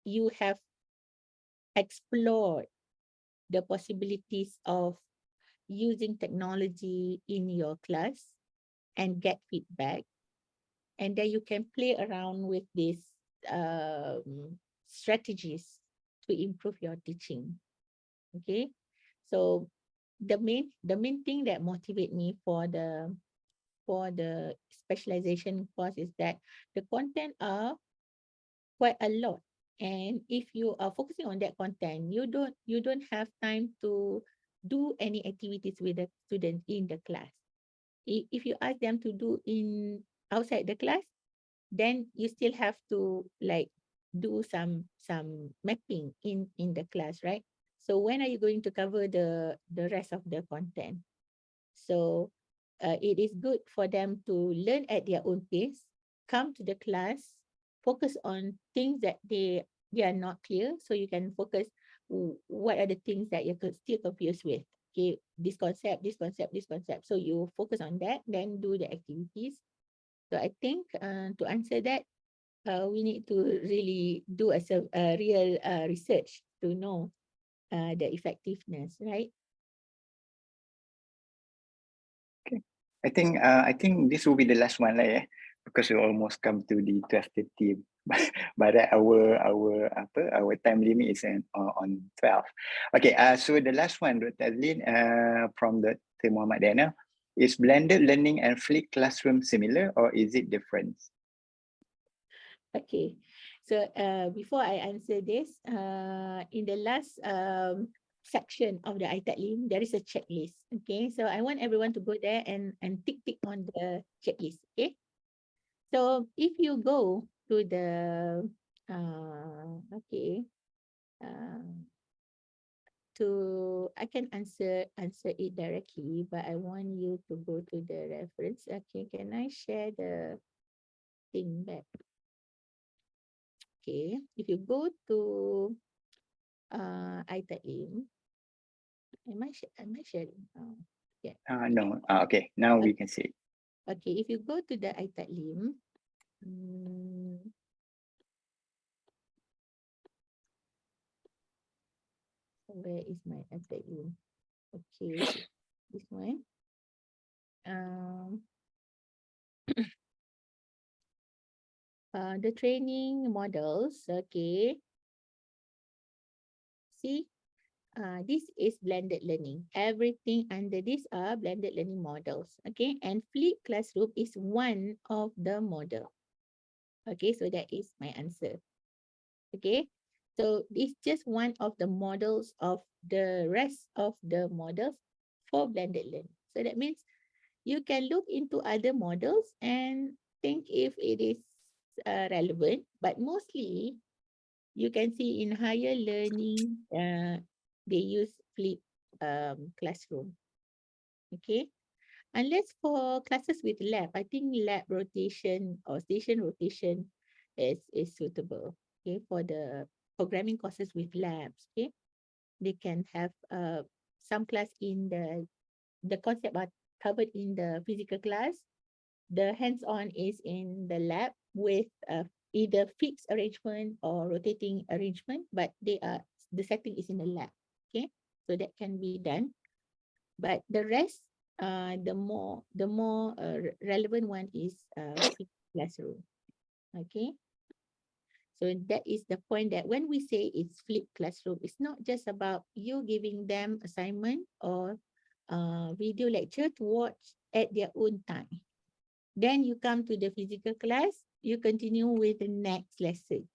you have explored the possibilities of using technology in your class and get feedback. And then you can play around with these strategies to improve your teaching. Okay, so the main thing that motivate me for the specialization course is that the content are quite a lot, and if you are focusing on that content, you don't have time to do any activities with the students in the class. If you ask them to do in outside the class, then you still have to like do some mapping in the class, right? So when are you going to cover the rest of the content? So it is good for them to learn at their own pace, come to the class, focus on things that they are not clear, so you can focus what are the things that you're still confused with. Okay, this concept, this concept, this concept. So you focus on that, then do the activities. So I think to answer that, we need to really do a real research to know the effectiveness, right? I think this will be the last one lah, yeah, because we almost come to the 12:30. But our time limit is on 12. Okay, so the last one, Dr. Azlin, from Dr. Muhammad Dana, is blended learning and flipped classroom similar or is it different? Okay, so before I answer this, in the last section of the ITAD link, there is a checklist. Okay, so I want everyone to go there and tick on the checklist. Okay, so if you go to the I can answer it directly, but I want you to go to the reference. Okay, can I share the thing back? Okay, if you go to ITAD link, am I sharing? Yeah. No, okay, now we can see. Okay, if you go to the ITAD link, where is my ITAD link? Okay, this one. The training models. Okay. See, this is blended learning. Everything under this are blended learning models. Okay, and flipped classroom is one of the model. Okay, so that is my answer. Okay, so it's just one of the models of the rest of the models for blended learning. So that means you can look into other models and think if it is relevant, but mostly you can see in higher learning, they use flipped classroom. Okay, unless for classes with lab, I think lab rotation or station rotation is suitable. Okay, for the programming courses with labs. Okay, they can have some class in the concept are covered in the physical class. The hands-on is in the lab with either fixed arrangement or rotating arrangement, but the setting is in the lab. Okay, so that can be done. But the rest, the more relevant one is fixed classroom. Okay, so that is the point that when we say it's flipped classroom, it's not just about you giving them assignment or video lecture to watch at their own time. Then you come to the physical class, you continue with the next lesson.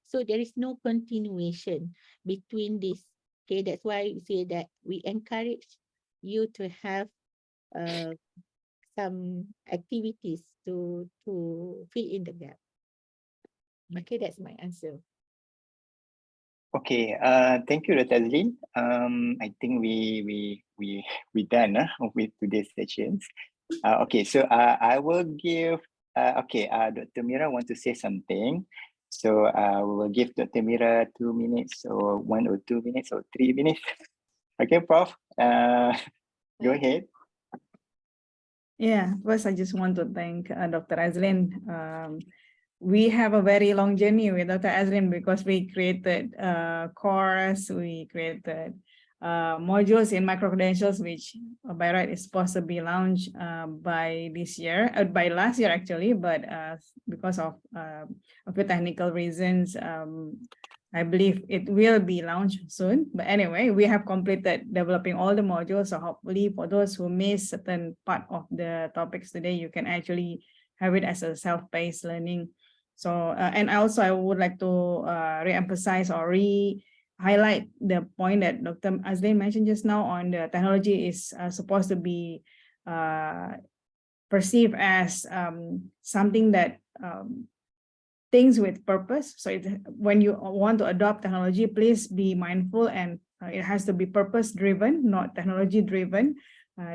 So there is no continuation between this. Okay, that's why we say that we encourage you to have some activities to fill in the gap. Okay, that's my answer. Okay, thank you, Dr. Azlin. I think we done with today's sessions. Okay, so I will give. Dr. Mira want to say something, so we will give Dr. Mira 2 minutes or 1 or 2 minutes or 3 minutes. Okay, Prof. Go ahead. Yeah, first I just want to thank Dr. Azlin. We have a very long journey with Dr. Azlin because we created a course, we created modules in micro-credentials, which by right is supposed to be launched by this year, by last year actually, but because of a few technical reasons, I believe it will be launched soon. But anyway, we have completed developing all the modules. So hopefully for those who miss certain part of the topics today, you can actually have it as a self-paced learning. So, and also I would like to re-emphasize or highlight the point that Dr. Azlin mentioned just now on the technology is supposed to be perceived as something that things with purpose. So when you want to adopt technology, please be mindful, and it has to be purpose driven, not technology driven.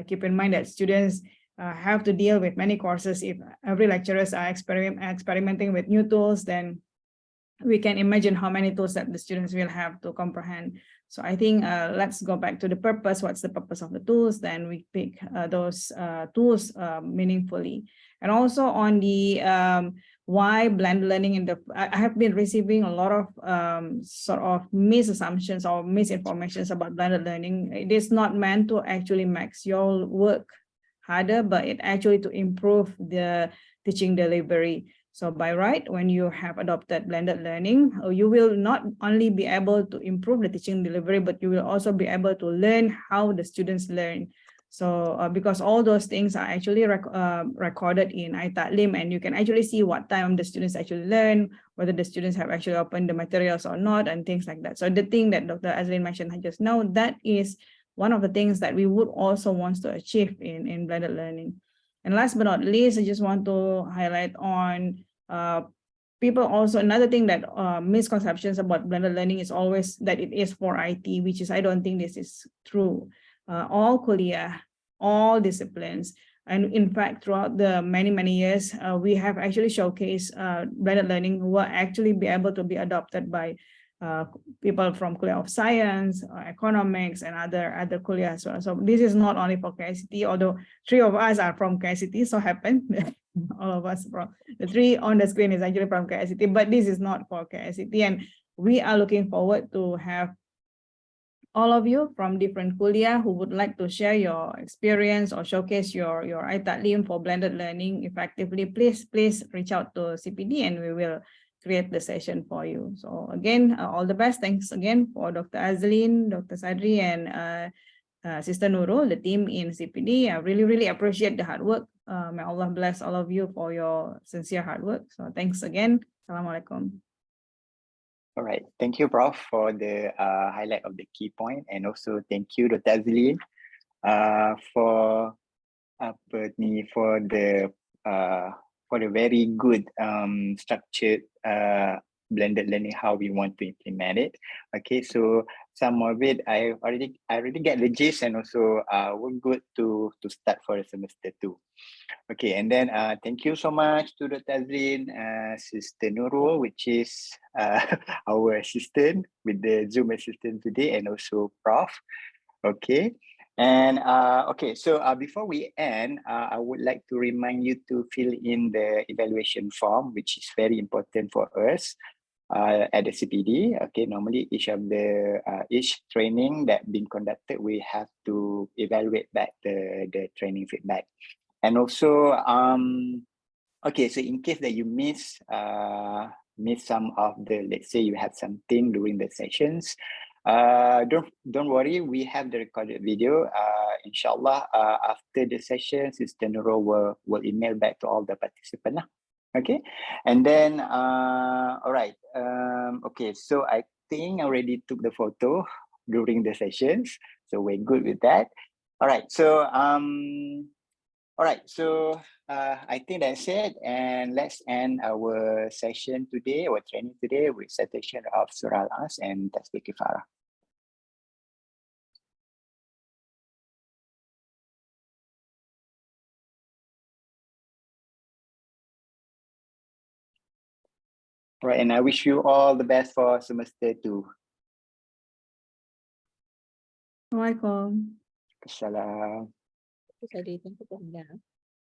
Keep in mind that students have to deal with many courses. If every lecturers are experimenting with new tools, then we can imagine how many tools that the students will have to comprehend. So I think let's go back to the purpose. What's the purpose of the tools? Then we pick those tools meaningfully. And also on the why blended learning I have been receiving a lot of sort of misassumptions or misinformations about blended learning. It is not meant to actually make your work harder, but it actually to improve the teaching delivery. So by right, when you have adopted blended learning, you will not only be able to improve the teaching delivery, but you will also be able to learn how the students learn. So because all those things are actually recorded in iTalim, and you can actually see what time the students actually learn, whether the students have actually opened the materials or not, and things like that. So the thing that Dr. Azlin mentioned just now, that is one of the things that we would also want to achieve in blended learning. And last but not least, I just want to highlight on people also, another thing that misconceptions about blended learning is always that it is for IT, which is, I don't think this is true. All kuliah, all disciplines, and in fact, throughout the many years, we have actually showcased blended learning who will actually be able to be adopted by people from kuliah of science, economics, and other kuliah as well. So this is not only for KICT, although 3 of us are from KICT, so happened. All of us from the 3 on the screen is actually from KICT, but this is not for KICT, and we are looking forward to have all of you from different kuliah who would like to share your experience or showcase your iTalim for blended learning effectively. Please reach out to CPD, and we will create the session for you. So again, all the best. Thanks again for Dr. Azlin, Dr. Sadri, and Sister Nurul, the team in CPD. I really appreciate the hard work. May Allah bless all of you for your sincere hard work. So thanks again. Assalamualaikum. All right, thank you, Prof, for the highlight of the key point, and also thank you, Dr. Azlin, for the very good structured blended learning, how we want to implement it. Okay, so some of it I already get the gist, and also we're good to start for the semester 2. Okay, and then thank you so much to Dr. Azlin, Sister Nurul, which is our assistant with the Zoom assistant today, and also Prof. Okay, and okay, so before we end, I would like to remind you to fill in the evaluation form, which is very important for us at the CPD. Okay, normally each training that been conducted, we have to evaluate back the training feedback. And also, okay, so in case that you miss some of the, let's say you have something during the sessions, don't worry, we have the recorded video. Inshallah, after the session, Sister Nurul will email back to all the participants. Okay, and then all right, okay, so I think I already took the photo during the sessions, so we're good with that. All right, so all right, so I think that's it, and let's end our session today, our training today, with citation of Surah Al-As and Tasbih Kifarah. Right, and I wish you all the best for semester 2. Assalamualaikum. Assalam. Thank you, Sadri. Thank you, Prof.